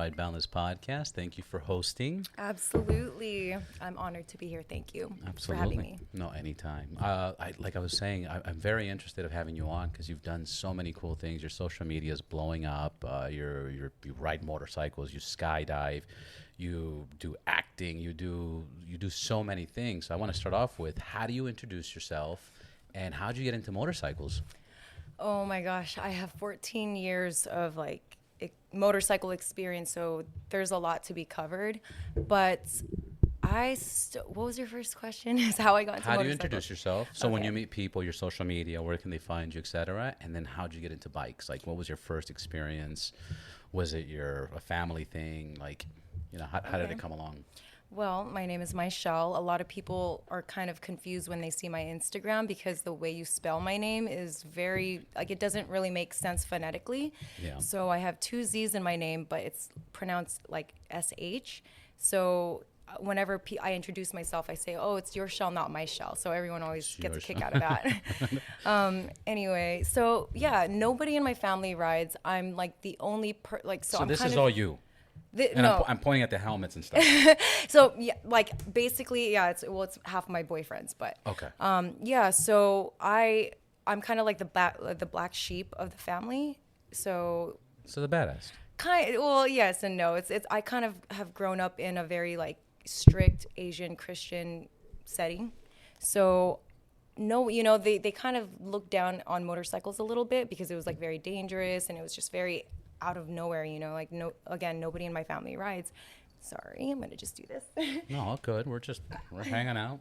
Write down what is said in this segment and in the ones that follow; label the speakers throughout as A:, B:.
A: Ride Boundless podcast. Thank you for hosting.
B: Absolutely. I'm honored to be here. Thank you for having me.
A: No, anytime. Like I was saying, I'm very interested of having you on because you've done so many cool things. Your social media is blowing up. You ride motorcycles, you skydive, you do acting, you do so many things. So I want to start off with, how do you introduce yourself and how did you get into motorcycles?
B: Oh my gosh, I have 14 years of motorcycle experience, so there's a lot to be covered. But what was your first question? Is how I got into
A: How
B: motorcycles.
A: do you introduce yourself? So when you meet people, your social media, where can they find you, etc. And then how did you get into bikes? Like, what was your first experience? Was it a family thing? Like, how did it come along?
B: Well, my name is Mizziel. A lot of people are kind of confused when they see my Instagram because the way you spell my name is very, it doesn't really make sense phonetically.
A: Yeah.
B: So I have two Z's in my name, but it's pronounced like SH. So whenever I introduce myself, I say, oh, it's your shell, not my shell. So everyone always gets a kick out of that. Anyway, so yeah, nobody in my family rides. I'm like the only
A: So this is all you. I'm pointing at the helmets and stuff.
B: So yeah, basically, yeah, it's half my boyfriend's, but
A: okay.
B: Yeah. So I'm kind of like the black sheep of the family. So
A: the badass.
B: Well, yes and no. It's I kind of have grown up in a very strict Asian Christian setting. So no, they kind of looked down on motorcycles a little bit because it was very dangerous and it was just very out of nowhere, nobody in my family rides. Sorry, I'm gonna just do this.
A: No, all good. We're hanging out.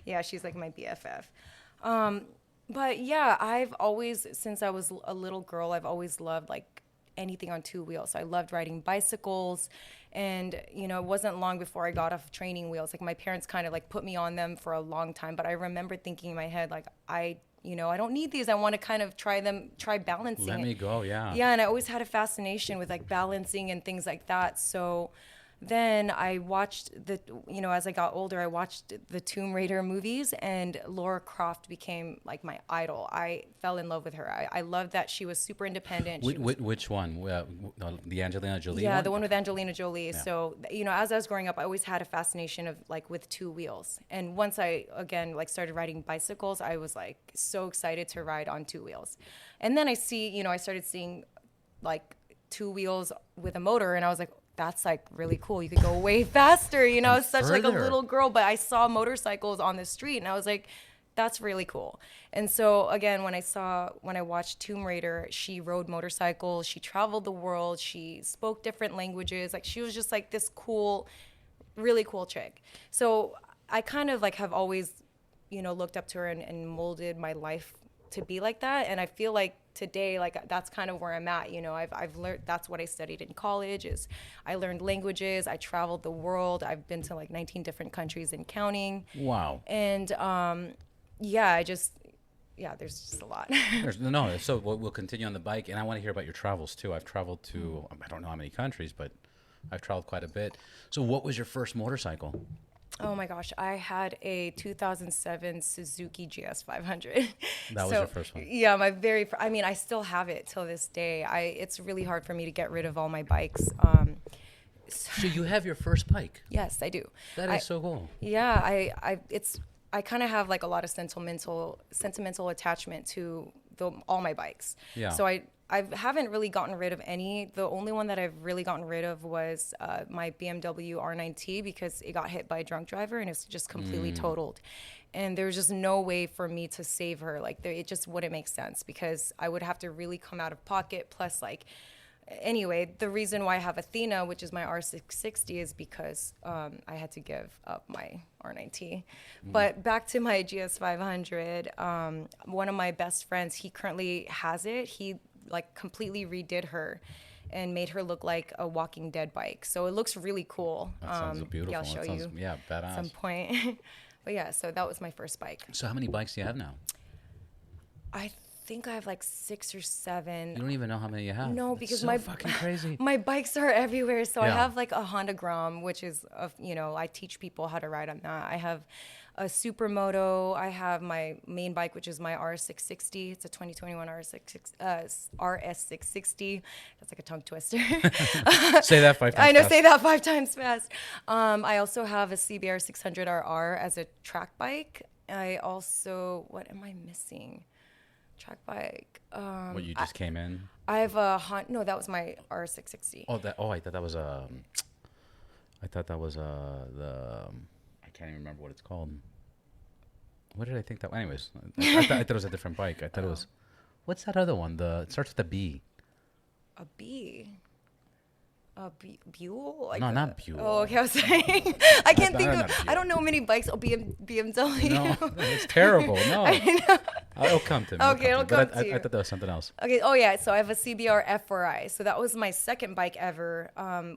B: Yeah, she's like my BFF. But yeah, I've always, since I was a little girl, I've always loved anything on two wheels. So I loved riding bicycles, and it wasn't long before I got off training wheels. My parents kind of put me on them for a long time, but I remember thinking in my head I don't need these. I want to kind of try balancing.
A: Let me go, yeah.
B: Yeah, and I always had a fascination with balancing and things like that. So then I watched as I got older, I watched the Tomb Raider movies, and Lara Croft became my idol. I fell in love with her. I loved that she was super independent.
A: Which one? The Angelina Jolie one?
B: Yeah, the one with Angelina Jolie.
A: Yeah.
B: So, as I was growing up, I always had a fascination of with two wheels. And once I, again, started riding bicycles, I was so excited to ride on two wheels. And then I started seeing two wheels with a motor, and I was like, that's really cool. You could go way faster, such a little girl, but I saw motorcycles on the street and I was like, that's really cool. And so again, when I watched Tomb Raider, she rode motorcycles, she traveled the world, she spoke different languages. She was just this cool, really cool chick. So I kind of have always, looked up to her and molded my life to be like that. And I feel today, that's kind of where I'm at. I've learned, that's what I studied in college, is I learned languages. I traveled the world. I've been to 19 different countries and counting.
A: Wow.
B: And there's just a lot.
A: So we'll continue on the bike, and I want to hear about your travels too. I've traveled to, I don't know how many countries, but I've traveled quite a bit. So what was your first motorcycle?
B: Oh my gosh, I had a 2007 Suzuki GS500.
A: That was your first one?
B: Yeah, my I still have it till this day. It's really hard for me to get rid of all my bikes.
A: So you have your first bike?
B: Yes, I do.
A: That is so cool.
B: Yeah, I kind of have a lot of sentimental attachment to all my bikes.
A: Yeah.
B: So I haven't really gotten rid of any. The only one that I've really gotten rid of was my BMW R9T, because it got hit by a drunk driver and it's just completely totaled. And there was just no way for me to save her. It just wouldn't make sense, because I would have to really come out of pocket. Plus, anyway, the reason why I have Athena, which is my R660, is because I had to give up my R9T. But back to my GS500, one of my best friends, he currently has it. He completely redid her and made her look like a Walking Dead bike. So it looks really cool.
A: That sounds beautiful.
B: Yeah, I'll show you.
A: Yeah, badass.
B: At some point. But yeah, so that was my first bike.
A: So how many bikes do you have now?
B: I think I have like 6 or 7.
A: You don't even know how many you have.
B: No,
A: That's
B: because
A: so
B: my
A: fucking crazy.
B: my bikes are everywhere. So I
A: Yeah.
B: have like a Honda Grom, which is I teach people how to ride on that. I have a Supermoto. I have my main bike, which is my RS660. It's a 2021 RS660. That's like a tongue twister.
A: Say that 5 times.
B: I know,
A: fast.
B: say that 5 times fast. I also have a CBR 600RR as a track bike. I also, what am I missing? Track bike.
A: What, you just came in?
B: I have a no, that was my R660.
A: Oh, I thought that was I can't even remember what it's called. What did I think that? Anyways, I thought it was a different bike. I thought it was. What's that other one? It starts with a B.
B: A B. Buell? Like
A: No, not Buell.
B: Oh, okay. I was saying, I can't think
A: not
B: of.
A: Buell.
B: I don't know many bikes. Oh, BMW.
A: No, it's terrible. No, it'll come to me.
B: Okay, it'll
A: But
B: come to you.
A: I thought that was something else.
B: Okay. Oh yeah. So I have a CBR F4i. So that was my second bike ever.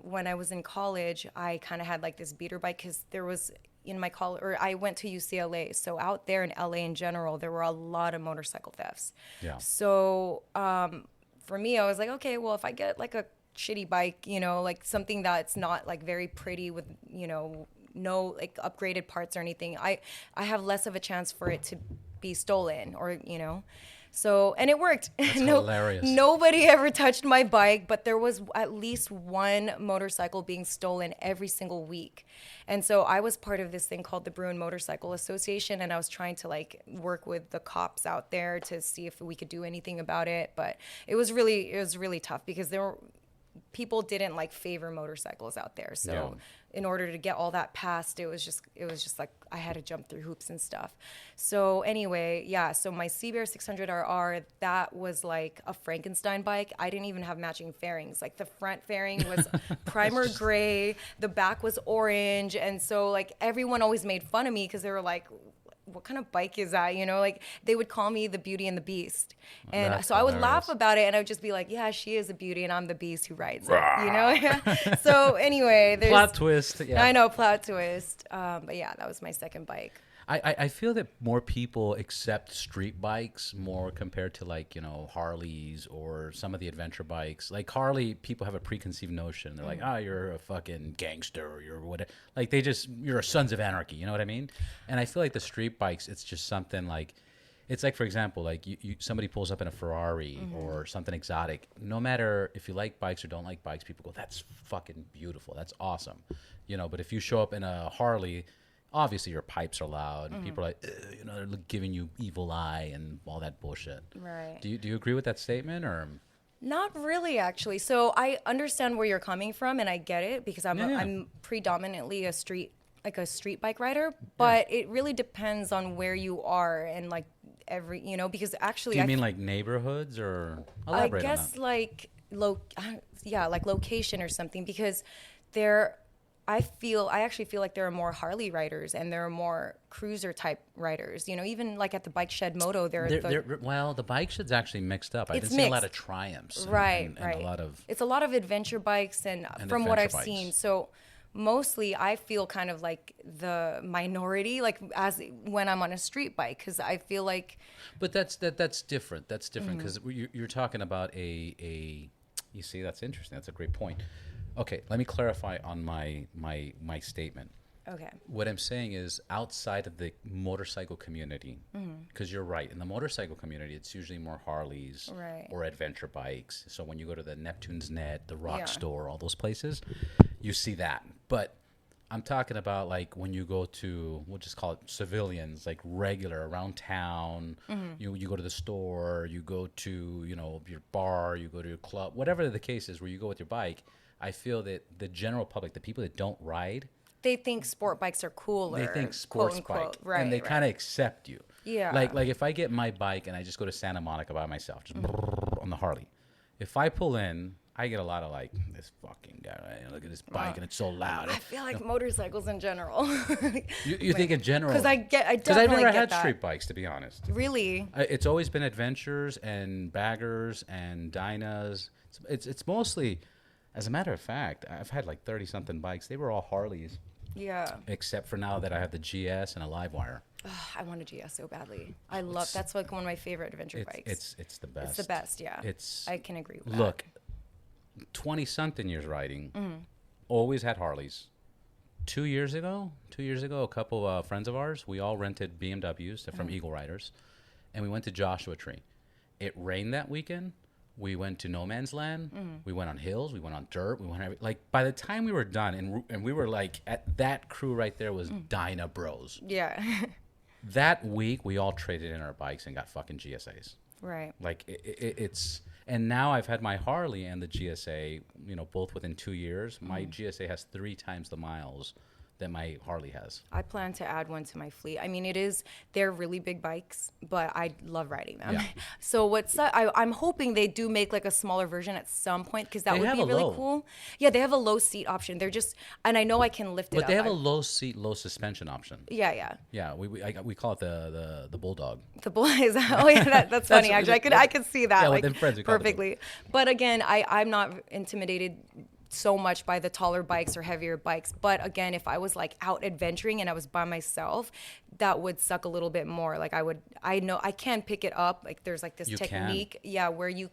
B: When I was in college, I kind of had like this beater bike because there was in my college, or I went to UCLA. So out there in LA in general, there were a lot of motorcycle thefts.
A: Yeah.
B: So for me, I was like, okay, well, if I get like a shitty bike, like something that's not like very pretty with, no like upgraded parts or anything, I have less of a chance for it to be stolen or, So, and it worked.
A: That's hilarious.
B: Nobody ever touched my bike, but there was at least one motorcycle being stolen every single week. And so I was part of this thing called the Bruin Motorcycle Association, and I was trying to like work with the cops out there to see if we could do anything about it. But it was really tough because people didn't like favor motorcycles out there. So in order to get all that passed, it was just like I had to jump through hoops and stuff. So anyway, yeah, so my CBR 600RR, that was like a Frankenstein bike. I didn't even have matching fairings. Like the front fairing was primer gray, the back was orange. And so like everyone always made fun of me because they were like, what kind of bike is that? Like they would call me the Beauty and the Beast. And
A: That's
B: so I would
A: hilarious.
B: laugh about it and I would just be like, yeah, she is a beauty and I'm the beast who rides it, So anyway, there's
A: Plot twist. Yeah.
B: I know, plot twist. But yeah, that was my second bike.
A: I feel that more people accept street bikes more compared to like, Harleys or some of the adventure bikes. Like Harley, people have a preconceived notion. They're like, you're a fucking gangster or you're whatever. Like you're a Sons of Anarchy. You know what I mean? And I feel like the street bikes, it's just something like, it's like, for example, like somebody pulls up in a Ferrari or something exotic. No matter if you like bikes or don't like bikes, people go, that's fucking beautiful. That's awesome. But if you show up in a Harley, obviously your pipes are loud and people are like, they're giving you evil eye and all that bullshit.
B: Right.
A: Do you agree with that statement or?
B: Not really, actually. So I understand where you're coming from and I get it because I'm predominantly a street bike rider, but it really depends on where you are and like because actually
A: Do you mean like neighborhoods or elaborate
B: I guess
A: on that?
B: like like location or something because I actually feel like there are more Harley riders and there are more cruiser type riders. Even like at the Bike Shed Moto,
A: the bike shed's actually mixed up. I didn't see a lot of Triumphs.
B: Right. It's a lot of adventure bikes and from what I've seen. So mostly I feel kind of like the minority, like as when I'm on a street bike, because I feel like.
A: But that's different. That's different because you're talking about a. You see, that's interesting. That's a great point. Okay, let me clarify on my statement.
B: Okay.
A: What I'm saying is outside of the motorcycle community, because you're right. In the motorcycle community, it's usually more Harleys or adventure bikes. So when you go to the Neptune's Net, the Rock Store, all those places, you see that. But I'm talking about like when you go to, we'll just call it civilians, like regular around town. You go to the store, you go to your bar, you go to your club, whatever the case is, where you go with your bike. I feel that the general public, the people that don't ride,
B: they think sport bikes are cooler.
A: They think sports bike, and they kind of accept you.
B: Yeah.
A: Like if I get my bike and I just go to Santa Monica by myself, just on the Harley, if I pull in, I get a lot of like, this fucking guy, right? Look at this bike and it's so loud.
B: I feel like motorcycles in general.
A: You think in general?
B: Because I've
A: never had street bikes, to be honest.
B: Really?
A: It's always been adventures and baggers and Dynas. It's mostly, as a matter of fact, I've had like 30 something bikes. They were all Harleys.
B: Yeah.
A: except for now that I have the GS and a live wire.
B: Ugh, I want a GS so badly. That's like one of my favorite adventure bikes.
A: It's the best.
B: It's the best, yeah. I can agree with that.
A: Look, 20-something years riding, always had Harleys. 2 years ago, a couple friends of ours, we all rented BMWs from Eagle Riders, and we went to Joshua Tree. It rained that weekend. We went to no man's land. We went on hills. We went on dirt. We went like by the time we were done, and we were like at that crew right there was Dyna Bros.
B: Yeah.
A: That week, we all traded in our bikes and got fucking GSAs.
B: Right.
A: Like it's, and now I've had my Harley and the GSA, both within 2 years. My GSA has 3 times the miles that my Harley has.
B: I plan to add one to my fleet. I mean, they're really big bikes, but I love riding them.
A: Yeah.
B: So I'm hoping they do make like a smaller version at some point, because that would be really cool. Yeah, they have a low seat option. They're just, and I know I can lift it up.
A: But they have a low seat, low suspension option.
B: Yeah.
A: Yeah, we call it the Bulldog.
B: The bull is, oh yeah, that's funny. Actually, I could see that like
A: friends,
B: perfectly. But again, I'm not intimidated so much by the taller bikes or heavier bikes. But again, if I was like out adventuring and I was by myself, that would suck a little bit more. Like I know I can pick it up. Like there's like this technique, where you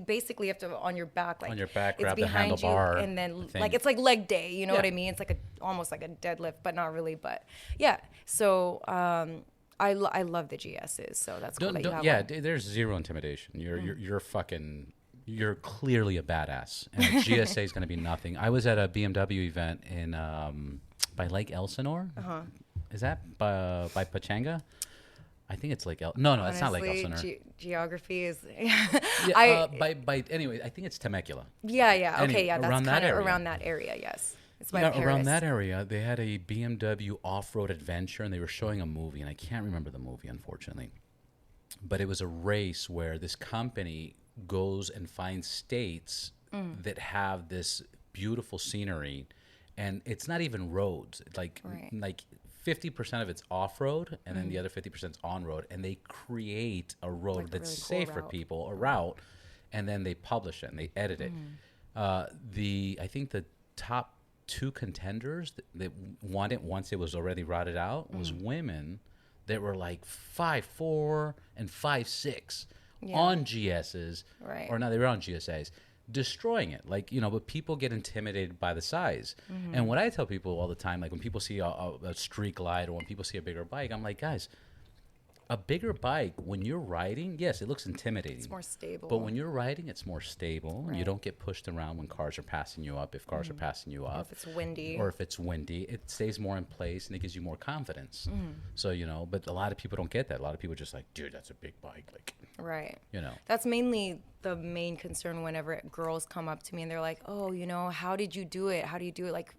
B: basically have to on your back, like it's
A: grab the
B: behind you,
A: handlebar,
B: and then like it's like leg day. You know what I mean? It's like almost like a deadlift, but not really. But yeah, so. I love the GSs, so that's cool that you have one.
A: There's zero intimidation. You're clearly a badass, and a GSA is going to be nothing. I was at a BMW event in by Lake Elsinore. Is that by Pachanga? I think it's Lake No,
B: Honestly,
A: it's not Lake Elsinore.
B: Geography is.
A: Anyway, I think it's Temecula.
B: Yeah.
A: Anyway,
B: Okay, yeah, that's
A: around
B: kind
A: that
B: of
A: area.
B: around that area. Yes. It's by Paris.
A: Around that area, they had a BMW off-road adventure, and they were showing a movie, and I can't remember the movie, unfortunately. But it was a race where this company goes and finds states that have this beautiful scenery, and it's not even roads. Like 50% of it's off-road, and then the other 50% is on-road, and they create a road
B: like
A: that's
B: really
A: safe
B: cool
A: for people, a route, and then they publish it and they edit it. I think the top 2 contenders that won it once it was already routed out was women that were like 5'4" and 5'6" on GSs, or no, they were on GSAs, destroying it. Like, but people get intimidated by the size. And what I tell people all the time, like when people see a streak light or when people see a bigger bike, I'm like, guys, a bigger bike, when you're riding, yes, it looks intimidating.
B: It's more stable.
A: But when you're riding, it's more stable. Right. You don't get pushed around when cars are passing you up, if cars are passing you up.
B: Or if it's windy.
A: It stays more in place, and it gives you more confidence. So, but a lot of people don't get that. A lot of people are just like, dude, that's a big bike. Like,
B: right. That's mainly the main concern whenever girls come up to me and they're like, oh, how did you do it? How do you do it? Like,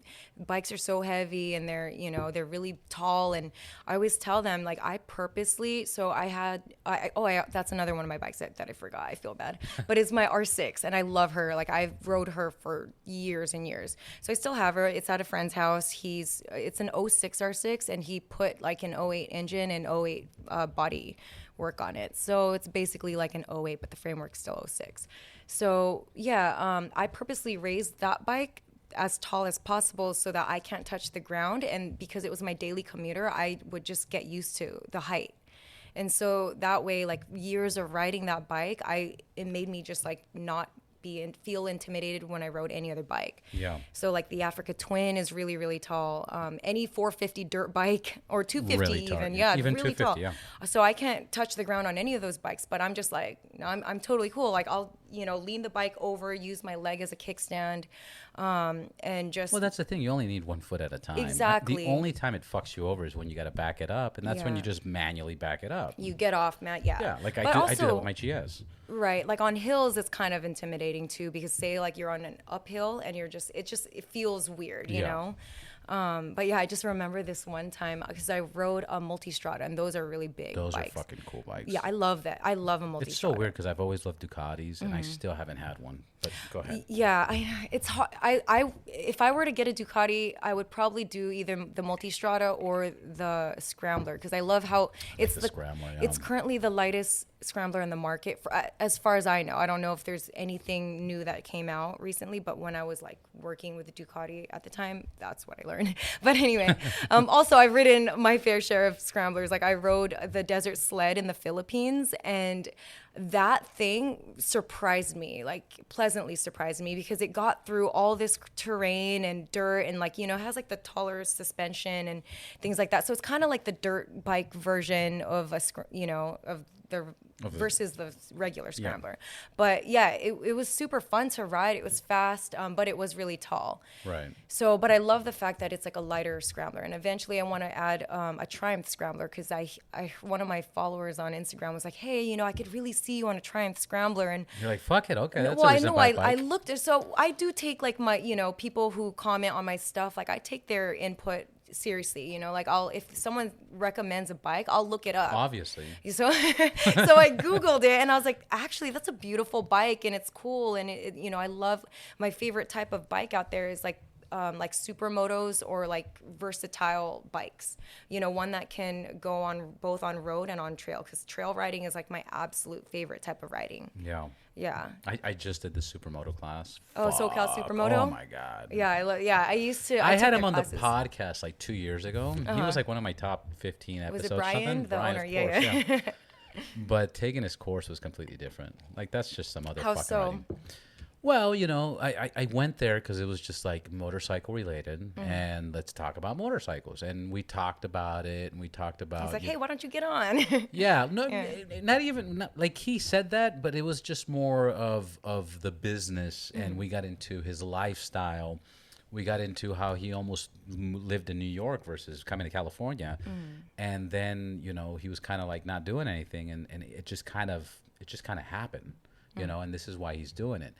B: bikes are so heavy and they're, they're really tall. And I always tell them, like, I purposely, so that's another one of my bikes that I forgot. I feel bad. But it's my R6 and I love her. Like, I've rode her for years and years. So I still have her. It's at a friend's house. It's an 06 R6 and he put like an '08 engine and '08 body work on it. So it's basically like an '08, but the framework's still '06. So I purposely raised that bike as tall as possible so that I can't touch the ground. And because it was my daily commuter, I would just get used to the height. And so that way, like years of riding that bike, it made me just like not feel intimidated when I rode any other bike. Yeah. So like the Africa Twin is really, really tall. Any 450 dirt bike or 250 really even. Yeah, even really 250, tall. Yeah. So I can't touch the ground on any of those bikes, but I'm just like, I'm totally cool. Like I'll, lean the bike over, use my leg as a kickstand, and just.
A: Well, that's the thing. You only need one foot at a time.
B: Exactly.
A: The only time it fucks you over is when you got to back it up, and that's when you just manually back it up.
B: You get off, Matt. Yeah.
A: Yeah, like I do that with my GS.
B: Right. Like on hills, it's kind of intimidating too, because say like you're on an uphill and it feels weird, you know? But yeah, I just remember this one time because I rode a Multistrada, and those are really big
A: Those
B: bikes.
A: are fucking cool bikes.
B: Yeah, I love that. I love a Multistrada.
A: It's so weird because I've always loved Ducatis, and I still haven't had one. But go ahead.
B: Yeah, it's hard. If I were to get a Ducati, I would probably do either the Multistrada or the Scrambler, because I love how it's
A: the Scrambler. Yeah.
B: It's currently the lightest scrambler in the market for, as far as I know. I don't know if there's anything new that came out recently, but when I was like working with the Ducati at the time, that's what I learned. But anyway, also I've ridden my fair share of scramblers. Like I rode the Desert Sled in the Philippines, and that thing surprised me, like pleasantly surprised me, because it got through all this terrain and dirt, and like, it has like the taller suspension and things like that. So it's kind of like the dirt bike version of of the versus the regular scrambler. Yeah. But yeah, it was super fun to ride. It was fast, but it was really tall.
A: Right.
B: So, but I love the fact that it's like a lighter scrambler. And eventually I want to add a Triumph scrambler, because I one of my followers on Instagram was like, hey, I could really see you on a Triumph scrambler. And
A: you're like, fuck it. Okay. That's
B: well, I know. I looked at, so I do take like my, people who comment on my stuff, like I take their input seriously, like if someone recommends a bike, I'll look it up.
A: Obviously.
B: So I Googled it, and I was like, actually, that's a beautiful bike, and it's cool. And I love, my favorite type of bike out there is like supermotos or like versatile bikes, one that can go on both on road and on trail, because trail riding is like my absolute favorite type of riding. Yeah.
A: I just did the supermoto class.
B: Oh, SoCal Supermoto?
A: Oh my God.
B: Yeah, I used to.
A: I had him on classes. The podcast like 2 years ago. He was like one of my top 15 episodes.
B: Was it Brian, the owner?
A: Course, yeah. But taking his course was completely different. Like that's just some other fucking riding. Well, I went there because it was just like motorcycle related, and let's talk about motorcycles. And we talked about it, and we talked about.
B: He's like, hey, why don't you get on?
A: Yeah, no, not even like he said that, but it was just more of the business, and we got into his lifestyle. We got into how he almost lived in New York versus coming to California, and then he was kind of like not doing anything, and it just kind of happened, and this is why he's doing it.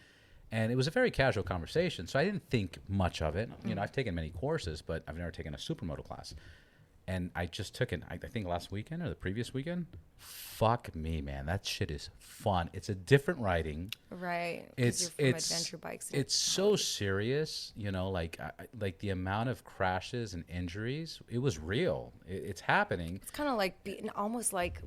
A: And it was a very casual conversation, so I didn't think much of it. I've taken many courses, but I've never taken a supermoto class. And I just took it, I think last weekend or the previous weekend. Fuck me, man. That shit is fun. It's a different riding.
B: Right.
A: It's
B: adventure bikes.
A: It's so serious, like the amount of crashes and injuries. It was real. It's happening.
B: It's kind of like almost like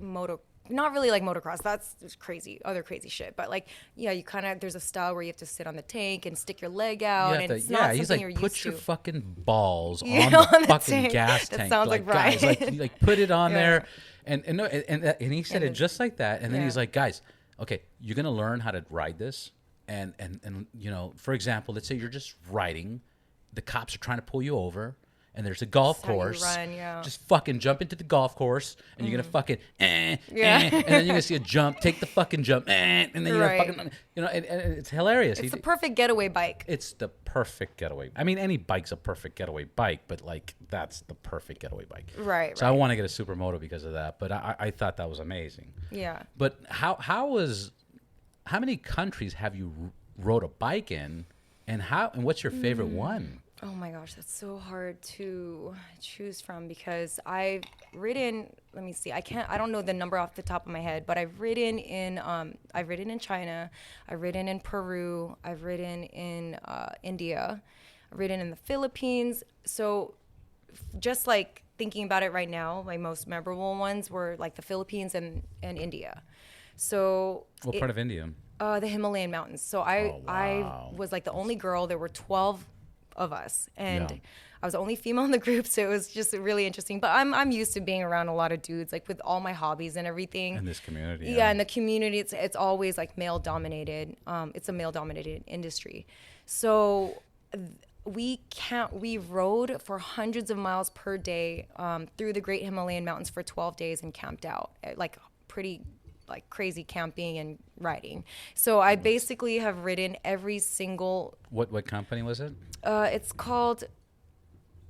B: not really like motocross. That's crazy, other crazy shit. But like, yeah, you kind of, there's a style where you have to sit on the tank and stick your leg out, and it's not something you're used to.
A: Put your fucking balls on the fucking gas tank.
B: That sounds like Brian.
A: Guys, like put it on there, and he said it just like that. And then he's like, guys, okay, you're gonna learn how to ride this, and for example, let's say you're just riding, the cops are trying to pull you over. And there's a golf course.
B: Run, yeah.
A: Just fucking jump into the golf course, and you're gonna fucking and then you're gonna see a jump. Take the fucking jump, and then you're gonna fucking, and it's hilarious.
B: It's the perfect getaway bike.
A: It's the perfect getaway. I mean, any bike's a perfect getaway bike, but like that's the perfect getaway bike.
B: Right.
A: So I want to get a supermoto because of that. But I thought that was amazing.
B: Yeah.
A: But how many countries have you rode a bike in, and what's your favorite one?
B: Oh my gosh, that's so hard to choose from, because I've ridden, let me see, I don't know the number off the top of my head, but I've ridden in China, I've ridden in Peru, I've ridden in India, I've ridden in the Philippines. So just like thinking about it right now, my most memorable ones were like the Philippines and India. So
A: what part of India?
B: The Himalayan mountains. So I was like the only girl. There were 12 of us, and I was the only female in the group, so it was just really interesting. But I'm used to being around a lot of dudes, like with all my hobbies and everything.
A: In this community,
B: in the community, it's always like male dominated. It's a male dominated industry, so we rode for hundreds of miles per day through the Great Himalayan Mountains for 12 days and camped out, like pretty like crazy camping and riding. So I basically have ridden every single.
A: What company was it?
B: It's called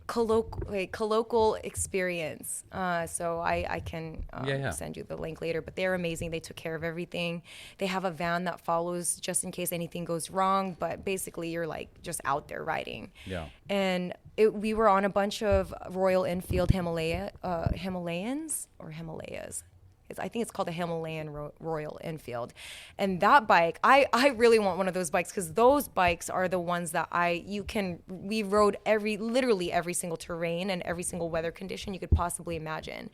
B: Colloquial Experience. So I can send you the link later. But they're amazing. They took care of everything. They have a van that follows just in case anything goes wrong. But basically, you're like just out there riding. Yeah. And we were on a bunch of Royal Enfield Himalayas. I think it's called a Himalayan Royal Enfield. And that bike, I really want one of those bikes, because those bikes are the ones that we rode literally every single terrain and every single weather condition you could possibly imagine.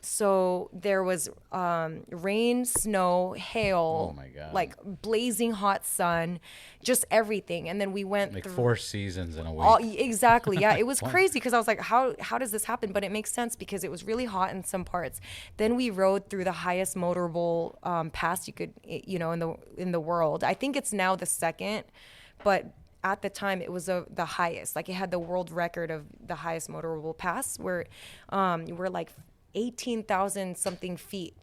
B: So there was rain, snow, hail,
A: Oh my God.
B: like blazing hot sun, just everything. And then we went
A: Like
B: through
A: 4 seasons in a week.
B: exactly. Yeah, it was
A: Wow.
B: crazy, because I was like, how does this happen? But it makes sense because it was really hot in some parts. Then we rode through the highest motorable pass you could, in the world. I think it's now the second, but at the time it was the highest. Like, it had the world record of the highest motorable pass, where we're like 18,000 something feet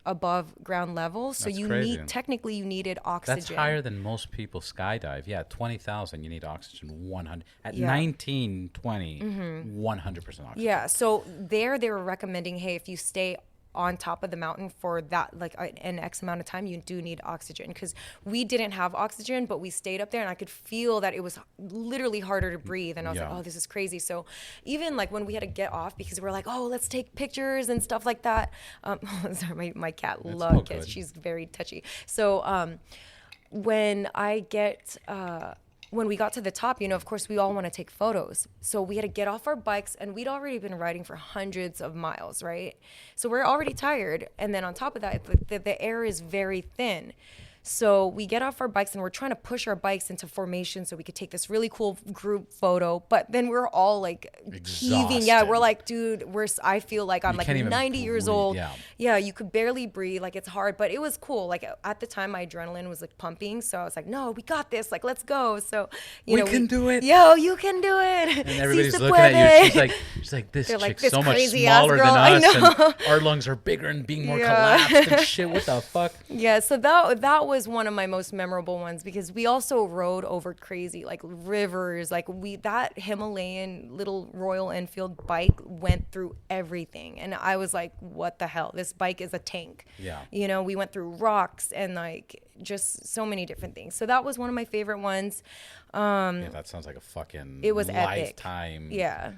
B: above ground level. So
A: That's crazy.
B: technically you needed oxygen.
A: That's higher than most people skydive. Yeah, 20,000, you need oxygen 100. At
B: Yeah.
A: 19, 20, 100% oxygen.
B: Yeah. So they were recommending, hey, if you stay on top of the mountain for that, like an X amount of time, you do need oxygen, because we didn't have oxygen, but we stayed up there and I could feel that it was literally harder to breathe. And I was like,
A: Yeah.
B: oh, this is crazy. So even like when we had to get off, because we're like, oh, let's take pictures and stuff like that. Sorry, my cat,
A: all
B: Luck,
A: good.
B: she's very touchy. So when we got to the top, of course, we all want to take photos. So we had to get off our bikes, and we'd already been riding for hundreds of miles, right? So we're already tired. And then on top of that, the air is very thin. So we get off our bikes and we're trying to push our bikes into formation so we could take this really cool group photo. But then we're all like heaving. Yeah, we're like, dude, I feel like I'm like
A: can't even
B: 90 years
A: breathe,
B: old.
A: yeah.
B: Yeah, you could barely breathe. Like, it's hard, but it was cool. Like, at the time, my adrenaline was like pumping. So I was like, no, we got this. Like, let's go. So,
A: We can do it.
B: Yo, you can do it.
A: And
B: Si
A: everybody's
B: se
A: looking at you.
B: puede.
A: She's like, this
B: They're like,
A: chick's
B: this
A: so much
B: crazy-ass
A: smaller
B: girl, I
A: than us.
B: know.
A: And our lungs are bigger and being more
B: Yeah.
A: collapsed and shit. What the fuck?
B: Yeah, so that was one of my most memorable ones, because we also rode over crazy like rivers. Like, that Himalayan little Royal Enfield bike went through everything, and I was like, what the hell? This bike is a tank.
A: Yeah.
B: We went through rocks and like just so many different things. So that was one of my favorite ones.
A: Yeah, that sounds like a fucking
B: It was epic.
A: lifetime.
B: Yeah.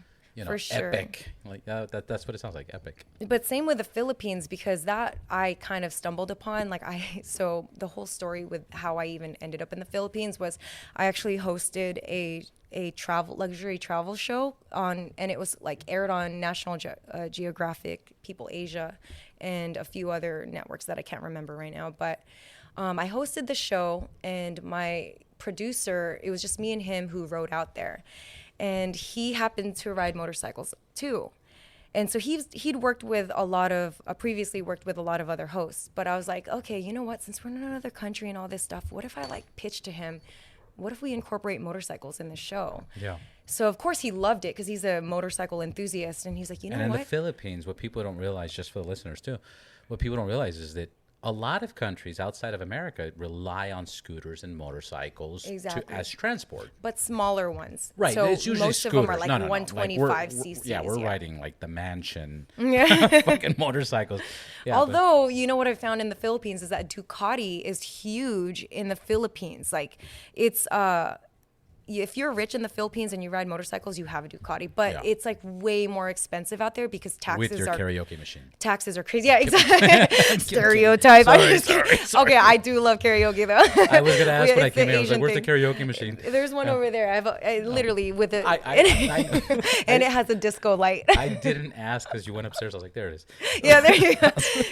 B: For sure.
A: Epic. Like that's what it sounds like, epic.
B: But same with the Philippines, because that I kind of stumbled upon. So the whole story with how I even ended up in the Philippines was I actually hosted a luxury travel show and it was like aired on National Geographic, People Asia, and a few other networks that I can't remember right now. But I hosted the show, and my producer, it was just me and him who rode out there. And he happened to ride motorcycles too. And so he'd previously worked with a lot of other hosts. But I was like, okay, you know what? Since we're in another country and all this stuff, what if I pitch to him, what if we incorporate motorcycles in the show?
A: Yeah.
B: So of course he loved it, because he's a motorcycle enthusiast. And he's like, you know
A: and in
B: what?
A: the Philippines, what people don't realize, just for the listeners too, what people don't realize is that a lot of countries outside of America rely on scooters and motorcycles as transport.
B: But smaller ones.
A: Right.
B: So
A: it's usually
B: most
A: scooters.
B: of them are like
A: No. Like,
B: 125
A: we're-
B: cc's.
A: Yeah, we're riding like the mansion
B: Yeah.
A: fucking motorcycles. Yeah,
B: Although, you know what I found in the Philippines is that Ducati is huge in the Philippines. Like, it's if you're rich in the Philippines and you ride motorcycles, you have a Ducati, but
A: Yeah.
B: it's like way more expensive out there because taxes
A: with your
B: are
A: karaoke machine.
B: taxes are crazy. Yeah, exactly. Stereotype.
A: Sorry.
B: Okay, I do love karaoke though.
A: I was gonna ask when I
B: It's the
A: came here. I was like,
B: Asian
A: "Where's
B: thing.
A: the karaoke machine?"
B: There's one over there. I literally with it,
A: I
B: and it has a disco light.
A: I didn't ask because you went upstairs. I was like, "There it is."
B: Yeah, there you go.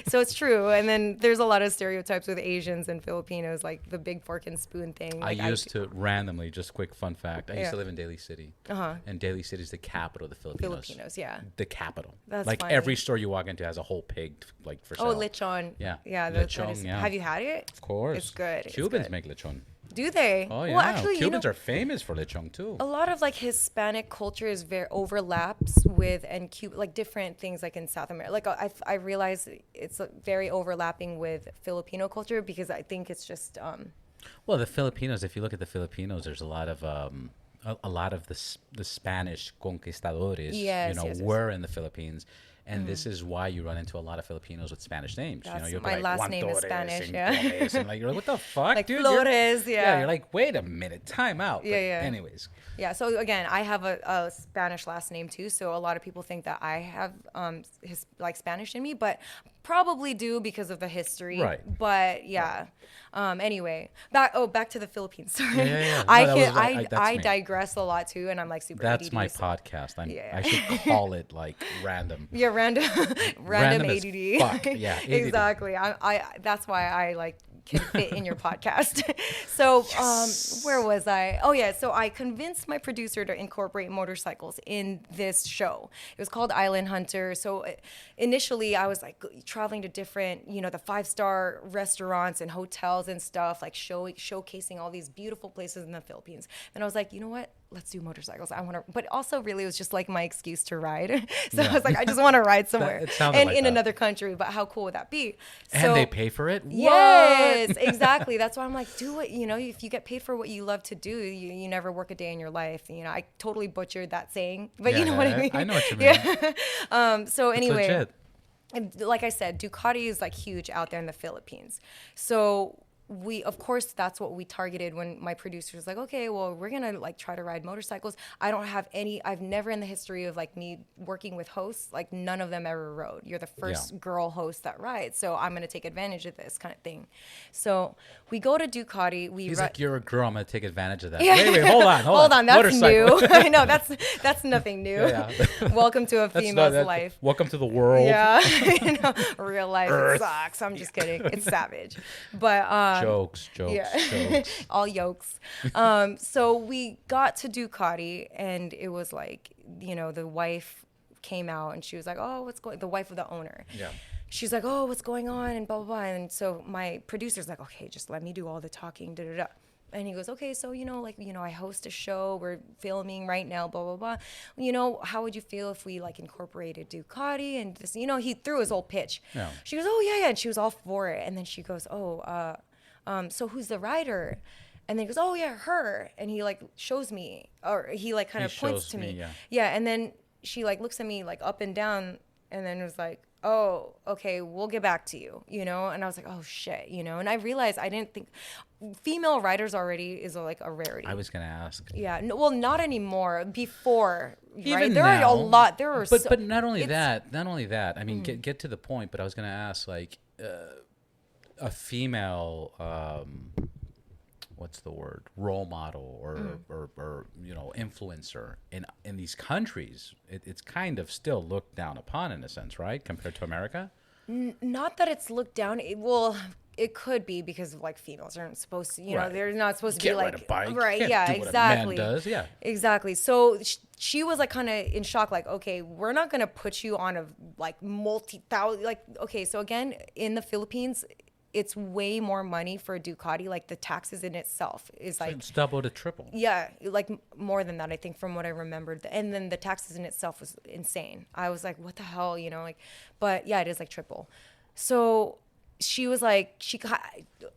B: So it's true. And then there's a lot of stereotypes with Asians and Filipinos, like the big fork and spoon thing.
A: I
B: Like,
A: used to randomly, just quick fun fact. I used
B: Yeah.
A: to live in Daly City,
B: Uh-huh.
A: and Daly City is the capital of the Filipinos.
B: Filipinos, yeah.
A: The capital.
B: That's
A: like
B: funny.
A: every store you walk into has a whole pig like for sale.
B: Oh, lechon.
A: Yeah.
B: Yeah.
A: Lechon, yeah.
B: Have you had it?
A: Of course.
B: It's good. It's
A: Cubans
B: good.
A: make lechon.
B: Do they?
A: Oh yeah.
B: Well, actually,
A: Cubans are famous for lechon too.
B: a lot of like Hispanic culture is very overlaps with like different things like in South America. Like I realize it's very overlapping with Filipino culture because I think it's just
A: Well, the Filipinos. If you look at the Filipinos, there's a lot of the Spanish conquistadores.
B: Yes,
A: you know,
B: yes.
A: were in the Philippines. And this is why you run into a lot of Filipinos with Spanish names.
B: That's-
A: you'll be
B: my
A: like,
B: last
A: Juan
B: name is
A: Torres
B: Spanish,
A: and
B: yeah.
A: Gomez, and like, you're like, what the fuck,
B: like
A: dude?
B: Flores.
A: Yeah,
B: Yeah.
A: you're like, wait a minute, time out.
B: Yeah, yeah.
A: Anyways,
B: Yeah, so again, I have a Spanish last name too, so a lot of people think that I have like Spanish in me, but Probably do because of the history.
A: Right.
B: But yeah. Anyway, back to the Philippines. Sorry.
A: Yeah.
B: I
A: No,
B: can
A: that's
B: I
A: me.
B: digress a lot too, and I'm like super
A: That's
B: ADD.
A: my
B: so-
A: podcast.
B: Yeah.
A: I should call it like random.
B: Yeah, random
A: Random as
B: ADD.
A: fuck. Yeah, ADD.
B: Exactly. I that's why I like can fit in your podcast. So where was I? Oh yeah, so I convinced my producer to incorporate motorcycles in this show. It was called Island Hunter. So initially I was like traveling to different, the 5-star restaurants and hotels and stuff, like showcasing all these beautiful places in the Philippines. And I was like, you know what? Let's do motorcycles. I want to, but also really it was just like my excuse to ride. So I was like, I just want to ride somewhere
A: It sounded
B: and
A: like
B: in
A: that.
B: another country. But how cool would that be?
A: And they pay for it?
B: Yes, exactly. That's why I'm like, do it. If you get paid for what you love to do, you never work a day in your life. I totally butchered that saying, but you know what I mean?
A: I know what you mean.
B: Yeah. So anyway,
A: legit.
B: like I said, Ducati is like huge out there in the Philippines. So of course, that's what we targeted when my producer was like, okay, well, we're going to like try to ride motorcycles. I've never in the history of like me working with hosts, like none of them ever rode. You're the first girl host that rides. So I'm going to take advantage of this kind of thing. So we go to Ducati.
A: He's like, you're a girl. I'm going to take advantage of that.
B: Yeah.
A: Wait, hold on.
B: Hold on. That's
A: Motorcycle.
B: new. I know that's nothing new.
A: Yeah.
B: Welcome to a female's life.
A: Welcome to the world.
B: Yeah. Real life it sucks. I'm just kidding. It's savage. But
A: jokes.
B: Yeah. All yokes. So we got to Ducati and it was like, the wife came out and she was like, oh, the wife of the owner.
A: Yeah.
B: She's like, oh, what's going on? And blah, blah, blah. And so my producer's like, okay, just let me do all the talking, da, da, da. And he goes, okay, so, I host a show. We're filming right now, blah, blah, blah. How would you feel if we, like, incorporated Ducati? And this, he threw his whole pitch.
A: Yeah.
B: She goes, oh, yeah. And she was all for it. And then she goes, so who's the rider? And then he goes, oh, yeah, her. And he, like, shows me. Or he, like, kind of points to me. Yeah. And then she, like, looks at me, like, up and down. And then was like, oh, okay, we'll get back to you, And I was like, oh, shit, And I realized I didn't think female writers already is like a rarity.
A: I was going to ask.
B: Yeah. No, well, not anymore. Before,
A: Even
B: right? There
A: now,
B: are a lot. There are
A: But not only that. I mean, get to the point, but I was going to ask, like, a female, what's the word? Role model or influencer in these countries, it's kind of still looked down upon in a sense, right? Compared to America?
B: Not that it's looked down. It could be because like females aren't supposed to,
A: Right.
B: they're not supposed to
A: You
B: be
A: can't
B: like,
A: ride a bike.
B: right?
A: You can't
B: Yeah,
A: do what a
B: exactly.
A: man does, yeah.
B: Exactly. So she was like kind of in shock, like, okay, we're not gonna put you on a like multi-thousand, like, okay. So again, in the Philippines, it's way more money for a Ducati. Like the taxes in itself is like
A: It's double to triple.
B: yeah, like more than that, I think, from what I remembered. And then the taxes in itself was insane. I was like, what the hell, but yeah, it is like triple. So she was like,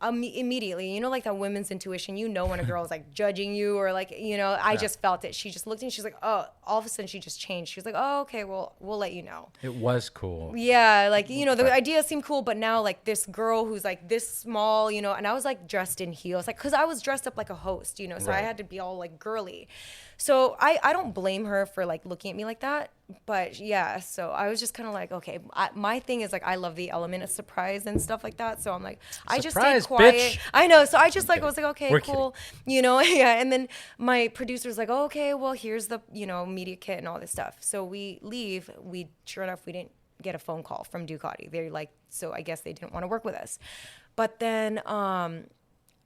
B: immediately, like that women's intuition, when a girl is like judging you or like, I just felt it. She just looked at me, she's like, oh, all of a sudden she just changed. She was like, oh, okay, well, we'll let you know.
A: It was cool.
B: Yeah, like, the idea seemed cool, but now like this girl who's like this small, and I was like dressed in heels, like, cause I was dressed up like a host, so
A: Right.
B: I had to be all like girly. So I don't blame her for like looking at me like that, but yeah, so I was just kind of like, okay, my thing is like, I love the element of surprise and stuff like that. So I'm like, I just stay
A: Surprise,
B: quiet.
A: bitch.
B: I know. So I just like,
A: kidding.
B: I was like, okay,
A: We're
B: cool. Yeah. And then my producer's like, oh, okay, well, here's the, media kit and all this stuff. So we leave. Sure enough, we didn't get a phone call from Ducati. They're like, so I guess they didn't want to work with us. But then,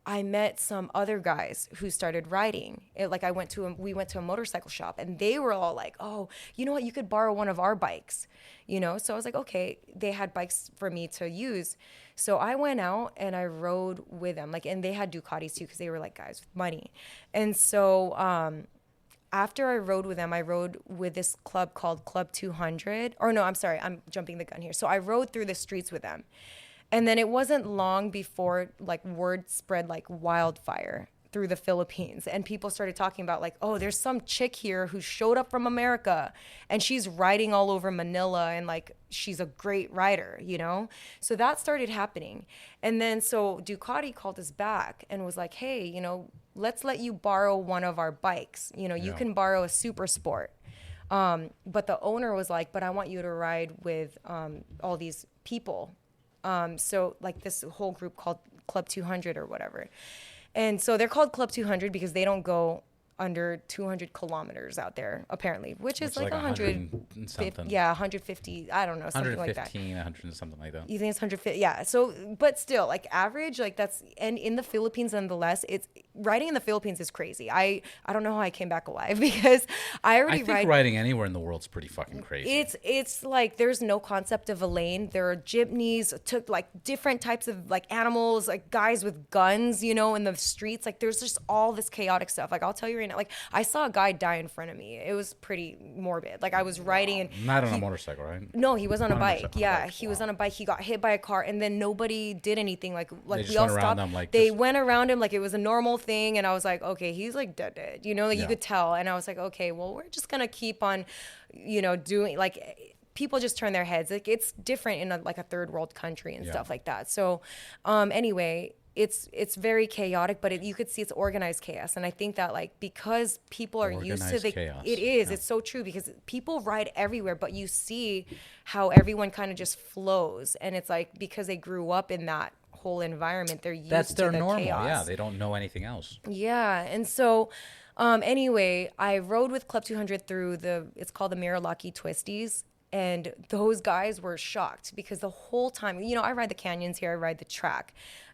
B: I met some other guys who started riding. We went to a motorcycle shop and they were all like, oh, you know what? You could borrow one of our bikes, So I was like, okay, they had bikes for me to use. So I went out and I rode with them. And they had Ducatis too, because they were like guys with money. And so, after I rode with them, I rode with this club called Club 200. Or no, I'm sorry, I'm jumping the gun here. So I rode through the streets with them. And then it wasn't long before like word spread like wildfire through the Philippines. And people started talking about like, oh, there's some chick here who showed up from America and she's riding all over Manila and like she's a great rider, So that started happening. And then so Ducati called us back and was like, hey, let's let you borrow one of our bikes. You can borrow a Super Sport. But the owner was like, but I want you to ride with all these people. So like this whole group called Club 200 or whatever. And so they're called Club 200 because they don't go under 200 kilometers out there, apparently, which is like 100
A: and something.
B: Yeah, 150. I don't know, something like that.
A: 115, 100 and something like that.
B: You think it's 150? Yeah. So, but still, like average, like that's, and in the Philippines, nonetheless, it's riding in the Philippines is crazy. I don't know how I came back alive because I already
A: I think riding anywhere in the world's pretty fucking crazy.
B: It's like there's no concept of a lane. There are jeepneys, took like different types of like animals, like guys with guns, you know, in the streets. Like there's just all this chaotic stuff. Like I'll tell you right now, like I saw a guy die in front of me. It was pretty morbid. Like I was riding and
A: not on a motorcycle, right?
B: no, he was on a bike. Yeah,
A: bike.
B: he was on a bike. He got hit by a car, and then nobody did anything. Like
A: just
B: we all
A: went around
B: stopped.
A: him, like,
B: they
A: just-
B: went around him like it was a normal thing, and I was like, okay, he's like dead. You know, like you
A: Yeah.
B: could tell. And I was like, okay, well, we're just gonna keep on, you know, doing like. People just turn their heads. Like it's different in like a third world country and stuff like that. So, anyway, it's very chaotic, but you could see it's organized chaos. And I think that like because people are used to
A: Organized chaos.
B: it is. It's so true because people ride everywhere, but you see how everyone kind of just flows, and it's like because they grew up in that whole environment, they're used
A: That's
B: to
A: their
B: the
A: normal.
B: chaos.
A: Yeah, they don't know anything else.
B: Yeah, and so anyway, I rode with Club 200 through it's called the Miralaki Twisties. And those guys were shocked because the whole time, you know, I ride the canyons here, I ride the track.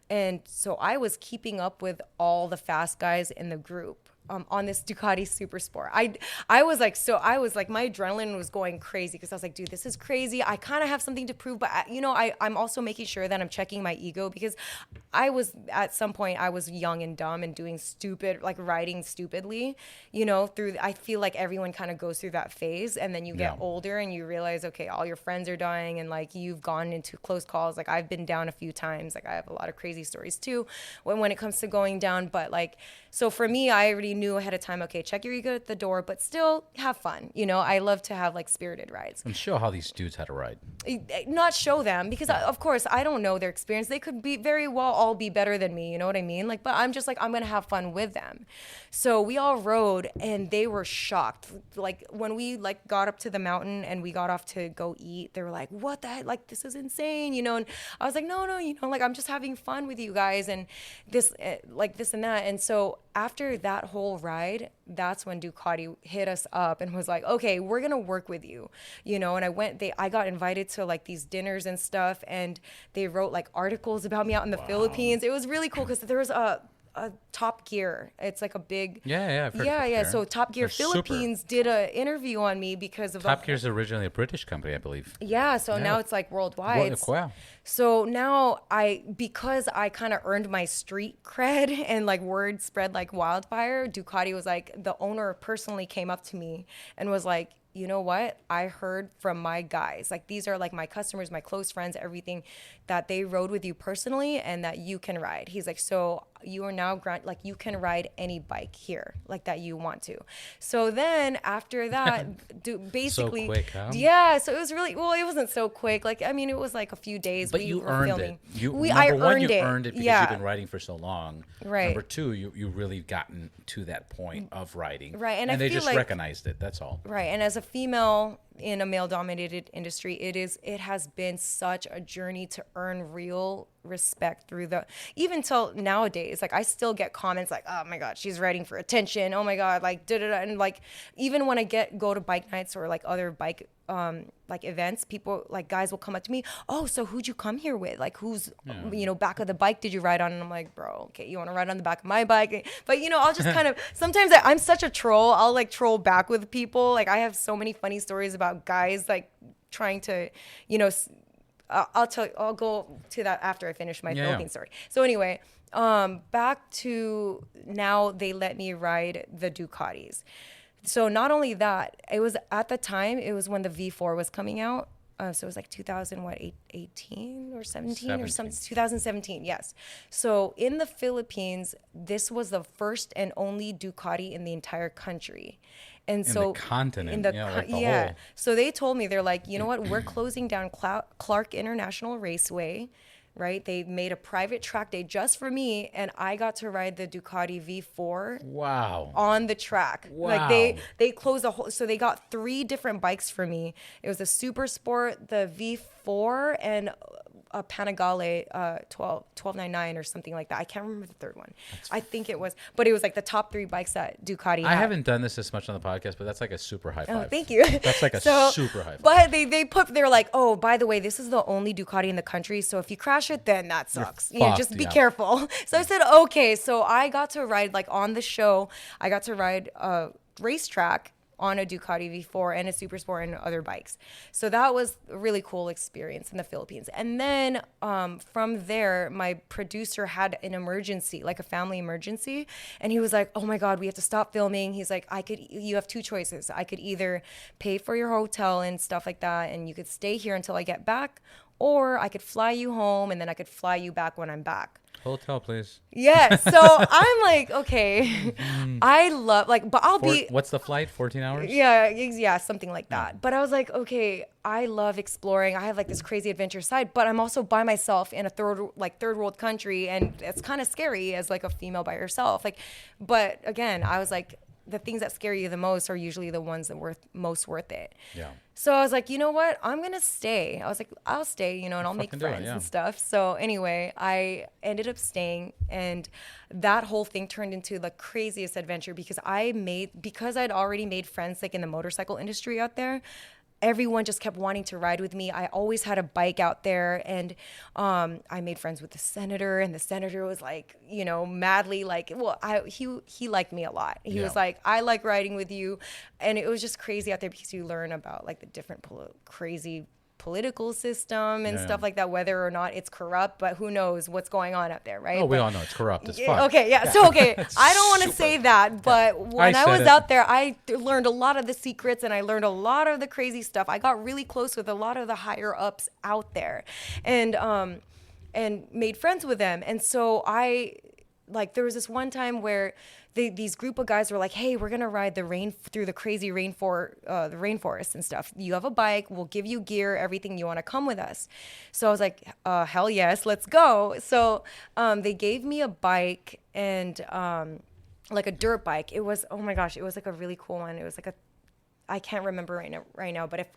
B: And so I was keeping up with all the fast guys in the group. On this Ducati Super Sport. I was like, my adrenaline was going crazy because I was like, dude, this is crazy. I kind of have something to prove, but I'm also making sure that I'm checking my ego because at some point I was young and dumb and doing stupid, like riding stupidly, you know, I feel like everyone kind of goes through that phase, and then you get older and you realize, okay, all your friends are dying and like you've gone into close calls. Like I've been down a few times. Like I have a lot of crazy stories too when it comes to going down. But like, so for me, I already knew ahead of time, okay, check your ego at the door, but still have fun. You know, I love to have like spirited rides.
A: And show how these dudes had to ride.
B: Not show them because of course I don't know their experience. They could be very well all be better than me. You know what I mean? Like, but I'm just like, I'm going to have fun with them. So we all rode and they were shocked. Like when we like got up to the mountain and we got off to go eat, they were like, what the heck? Like, this is insane, you know? And I was like, no, you know, like I'm just having fun with you guys and this, like this and that. And so after that whole ride, that's when Ducati hit us up and was like, okay, we're going to work with you, you know? And I got invited to like these dinners and stuff, and they wrote like articles about me out in the Philippines. It was really cool because there was a Top Gear. It's like a big
A: Yeah, I've heard of Top
B: yeah.
A: Gear.
B: So Top Gear
A: They're super.
B: Philippines did an interview on me because of
A: Top Gear is originally a British company, I believe.
B: yeah. So now it's like worldwide.
A: Wow.
B: So now because I kind of earned my street cred and like word spread like wildfire, Ducati was like, the owner personally came up to me and was like, you know what? I heard from my guys, like these are like my customers, my close friends, everything, that they rode with you personally and that you can ride. He's like, so you are now like you can ride any bike here like that you want to. So then after that, basically,
A: so quick, huh?
B: Yeah. So it was really, well, it wasn't so quick. Like, I mean, it was like a few days.
A: But
B: we
A: you
B: were
A: earned
B: filming.
A: it. You
B: earned
A: earned it because
B: yeah.
A: you've been riding for so long.
B: Right.
A: Number two, you really gotten to that point of riding.
B: Right, and I
A: they
B: feel
A: just
B: like-
A: recognized it. That's all.
B: Right. And as a female in a male-dominated industry, it has been such a journey to earn real respect through even till nowadays. Like I still get comments like, oh my God, she's riding for attention. Oh my God, like da-da-da. And like even when I go to bike nights or like other bike like events, people like guys will come up to me, oh, so who'd you come here with? Like who's you know, back of the bike did you ride on? And I'm like, bro, okay, you want to ride on the back of my bike? But you know, I'll just kind of sometimes I'm such a troll. I'll like troll back with people. Like I have so many funny stories about guys like trying to, you know, I'll go to that after I finish my Philippine story. So anyway, back to now they let me ride the Ducatis. So not only that, it was at the time, it was when the V4 was coming out. So it was like 18 or 17 or something, 2017, yes. So in the Philippines, this was the first and only Ducati in the entire country. And so
A: the continent, like the whole.
B: So they told me, they're like, you know what, we're closing down Clark International Raceway right? They made a private track day just for me, and I got to ride the Ducati V4
A: Wow.
B: on the track.
A: Wow.
B: Like they closed a whole, so they got 3 different bikes for me. It was the Super Sport, the V4, and a Panigale 1299 or something like that. I can't remember the third one. I think it was, but it was like the top 3 bikes that Ducati had.
A: I haven't done this much on the podcast, but that's like a super high five.
B: Oh, thank you.
A: That's like a super high five.
B: But they're like, oh, by the way, this is the only Ducati in the country, so if you crash it, then that sucks. Just be careful. So I said, okay. So I got to ride, like, on the show, I got to ride a racetrack on a Ducati V4 and a Super Sport and other bikes. So that was a really cool experience in the Philippines. And then from there, my producer had an emergency, like a family emergency. And he was like, oh my God, we have to stop filming. He's like, you have 2 choices. I could either pay for your hotel and stuff like that, and you could stay here until I get back, or I could fly you home and then I could fly you back when I'm back.
A: Hotel, please.
B: Yeah. So I'm like, okay, I love, like, but
A: What's the flight? 14 hours?
B: Yeah, something like that. But I was like, okay, I love exploring. I have like this crazy adventure side, but I'm also by myself in a third world country, and it's kind of scary as like a female by yourself. Like, but again, I was like, the things that scare you the most are usually the ones that most worth it.
A: Yeah.
B: So I was like, you know what? I'm going to stay. I was like, I'll stay, and I'll make friends and stuff. So anyway, I ended up staying, and that whole thing turned into the craziest adventure because I'd already made friends like in the motorcycle industry out there. Everyone just kept wanting to ride with me. I always had a bike out there, and I made friends with the senator, and the senator was like, madly like, well, he liked me a lot. He was like, I like riding with you. And it was just crazy out there because you learn about like the different crazy political system and stuff like that, whether or not it's corrupt, but who knows what's going on out there, right?
A: We all know it's corrupt as fuck.
B: Okay, yeah. So, I don't want to say that, but when I was out there, I learned a lot of the secrets, and I learned a lot of the crazy stuff. I got really close with a lot of the higher ups out there, and made friends with them. And so there was this one time where these group of guys were like, hey, we're going to ride through the crazy rainforest and stuff. You have a bike. We'll give you gear, everything. You want to come with us? So I was like, hell yes, let's go. So they gave me a bike and like a dirt bike. It was, oh my gosh, it was like a really cool one. It was like I can't remember right now, but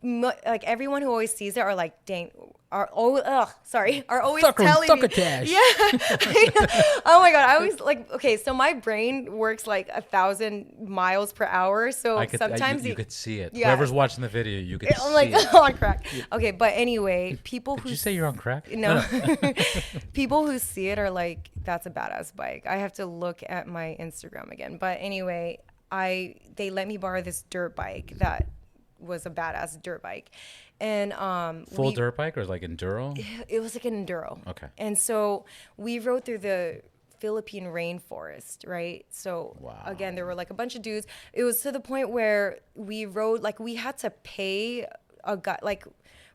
B: like everyone who always sees it are like, dang, are always telling me. Yeah. Oh my God. I always like, okay, so my brain works like 1,000 miles per hour. So sometimes
A: you could see it. Yeah. Whoever's watching the video, you could see
B: I'm like,
A: it.
B: Oh, on crack. Okay. But anyway, people
A: Did you say you're on crack?
B: No. People who see it are like, that's a badass bike. I have to look at my Instagram again. But anyway, they let me borrow this dirt bike that was a badass dirt bike, and
A: full dirt bike or like enduro?
B: It was like an enduro.
A: Okay.
B: And so we rode through the Philippine rainforest, right? So again, there were like a bunch of dudes. It was to the point where we rode, like we had to pay a guy, like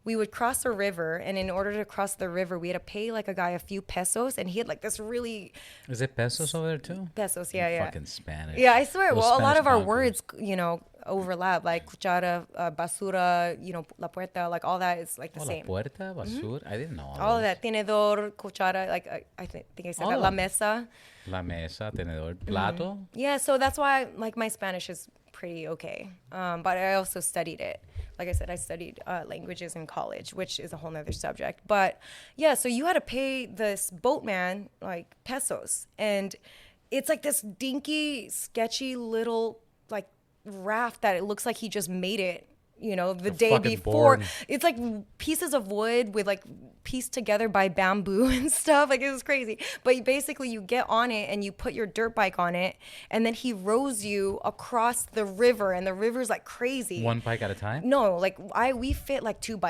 B: we would cross a river, and in order to cross the river, we had to pay like a guy a few pesos, and he had like this really...
A: Is it pesos over there too?
B: Pesos, yeah.
A: Fucking Spanish.
B: Yeah, I swear. Well, a lot of our
A: conquerors.
B: words, overlap, like cuchara, basura, la puerta, like all that is like the same.
A: La puerta, basura? I didn't know
B: all of that. Tenedor, cuchara, like I think I said that. La mesa.
A: La mesa, tenedor, plato.
B: Yeah, so that's why like my Spanish is pretty okay. But I also studied it. Like I said, I studied languages in college, which is a whole nother subject. But yeah, so you had to pay this boatman like pesos. And it's like this dinky, sketchy little like raft that it looks like he just made it, the day before.
A: Board.
B: It's like pieces of wood with like pieced together by bamboo and stuff. Like it was crazy. But basically you get on it and you put your dirt bike on it, and then he rows you across the river, and the river's like crazy.
A: One bike at a time?
B: No, like we fit like 2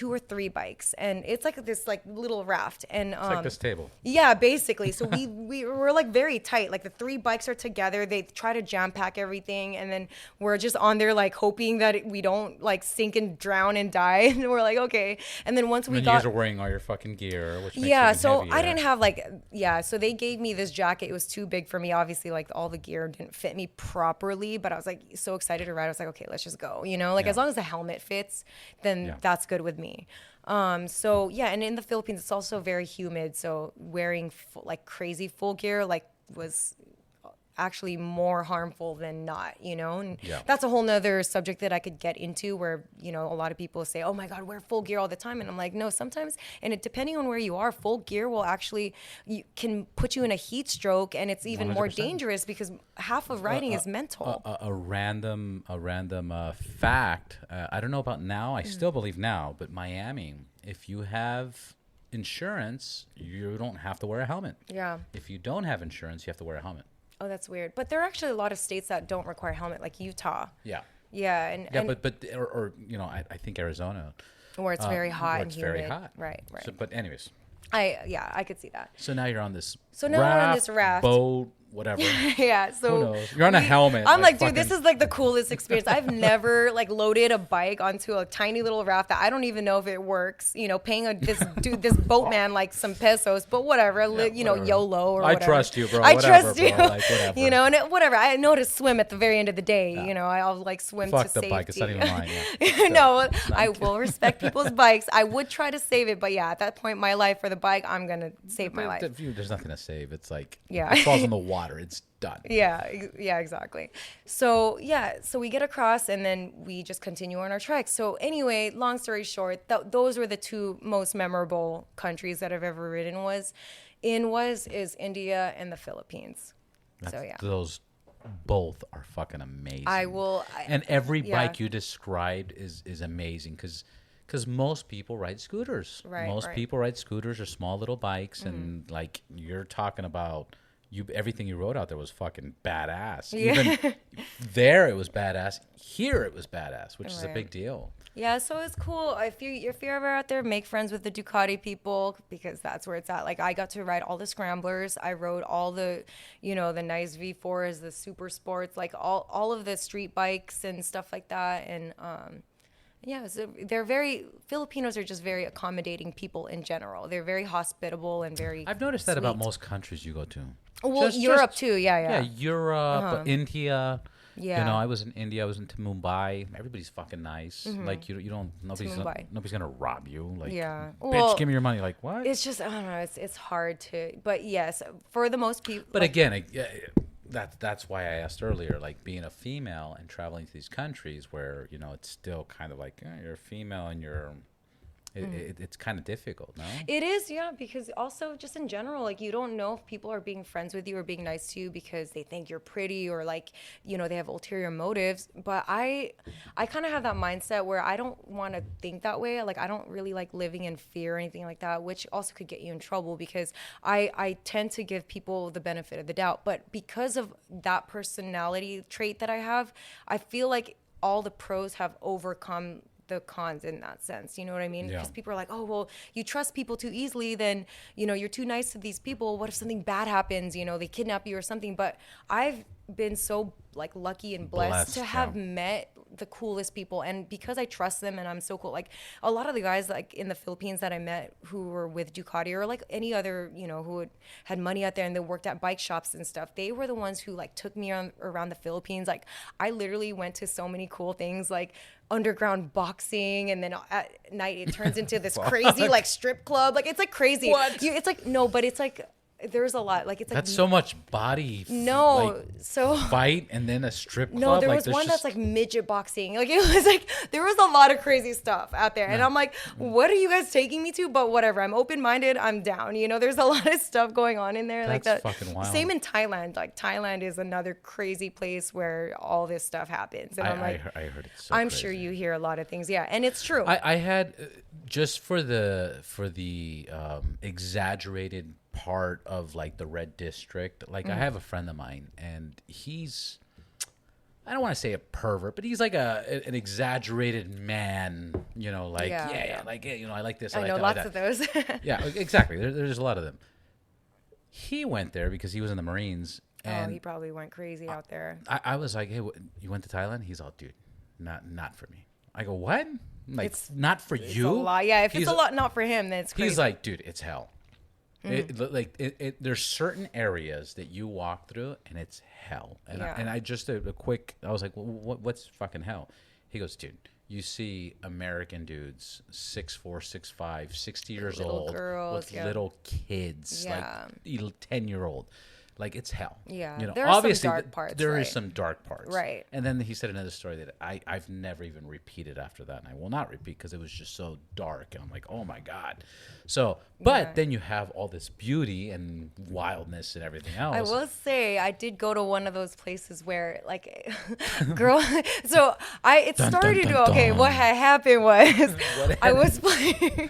B: or 3 bikes, and it's like this like little raft, and
A: it's like this table.
B: Yeah, basically. So we were like very tight. Like the 3 bikes are together. They try to jam pack everything, and then we're just on there like hoping that we don't like sink and drown and die. And we're like, okay. And then once we got,
A: you guys are wearing all your fucking gear, which makes
B: yeah.
A: it
B: So
A: heavier.
B: I didn't have like, yeah. So they gave me this jacket. It was too big for me. Obviously, like all the gear didn't fit me properly. But I was like so excited to ride. I was like, okay, let's just go. As long as the helmet fits, then that's good with me. So yeah, and in the Philippines, it's also very humid. So wearing like crazy full gear like was actually more harmful than not, and
A: Yeah.
B: that's a whole nother subject that I could get into where, a lot of people say, oh my God, wear full gear all the time. And I'm like, no, sometimes, and depending on where you are, full gear will actually, you can put you in a heat stroke, and it's even more
A: 100%.
B: dangerous because half of riding is mental.
A: A random fact. I don't know about now. I still believe now, but Miami, if you have insurance, you don't have to wear a helmet.
B: Yeah.
A: If you don't have insurance, you have to wear a helmet.
B: Oh, that's weird. But there are actually a lot of states that don't require helmet, like Utah.
A: Yeah.
B: Yeah,
A: Yeah, but I think Arizona,
B: where it's very hot
A: where
B: and
A: it's
B: humid.
A: very hot.
B: Right.
A: So, but anyways,
B: I could see that.
A: so now you're on this.
B: So now we're on this raft.
A: Boat, whatever.
B: Yeah, so
A: Who knows? You're on a helmet.
B: I'm like, dude,
A: fucking-
B: this is like the coolest experience. I've never like loaded a bike onto a tiny little raft that I don't even know if it works. Paying this boatman like some pesos, but whatever.
A: whatever.
B: YOLO or
A: I
B: whatever.
A: trust you, bro.
B: I
A: Whatever,
B: trust you.
A: bro. Like, whatever.
B: And whatever. I know to swim at the very end of the day. I'll like swim
A: Fuck
B: to
A: the
B: safety.
A: bike. It's not even mine. Yeah.
B: No, I will respect people's bikes. I would try to save it, but yeah, at that point, my life for the bike, I'm gonna save my life.
A: There's nothing to save. It's like
B: Yeah.
A: it falls in the water. It's done.
B: Yeah, exactly. So we get across and then we just continue on our trek. So anyway, long story short, those were the two most memorable countries that I've ever ridden is India and the Philippines. So yeah.
A: Those both are fucking amazing.
B: And
A: every bike you described is amazing because most people ride scooters.
B: Right,
A: Most
B: right.
A: people ride scooters or small little bikes, and like you're talking about. Everything you wrote out there was fucking badass.
B: Yeah.
A: Even there, it was badass. Here, it was badass, which is a
B: Right.
A: big deal.
B: Yeah, so it's cool. If you're ever out there, make friends with the Ducati people because that's where it's at. Like I got to ride all the scramblers. I rode all the, the nice V4s, the super sports, like all of the street bikes and stuff like that. And yeah, Filipinos are just very accommodating people in general. They're very hospitable and very.
A: I've noticed that about
B: sweet.
A: most countries you go to.
B: Well, Europe too. Yeah.
A: Europe, India.
B: Yeah.
A: I was in India. I was into Mumbai. Everybody's fucking nice. Like you don't. Nobody's gonna rob you. Like,
B: Yeah.
A: bitch,
B: Well,
A: give me your money. Like what?
B: It's just I don't know. It's hard to. But yes, for the most people.
A: But again, that's why I asked earlier. Like being a female and traveling to these countries where it's still kind of like you're a female and you're. It's kind of difficult, no?
B: It is, yeah, because also just in general, like you don't know if people are being friends with you or being nice to you because they think you're pretty or like, they have ulterior motives. But I kind of have that mindset where I don't want to think that way. Like I don't really like living in fear or anything like that, which also could get you in trouble because I tend to give people the benefit of the doubt. But because of that personality trait that I have, I feel like all the pros have overcome the cons in that sense. You know what I mean?
A: Yeah.
B: Because people are like, oh, well, you trust people too easily, then, you're too nice to these people. What if something bad happens? They kidnap you or something. But I've been so like lucky and blessed to have met the coolest people. And because I trust them and I'm so cool, like a lot of the guys like in the Philippines that I met who were with Ducati or like any other, who had money out there and they worked at bike shops and stuff, they were the ones who like took me around the Philippines. Like I literally went to so many cool things like underground boxing, and then at night it turns into this crazy like strip club. Like it's like crazy.
A: What?
B: It's like no, but it's like there's a lot. Like it's like
A: That's so much body.
B: so
A: fight and then a strip club.
B: no, there was
A: there's
B: one
A: just-
B: that's like midget boxing. Like it was like there was a lot of crazy stuff out there, and I'm like, what are you guys taking me to? But whatever, I'm open minded. I'm down. There's a lot of stuff going on in there. Like
A: That's
B: that.
A: fucking wild.
B: Same in Thailand. Like Thailand is another crazy place where all this stuff happens, and I'm like,
A: I heard it's so
B: I'm
A: crazy.
B: sure you hear a lot of things. Yeah, and it's true.
A: I had just for the exaggerated part of like the red district, like I have a friend of mine and he's, I don't want to say a pervert, but he's like an exaggerated man, like
B: Yeah.
A: like I like this,
B: I know
A: like
B: lots of those.
A: yeah, exactly. There's a lot of them. He went there because he was in the Marines, and
B: he probably went crazy out there.
A: I was like, hey, you went to Thailand? He's all, dude, not for me. I go, what? Like,
B: It's-
A: not for
B: It's
A: you?
B: a lot. Yeah, if
A: He's
B: it's a lot not for him, then it's crazy.
A: He's like, dude, it's hell. There's certain areas that you walk through and it's hell. And
B: Yeah.
A: I just I was like, well, what's fucking hell? He goes, dude, you see American dudes, 6'4", 6'5", 60 years
B: Little
A: old,
B: girls,
A: with
B: yeah.
A: little kids,
B: Yeah.
A: like 10-year-old. Like, it's hell.
B: Yeah.
A: You know,
B: There are some
A: obviously
B: dark parts,
A: there
B: right.
A: is some dark parts.
B: Right.
A: And then he said another story that I've never even repeated after that, and I will not repeat because it was just so dark, and I'm like, oh my God. So, but
B: Yeah.
A: then you have all this beauty and wildness and everything else.
B: I will say I did go to one of those places where like girl so it
A: Dun, dun,
B: started
A: dun,
B: okay,
A: dun.
B: what had happened was
A: What
B: I was playing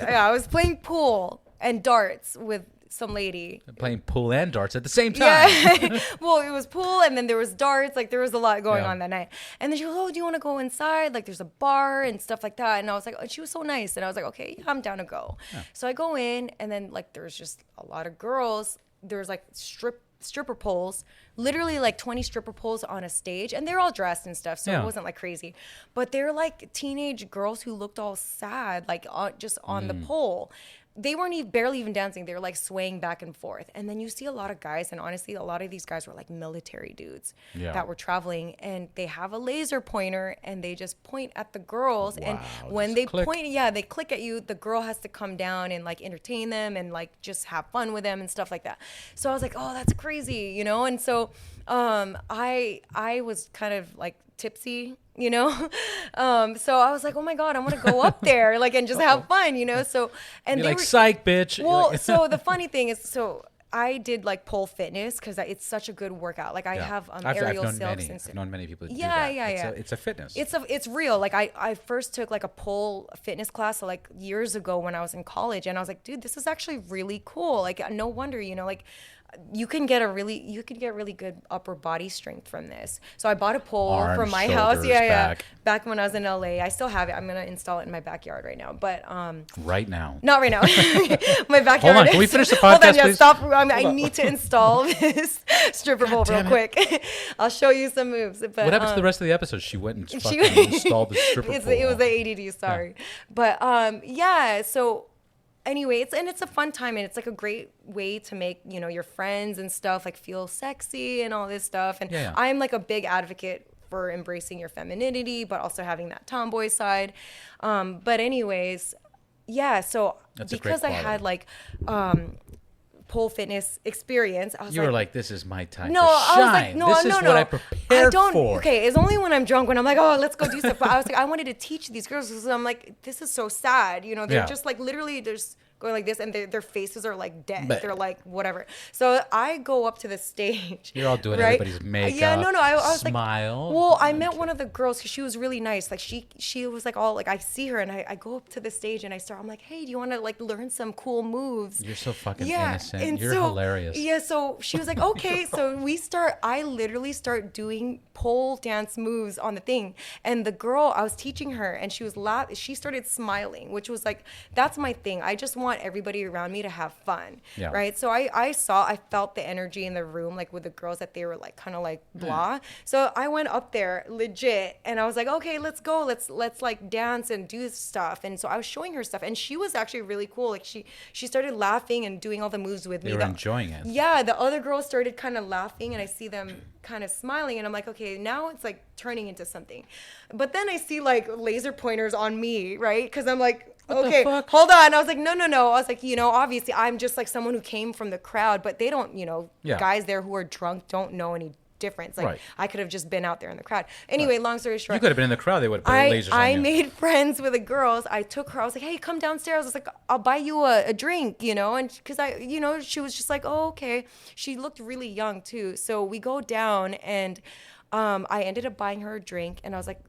B: I was playing pool and darts with some lady.
A: Playing pool and darts at the same time.
B: Yeah. Well, it was pool and then there was darts. Like there was a lot going
A: Yeah.
B: on that night. And then she goes, oh, do you want to go inside? Like there's a bar and stuff like that. And I was like, oh, she was so nice. And I was like, okay, yeah, I'm down to go. So I go in and then like there's just a lot of girls. There's like stripper poles, literally like 20 stripper poles on a stage. And they're all dressed and stuff. So
A: Yeah.
B: it wasn't like crazy. But they're like teenage girls who looked all sad, like just on the pole. They weren't even barely even dancing. They were like swaying back and forth. And then you see a lot of guys, and honestly, a lot of these guys were like military dudes
A: Yeah.
B: that were traveling, and they have a laser pointer and they just point at the girls. And
A: Wow,
B: when
A: just
B: they
A: click.
B: point, yeah, they click at you, the girl has to come down and like entertain them and like just have fun with them and stuff like that. So I was like, oh, that's crazy, you know? And so I was kind of like tipsy, you know? So I was like, oh my God, I want to go up there, like, and just have fun, you know? So, and
A: You're
B: they
A: like,
B: were,
A: psych, bitch. You're
B: well,
A: like-
B: so the funny thing is, so I did like pole fitness because it's such a good workout. Like I
A: Yeah.
B: have
A: I've
B: aerial
A: known
B: silks
A: many.
B: and
A: I've
B: stuff.
A: known many people who do
B: Yeah,
A: that.
B: yeah, yeah.
A: It's a fitness.
B: It's real. Like I first took like a pole fitness class like years ago when I was in college, and I was like, dude, this is actually really cool. Like no wonder, you know, like you can get really good upper body strength from this. So I bought a pole
A: Arms,
B: from my
A: shoulders,
B: house. Yeah.
A: back.
B: Back when I was in LA. I still have it. I'm gonna install it in my backyard right now. But
A: right now.
B: not right now. My backyard.
A: Hold on, can we finish the
B: Hold
A: podcast,
B: on, yeah,
A: please?
B: stop. I need to install this stripper pole real
A: damn it.
B: quick. I'll show you some moves. But
A: What happened to the rest of the episode? She went and
B: she-
A: fucking installed the stripper
B: it
A: pole.
B: was the ADD, sorry. But yeah, so anyway, it's a fun time, and it's like a great way to make, you know, your friends and stuff like feel sexy and all this stuff. And
A: Yeah.
B: I'm like a big advocate for embracing your femininity, but also having that tomboy side. But anyways, yeah, so
A: That's a great
B: because I
A: quality.
B: had like pole fitness experience, I was
A: You were like, this is my time
B: no,
A: to
B: I
A: shine.
B: was like, no,
A: this
B: no,
A: is
B: no.
A: what I prepared
B: I don't,
A: for.
B: Okay, it's only when I'm drunk when I'm like, oh, let's go do stuff. But I was like, I wanted to teach these girls because I'm like, this is so sad. You know, they're
A: Yeah.
B: just like literally just going like this, and their faces are like dead.
A: But-
B: They're like whatever. So I go up to the stage.
A: You're all doing
B: right?
A: everybody's makeup.
B: Yeah, no. I was
A: smile.
B: like, well, I met one of the girls because she was really nice. Like she was like all like, I see her and I go up to the stage and I'm like, hey, do you want to like learn some cool moves?
A: You're so fucking
B: Yeah,
A: innocent.
B: and
A: You're
B: so-
A: hilarious.
B: Yeah, so she was like, okay. So I literally start doing pole dance moves on the thing. And the girl, I was teaching her and she was she started smiling, which was like, that's my thing. I just want everybody around me to have fun.
A: Yeah.
B: Right. So I felt the energy in the room, like with the girls that they were like kind of like blah. So I went up there legit and I was like, okay, let's go. Let's like dance and do stuff. And so I was showing her stuff and she was actually really cool. Like she started laughing and doing all the moves with me.
A: They were enjoying it.
B: Yeah, the other girls started kind of laughing and I see them kind of smiling and I'm like, okay, now it's like turning into something. But then I see like laser pointers on me, right? Because I'm like,
A: What the
B: okay,
A: fuck?
B: hold on. I was like, no. I was like, you know, obviously I'm just like someone who came from the crowd, but they don't, you know,
A: Yeah.
B: guys there who are drunk don't know any difference. Like
A: Right.
B: I could have just been out there in the crowd. Anyway, long story short.
A: You could have been in the crowd. They would have put lasers on
B: I
A: you.
B: made friends with the girls. I took her. I was like, hey, come downstairs. I was like, I'll buy you a drink, you know? And because she was just like, oh, okay. She looked really young too. So we go down and I ended up buying her a drink. And I was like,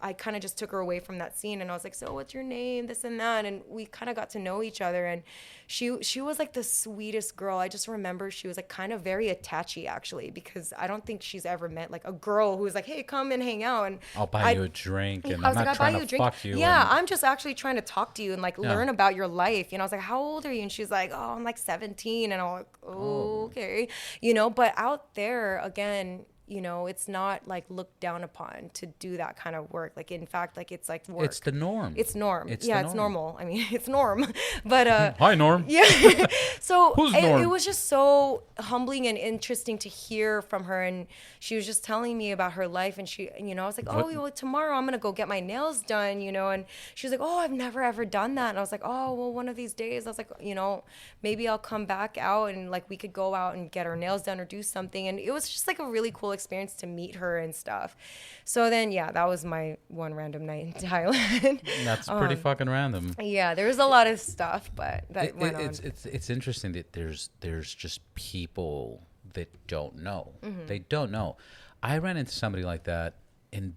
B: I kind of just took her away from that scene and I was like, so what's your name? This and that. And we kind of got to know each other. And she was like the sweetest girl. I just remember she was like kind of very attachy actually, because I don't think she's ever met like a girl who was like, hey, come and hang out. And
A: I'll buy you a drink, and
B: I
A: I'm
B: was
A: not
B: like, I'll buy
A: trying
B: you
A: to
B: a drink.
A: fuck you.
B: Yeah,
A: and-
B: I'm just actually trying to talk to you and like learn about your life. You know, I was like, how old are you? And she's like, oh, I'm like 17. And I'm like, oh, okay. You know, but out there again, you know, it's not like looked down upon to do that kind of work. Like, in fact, like it's like work.
A: It's the norm.
B: It's norm.
A: It's
B: Yeah,
A: the
B: it's
A: norm.
B: normal. I mean, it's norm. But
A: Hi, Norm.
B: yeah. So
A: Who's
B: it
A: Norm?
B: was just so humbling and interesting to hear from her. And she was just telling me about her life. And she, you know, I was like, oh, well, tomorrow I'm going to go get my nails done, you know. And she was like, oh, I've never ever done that. And I was like, oh, well, one of these days, I was like, you know, maybe I'll come back out and like we could go out and get our nails done or do something. And it was just like a really cool experience to meet her and stuff. So then, yeah, that was my one random night in Thailand.
A: That's pretty fucking random.
B: Yeah, there was a lot of stuff, but that went on.
A: It's interesting that there's just people that don't know.
B: Mm-hmm.
A: They don't know. I ran into somebody like that in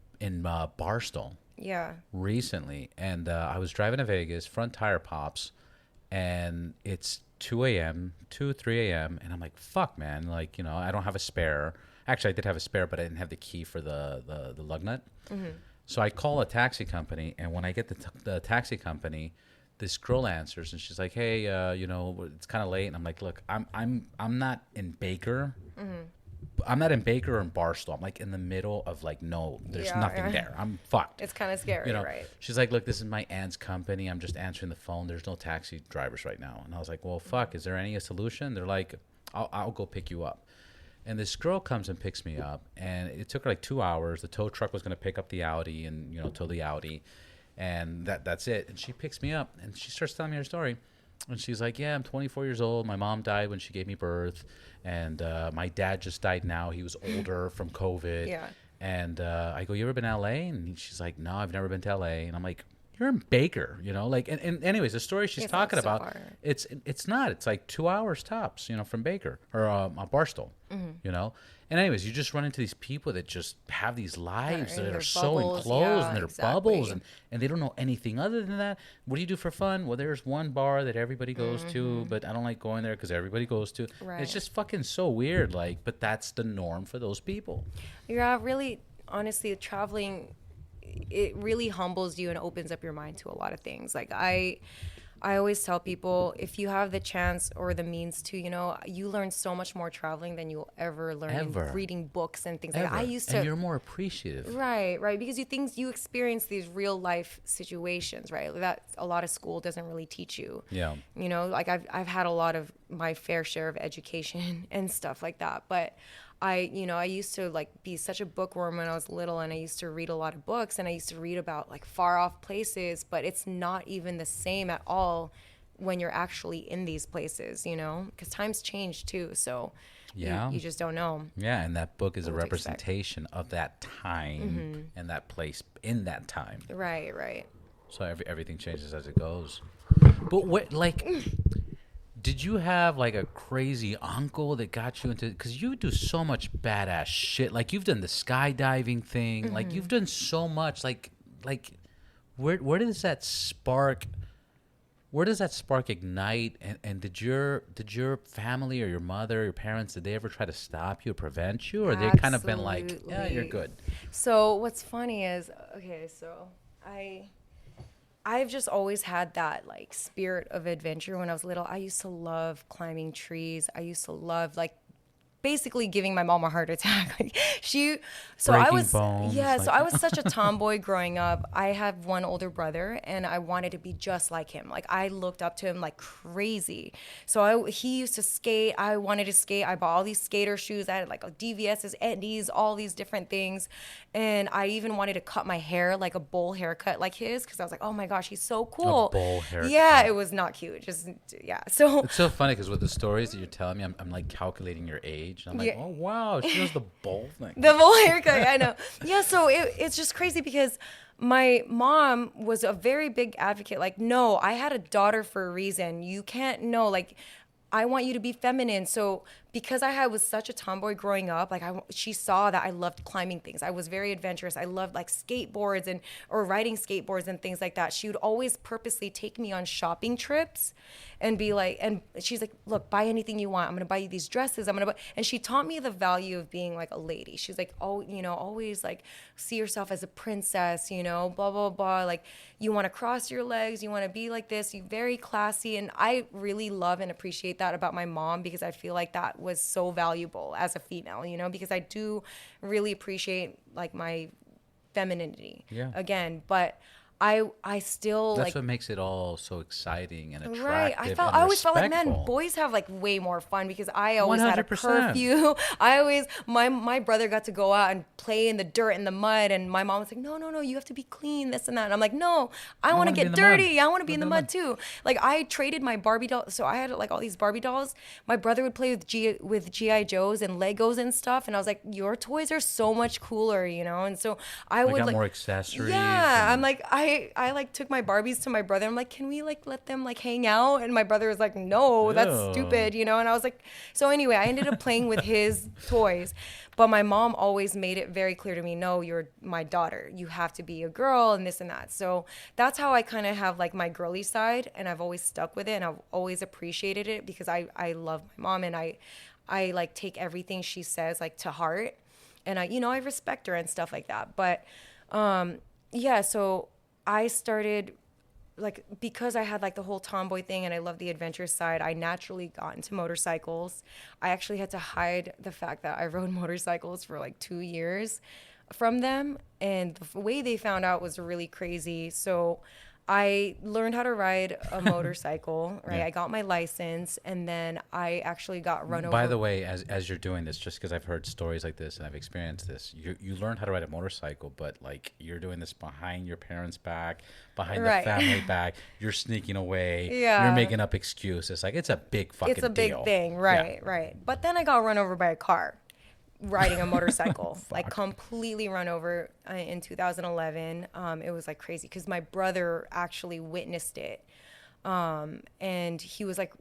A: Barstow
B: Yeah.
A: recently, and I was driving to Vegas, front tire pops, and it's 2 a.m., 3 a.m., and I'm like, fuck, man, like, you know, I don't have a spare. Actually, I did have a spare, but I didn't have the key for the lug nut. Mm-hmm. So I call a taxi company, and when I get the taxi company, this girl answers, and she's like, "Hey, you know, it's kind of late." And I'm like, "Look, I'm not in Baker. Mm-hmm. I'm not in Baker or in Barstow. I'm like in the middle of like, no, there's nothing there. I'm fucked."
B: It's kind of scary,
A: you know,
B: right?
A: She's like, "Look, this is my aunt's company. I'm just answering the phone. There's no taxi drivers right now." And I was like, "Well, fuck. Is there any solution?" They're like, "I'll go pick you up." And this girl comes and picks me up, and it took her like 2 hours. The tow truck was going to pick up the Audi and, you know, tow the Audi, and that's it. And she picks me up, and she starts telling me her story. And she's like, yeah, I'm 24 years old. My mom died when she gave me birth, and my dad just died now. He was older from COVID.
B: Yeah.
A: And I go, you ever been to L.A.? And she's like, no, I've never been to L.A. And I'm like, you're in Baker, you know, like, and anyways, the story she's talking about,
B: far.
A: it's not, it's like 2 hours tops, you know, from Baker or Barstow, you know, and anyways, you just run into these people that just have these lives that are so enclosed and they're bubbles and they don't know anything other than that. What do you do for fun? Well, there's one bar that everybody goes to, but I don't like going there because everybody goes to.
B: Right.
A: It's just fucking so weird, like, but that's the norm for those people.
B: Yeah, really, honestly, traveling, it really humbles you and opens up your mind to a lot of things. Like I always tell people, if you have the chance or the means to, you know, you learn so much more traveling than you'll ever learn in reading books and things like that. I used to,
A: and you're more appreciative.
B: Right, because you experience these real life situations, right? That a lot of school doesn't really teach you.
A: Yeah.
B: You know, like I've had a lot of my fair share of education and stuff like that, but I used to like be such a bookworm when I was little, and I used to read a lot of books, and I used to read about like far off places, but it's not even the same at all when you're actually in these places, you know, because times change too. So
A: yeah,
B: you just don't know.
A: Yeah, and that book is a representation of that time and that place in that time.
B: Right.
A: So everything changes as it goes. But what, like, did you have like a crazy uncle that got you into? Because you do so much badass shit. Like you've done the skydiving thing. Like you've done so much. Like, where does that spark? Where does that spark ignite? And did your family or your mother, or your parents, did they ever try to stop you or prevent you, or they kind of been like, yeah, you're good?
B: So what's funny is, okay, so I've just always had that like spirit of adventure. When I was little, I used to love climbing trees. I used to love like basically giving my mom a heart attack. So I was such a tomboy growing up. I have one older brother, and I wanted to be just like him. Like I looked up to him like crazy. So he used to skate. I wanted to skate. I bought all these skater shoes. I had like DVS's, Eddies, all these different things. And I even wanted to cut my hair like a bowl haircut like his, because I was like, oh my gosh, he's so cool.
A: A bowl haircut.
B: Yeah, it was not cute. Just yeah. So
A: it's so funny because with the stories that you're telling me, I'm like calculating your age. I'm like, oh wow, she does the bowl thing.
B: The bowl haircut, I know. Yeah, so it's just crazy because my mom was a very big advocate. Like, no, I had a daughter for a reason. You can't know, like, I want you to be feminine. So because I was such a tomboy growing up, like she saw that I loved climbing things. I was very adventurous. I loved like skateboards or riding skateboards and things like that. She would always purposely take me on shopping trips and be like, and she's like, look, buy anything you want. I'm going to buy you these dresses. And she taught me the value of being like a lady. She's like, oh, you know, always like see yourself as a princess, you know, blah, blah, blah. Like you want to cross your legs. You want to be like this. You're very classy. And I really love and appreciate that about my mom, because I feel like that that was so valuable as a female, you know, because I do really appreciate like my femininity again, but I still
A: That's
B: like
A: what makes it all so exciting and attractive.
B: right. I always felt like, man, boys have like way more fun because I always had a
A: 100%.
B: curfew. My brother got to go out and play in the dirt and the mud, and my mom was like, no, you have to be clean, this and that. And I'm like, no, I want to get dirty. I want to be in the mud too. Like I traded my Barbie doll, so I had like all these Barbie dolls. My brother would play with GI Joes and Legos and stuff, and I was like, your toys are so much cooler, you know. And so I would
A: got more accessories.
B: Yeah, I'm like I like took my Barbies to my brother. I'm like, can we like let them like hang out? And my brother was like, no, that's stupid, you know? And I was like, so anyway, I ended up playing with his toys. But my mom always made it very clear to me, no, you're my daughter. You have to be a girl and this and that. So that's how I kind of have like my girly side, and I've always stuck with it, and I've always appreciated it because I love my mom, and I like take everything she says like to heart, and I respect her and stuff like that. But yeah, so I started like, because I had like the whole tomboy thing and I love the adventure side, I naturally got into motorcycles. I actually had to hide the fact that I rode motorcycles for like 2 years from them. And the way they found out was really crazy. So I learned how to ride a motorcycle, right?
A: Yeah.
B: I got my license, and then I actually got run over.
A: By the way, as you're doing this, just because I've heard stories like this and I've experienced this, you learned how to ride a motorcycle, but like you're doing this behind your parents' back, behind the family back. You're sneaking away.
B: Yeah.
A: You're making up excuses. Like it's a big fucking deal.
B: It's a big thing, right?
A: Yeah.
B: Right. But then I got run over by a car riding a motorcycle, like completely run over in 2011. It was like crazy because my brother actually witnessed it. And he was like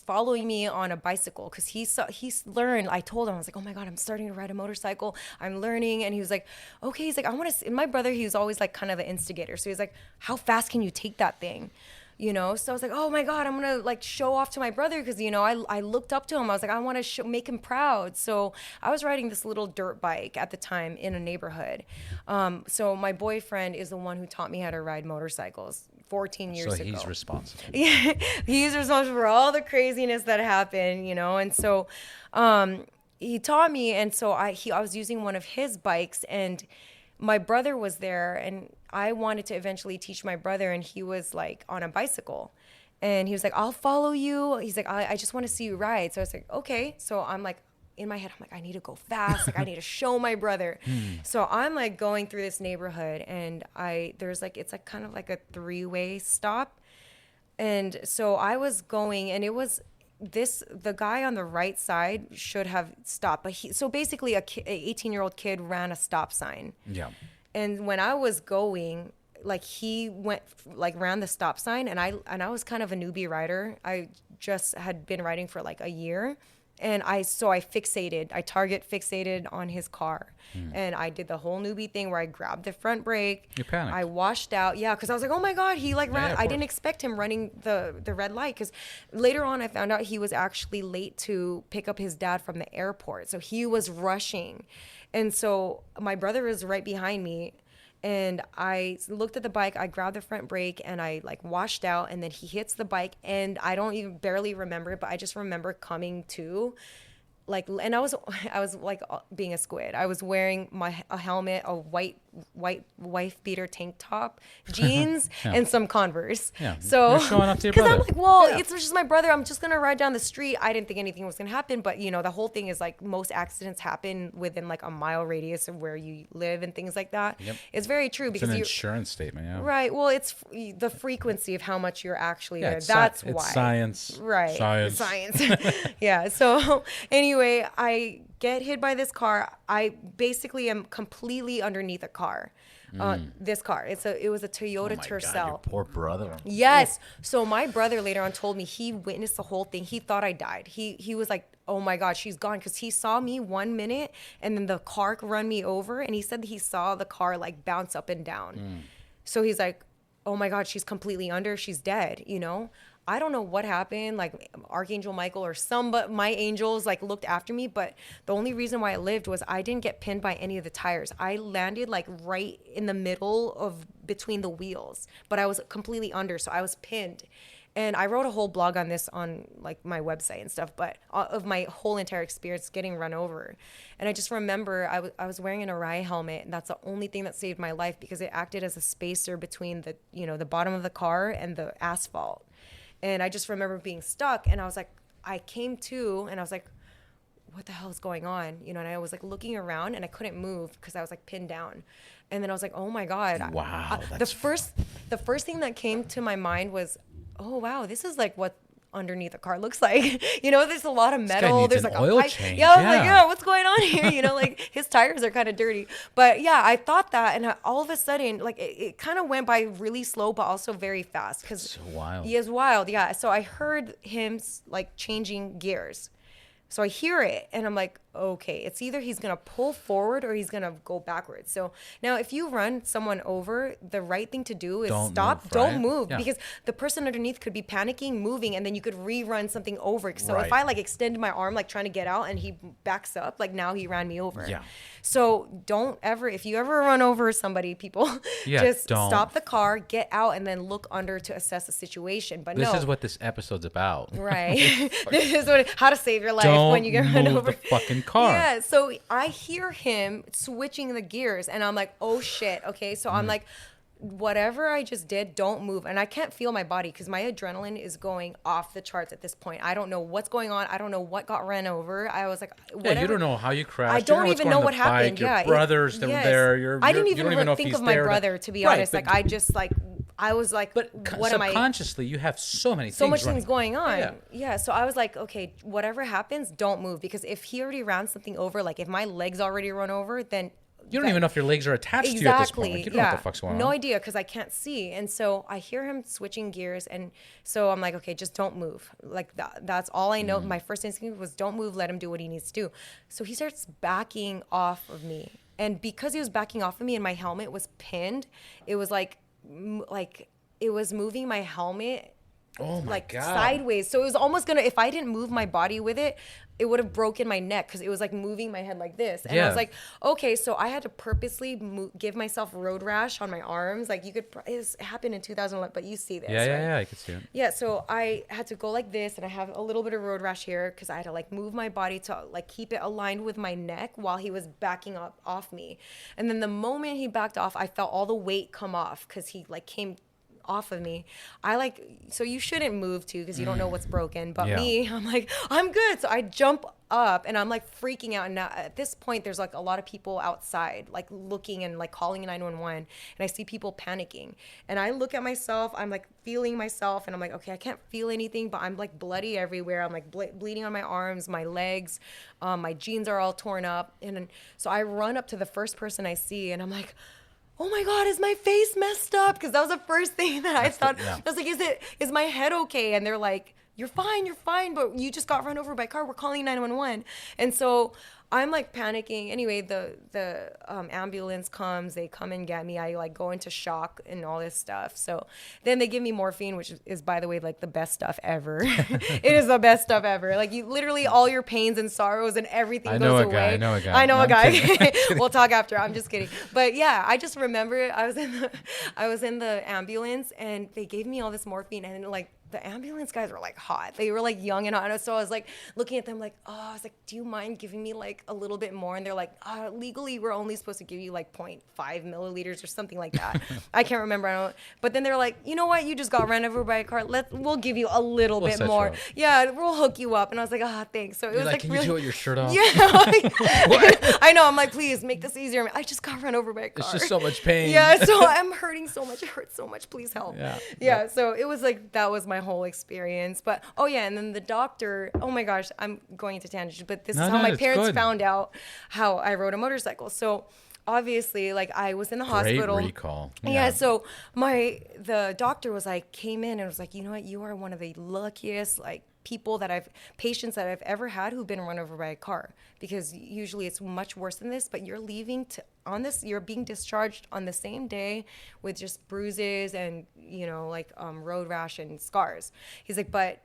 B: following me on a bicycle because he's learned. I told him, I was like, oh my God, I'm starting to ride a motorcycle. I'm learning. And he was like, okay. He's like, I want to, my brother, he was always like kind of an instigator. So he's like, how fast can you take that thing? You know, so I was like, oh my God, I'm going to like show off to my brother. Cause you know, I looked up to him. I was like, I want to make him proud. So I was riding this little dirt bike at the time in a neighborhood. So my boyfriend is the one who taught me how to ride motorcycles 14 years ago.
A: So he's responsible.
B: Yeah, he's responsible for all the craziness that happened, you know? And so, he taught me. And so I was using one of his bikes, and my brother was there, and I wanted to eventually teach my brother, and he was like on a bicycle, and he was like, I'll follow you. He's like, I just want to see you ride. So I was like, okay. So I'm like, in my head, I'm like, I need to go fast. Like I need to show my brother. So I'm like going through this neighborhood, and it's like kind of like a 3-way stop. And so I was going, and it was the guy on the right side should have stopped, but so basically a 18-year-old kid ran a stop sign.
A: Yeah.
B: And when I was going, like he went like ran the stop sign, and I was kind of a newbie rider. I just had been riding for like a year, and I target fixated on his car. And I did the whole newbie thing where I grabbed the front brake.
A: You panicked.
B: I washed out. Yeah, because I was like, oh my God, he like ran.
A: Yeah,
B: I didn't expect him running the red light, because later on I found out he was actually late to pick up his dad from the airport. So he was rushing. And so my brother was right behind me. And I looked at the bike, I grabbed the front brake, and I like washed out, and then he hits the bike, and I don't even barely remember it, but I just remember coming to, like, and I was like being a squid. I was wearing a helmet, a white wife beater tank top, jeans, and some Converse.
A: Yeah.
B: So
A: You're showing off to your
B: because
A: brother.
B: I'm like, well, it's just my brother. I'm just gonna ride down the street. I didn't think anything was gonna happen, but you know, the whole thing is like most accidents happen within like a mile radius of where you live and things like that.
A: Yep.
B: It's very true
A: It's
B: because
A: an insurance statement, yeah.
B: right. Well, it's the frequency of how much you're actually there.
A: It's
B: That's
A: it's
B: why.
A: Science.
B: Right.
A: Science.
B: Yeah. So anyway, I get hit by this car. I basically am completely underneath a car. This car. It was a Toyota Tercel.
A: God, your poor brother.
B: Yes. So my brother later on told me he witnessed the whole thing. He thought I died. He was like, oh my God, she's gone. Because he saw me 1 minute and then the car run me over. And he said that he saw the car like bounce up and down. So he's like, oh my God, she's completely under. She's dead, you know? I don't know what happened, like Archangel Michael or but my angels like looked after me. But the only reason why I lived was I didn't get pinned by any of the tires. I landed like right in the middle of between the wheels, but I was completely under. So I was pinned. And I wrote a whole blog on this on like my website and stuff, but of my whole entire experience getting run over. And I just remember I was wearing an Arai helmet, and that's the only thing that saved my life because it acted as a spacer between the, the bottom of the car and the asphalt. And I just remember being stuck, and I was like, I came to, and I was like, what the hell is going on? And I was like looking around, and I couldn't move because I was like pinned down. And then I was like, oh my God.
A: Wow.
B: The first thing that came to my mind was, oh wow, this is like what underneath a car looks like. There's a lot of metal. There's like
A: oil
B: a pipe.
A: change.
B: Yeah, I was like, yeah, what's going on here? Like his tires are kind of dirty. But yeah, I thought that, and all of a sudden, like it kind of went by really slow, but also very fast. Cause
A: so wild.
B: He is wild. Yeah. So I heard him like changing gears. So I hear it, and I'm like, okay, it's either he's going to pull forward or he's going to go backwards. So now if you run someone over, the right thing to do is stop. Don't move, because the person underneath could be panicking, moving, and then you could rerun something over. So if I like extend my arm, like trying to get out, and he backs up, like now he ran me over.
A: Yeah.
B: So don't ever, if you ever run over somebody, people, just stop the car, get out, and then look under to assess the situation. But
A: this is what this episode's about.
B: Right. This is how to save your life when you get run over.
A: The fucking car.
B: Yeah. So I hear him switching the gears, and I'm like, oh shit. Okay. So I'm like, whatever I just did, don't move. And I can't feel my body because my adrenaline is going off the charts at this point. I don't know what's going on. I don't know what got ran over. I was like, whatever.
A: Yeah, you don't know how you crashed.
B: I don't even know what happened.
A: Your brothers that were there.
B: I didn't even think of my brother, to be honest. Like I just like, I was like,
A: but
B: what am I?
A: Subconsciously, you have so much
B: things going on. Yeah. So I was like, okay, whatever happens, don't move, because if he already ran something over, like if my legs already run over, then
A: you don't even know if your legs are attached to you at this point. Like, you don't know what the fuck's going on.
B: No idea, because I can't see. And so I hear him switching gears, and so I'm like, okay, just don't move. Like that's all I know. My first instinct was don't move, let him do what he needs to do. So he starts backing off of me, and because he was backing off of me and my helmet was pinned, it was like it was moving my helmet God, sideways. So it was almost gonna, if I didn't move my body with it, it would have broken my neck, because it was like moving my head like this. And I was like, okay, so I had to purposely give myself road rash on my arms. Like you could, it happened in 2011, but you see this, right?
A: Yeah, I could see it.
B: Yeah, so I had to go like this, and I have a little bit of road rash here because I had to like move my body to like keep it aligned with my neck while he was backing up off me. And then the moment he backed off, I felt all the weight come off because he like came off of me. So you shouldn't move too, because you don't know what's broken. But me, I'm like, I'm good. So I jump up, and I'm like freaking out. And now at this point, there's like a lot of people outside, like looking and like calling 911. And I see people panicking. And I look at myself, I'm like feeling myself, and I'm like, okay, I can't feel anything, but I'm like bloody everywhere. I'm like bleeding on my arms, my legs, my jeans are all torn up. And so I run up to the first person I see, and I'm like, oh my God, is my face messed up? Because that was the first thing that I thought. I was like, is my head okay? And they're like, you're fine, but you just got run over by a car. We're calling 911. And so I'm like panicking. Anyway, the ambulance comes. They come and get me. I like go into shock and all this stuff. So then they give me morphine, which is, by the way, like the best stuff ever. It is the best stuff ever. Like you literally, all your pains and sorrows and everything goes away.
A: I know a
B: guy. We'll talk after. I'm just kidding. But yeah, I just remember I was in the ambulance, and they gave me all this morphine, and like the ambulance guys were like hot. They were like young and hot. So I was like looking at them like, I was like, do you mind giving me like a little bit more? And they're like, legally we're only supposed to give you like 0.5 milliliters or something like that. I can't remember. But then they're like, you know what? You just got run over by a car. We'll give you a little bit more. Yeah, we'll hook you up. And I was like, thanks. So it was like
A: can
B: really,
A: you do it with your shirt off?
B: Yeah. I know. I'm like, please make this easier. I just got run over by a car.
A: It's just so much pain.
B: Yeah. So I'm hurting so much. It hurts so much. Please help.
A: Yeah.
B: So it was like, that was my whole experience. But and then the doctor, oh my gosh, I'm going into tangent, but this is how my parents found out how I rode a motorcycle. So obviously, like, I was in the hospital.
A: Great recall.
B: Yeah. So the doctor was like, came in and was like, you know what, you are one of the luckiest like patients that I've ever had who've been run over by a car, because usually it's much worse than this, but you're you're being discharged on the same day with just bruises and, road rash and scars. He's like, but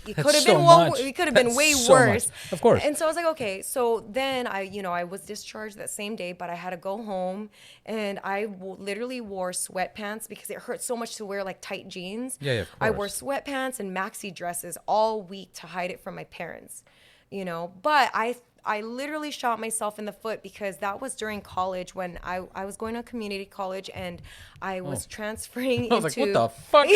B: it
A: That's
B: could have
A: so
B: been
A: much.
B: it could have been
A: That's
B: way
A: so
B: worse.
A: much. Of course.
B: And so I was like, okay. So then I was discharged that same day, but I had to go home, and I literally wore sweatpants because it hurt so much to wear like tight jeans.
A: Yeah, of
B: I wore
A: course.
B: sweatpants and maxi dresses all week to hide it from my parents, But I literally shot myself in the foot because that was during college when I was going to community college and I was transferring
A: I was like,
B: into.
A: what the fuck?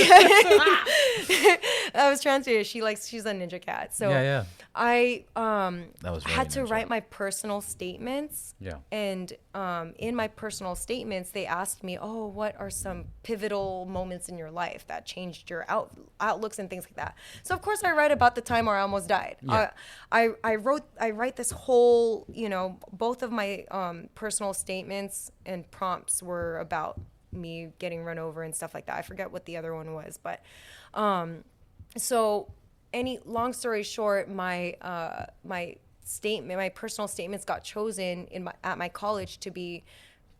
B: I was transferring. She's a ninja cat. So
A: Yeah.
B: I
A: That was very
B: had to
A: ninja.
B: write my personal statements.
A: Yeah.
B: And in my personal statements, they asked me, "Oh, what are some pivotal moments in your life that changed your outlooks and things like that?" So of course, I write about the time where I almost died.
A: Yeah.
B: I write this whole, both of my personal statements and prompts were about me getting run over and stuff like that. I forget what the other one was, but so long story short, my personal statements got chosen at my college to be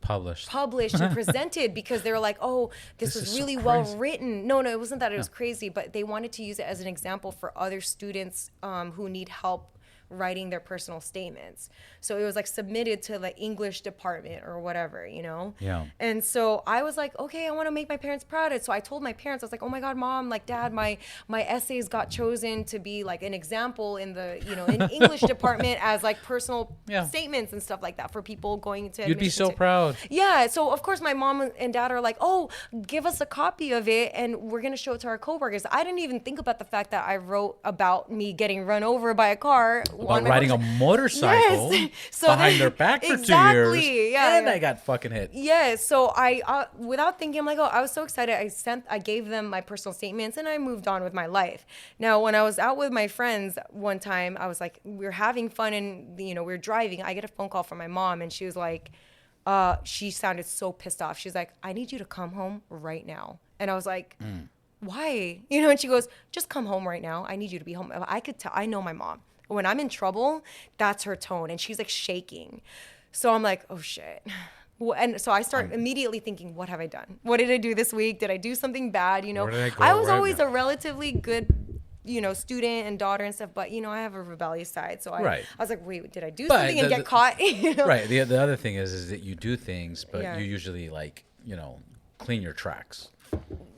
A: Published.
B: and presented because they were like, "Oh, this
A: This
B: was
A: is so
B: really well
A: crazy.
B: written." No, it wasn't that. It was crazy, but they wanted to use it as an example for other students who need help writing their personal statements. So it was like submitted to the English department or whatever,
A: Yeah.
B: And so I was like, okay, I want to make my parents proud. So I told my parents, I was like, "Oh my God, Mom, like Dad, my essays got chosen to be like an example in the, in English department as like personal
A: Yeah.
B: statements and stuff like that for people going to
A: You'd be
B: admission
A: so
B: to-"
A: proud.
B: Yeah, so of course my mom and dad are like, "Oh, give us a copy of it and we're going to show it to our coworkers." I didn't even think about the fact that I wrote about me getting run over by a car
A: About riding a motorcycle
B: Yes. So
A: behind
B: then-
A: their back for 2 years.
B: Exactly, yeah,
A: And
B: yeah.
A: I got fucking hit.
B: Yeah, so I without thinking, I'm like, oh, I was so excited. I gave them my personal statements and I moved on with my life. Now, when I was out with my friends one time, I was like, we were having fun and we were driving. I get a phone call from my mom and she was like, she sounded so pissed off. She's like, "I need you to come home right now." And I was like, "Why?" And she goes, "Just come home right now. I need you to be home." I could tell. I know my mom. When I'm in trouble, that's her tone, and she's like shaking. So I'm like, "Oh shit." And so I start immediately thinking, what have I done? What did I do this week? Did I do something bad?
A: Where did I go?
B: I was
A: Where-
B: always a relatively good, student and daughter and stuff, but I have a rebellious side. So
A: Right.
B: I was like, wait, did I do
A: But
B: something and
A: the-
B: get caught?
A: Right. The other thing is that you do things, but
B: Yeah.
A: you usually clean your tracks.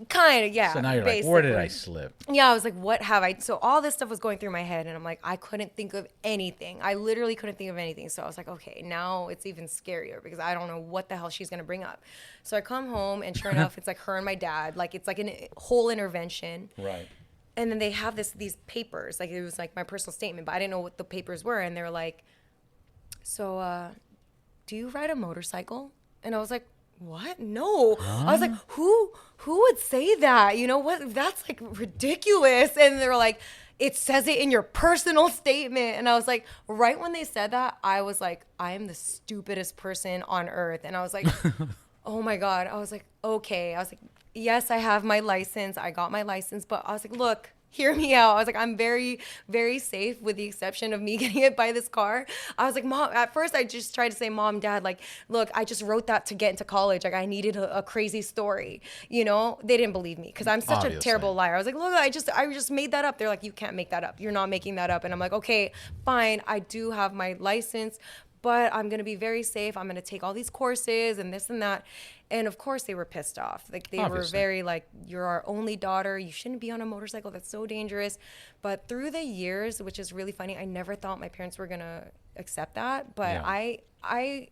B: Kind of, yeah.
A: So now you're like, where did I
B: basically.
A: slip?
B: Yeah, I was like, what have I? So all this stuff was going through my head, and I'm like, I couldn't think of anything. I literally couldn't think of anything. So I was like, okay, now it's even scarier because I don't know what the hell she's gonna bring up. So I come home, and sure enough, it's like her and my dad. Like it's like a whole intervention.
A: Right.
B: And then they have these papers. Like it was like my personal statement, but I didn't know what the papers were. And they were like, "So, do you ride a motorcycle?" And I was like, "What? No." I was like, who would say that? What? That's like ridiculous. And they were like, "It says it in your personal statement." And I was like, right when they said that, I was like, I am the stupidest person on earth. And I was like, oh my God. I was like, okay. I was like, yes, I have my license. I got my license. But I was like, look, hear me out. I was like, I'm very, very safe with the exception of me getting hit by this car. I was like, Mom, at first I just tried to say, Mom, Dad, like, look, I just wrote that to get into college. Like I needed a crazy story. They didn't believe me because I'm such a
A: Obviously.
B: terrible liar. I was like, look, I just made that up. They're like, you can't make that up. You're not making that up. And I'm like, okay, fine. I do have my license, but I'm going to be very safe. I'm going to take all these courses and this and that. And of course they were pissed off. Like they
A: Obviously.
B: were very like, you're our only daughter. You shouldn't be on a motorcycle. That's so dangerous. But through the years, which is really funny, I never thought my parents were going to accept that. But
A: Yeah.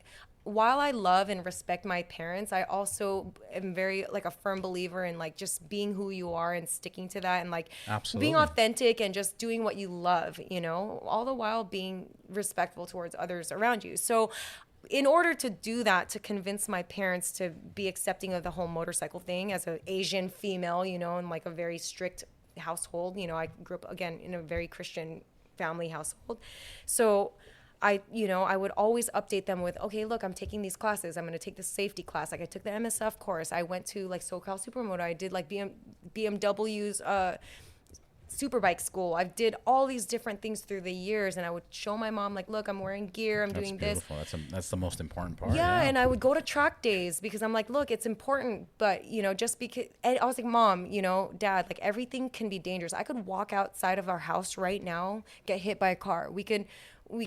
B: while I love and respect my parents, I also am very like a firm believer in like just being who you are and sticking to that and like
A: Absolutely.
B: being authentic and just doing what you love, all the while being respectful towards others around you. So in order to do that, to convince my parents to be accepting of the whole motorcycle thing as an Asian female, in like a very strict household, I grew up again in a very Christian family household. So I would always update them with, okay, look, I'm taking these classes. I'm going to take this safety class. Like I took the MSF course. I went to like SoCal Supermoto. I did like BMW's superbike school. I did all these different things through the years, and I would show my mom, like, look, I'm wearing gear, I'm doing this.
A: That's the most important part.
B: Yeah, and I would go to track days because I'm like, look, it's important, but just because, and I was like, Mom, Dad, like everything can be dangerous. I could walk outside of our house right now, get hit by a car.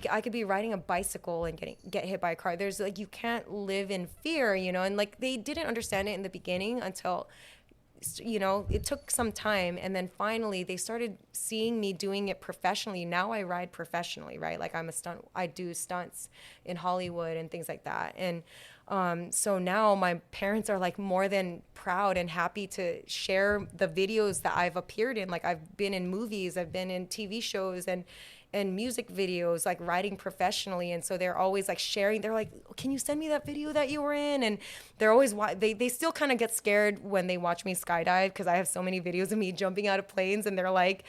B: I could be riding a bicycle and get hit by a car. There's like, you can't live in fear, and like they didn't understand it in the beginning until it took some time, and then finally they started seeing me doing it professionally. Now I ride professionally, right? Like I do stunts in Hollywood and things like that. And so now my parents are like more than proud and happy to share the videos that I've appeared in. Like I've been in movies, I've been in TV shows and music videos, like riding professionally. And so they're always like sharing. They're like, can you send me that video that you were in? And they're always, they still kind of get scared when they watch me skydive because I have so many videos of me jumping out of planes, and they're like,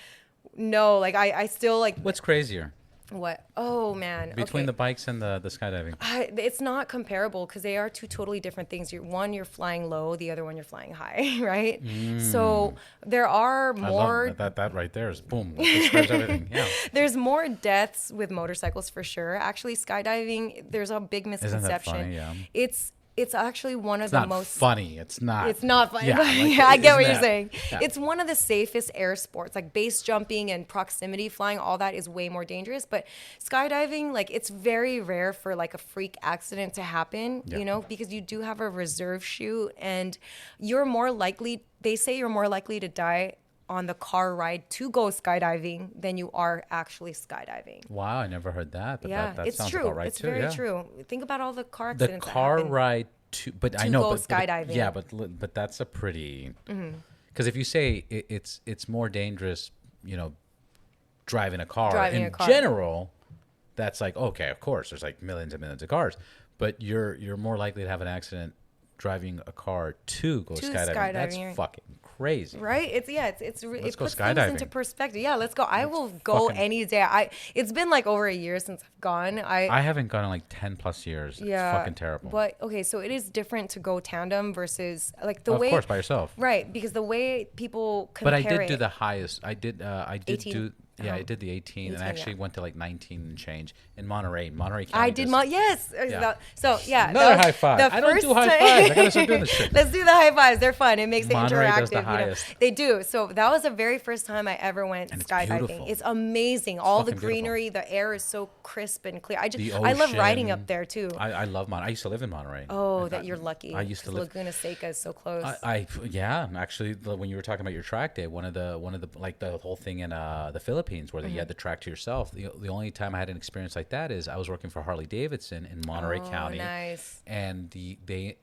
B: no, like I still like.
A: What's crazier?
B: What? Oh, man.
A: Between the bikes and the skydiving.
B: It's not comparable because they are two totally different things. You're flying low, the other one you're flying high, right? So there are more.
A: I love that right there is boom. Describes everything. Yeah.
B: There's more deaths with motorcycles for sure. Actually, skydiving, there's a big misconception.
A: Isn't that funny? Yeah.
B: It's actually one of
A: it's
B: the
A: not
B: most
A: funny. It's not.
B: It's not funny.
A: Yeah, like,
B: I get what you're
A: that,
B: saying.
A: Yeah.
B: It's one of the safest air sports. Like base jumping and proximity flying, all that is way more dangerous. But skydiving, like it's very rare for like a freak accident to happen, because you do have a reserve chute, and you're more likely. They say you're more likely to die on the car ride to go skydiving than you are actually skydiving.
A: Wow, I never heard that. But
B: yeah,
A: that
B: it's
A: sounds
B: true.
A: about right
B: it's
A: too.
B: very true. Think about all the car accidents.
A: The car
B: that happen
A: ride to, but
B: to
A: I know,
B: go
A: but
B: skydiving.
A: Yeah, but that's a pretty. Because if you say it's more dangerous, driving a car in general, that's like okay, of course, there's like millions and millions of cars, but you're more likely to have an accident driving a car to go skydiving. That's fucking crazy,
B: right? It puts things into perspective. Yeah, let's go. I will go any day. It's been like over a year since I've gone. I
A: haven't gone in like 10 plus years.
B: Yeah,
A: it's fucking terrible.
B: But okay, so it is different to go tandem versus like the way.
A: Of course, by yourself.
B: Right, because the way people compare.
A: But I did do the highest. I did 18?
B: Do.
A: Yeah, I did the 18 and I actually went to like 19 and change in Monterey County.
B: I did yes.
A: Yeah.
B: So yeah,
A: another high five. I don't do high fives. I gotta start doing this shit.
B: Let's do the high fives. They're fun. It makes it
A: Monterey
B: interactive.
A: Does the highest.
B: They do. So that was the very first time I ever went skydiving. It's amazing. All the greenery, the air is so crisp and clear. I love riding up there too.
A: I love Monterey. I used to live in Monterey.
B: Oh, you're lucky.
A: I used to live.
B: Laguna Seca is so close.
A: Actually, when you were talking about your track day, one of the like the whole thing in the Philippines where you had the track to yourself. The only time I had an experience like that is I was working for Harley Davidson in Monterey County.
B: Nice.
A: And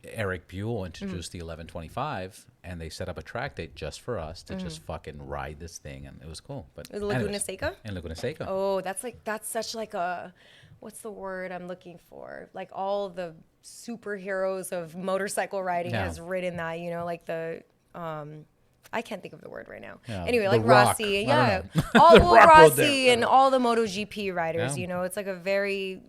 A: Eric Buell introduced the 1125, and they set up a track date just for us to just fucking ride this thing, and it was cool. But
B: Laguna Seca?
A: In Laguna Seca.
B: Oh, that's such like a, what's the word I'm looking for? Like all the superheroes of motorcycle riding has ridden that, like the I can't think of the word right now.
A: Yeah.
B: Anyway, like
A: Rock.
B: Rossi, all Rossi and all the MotoGP riders.
A: Yeah.
B: It's like a very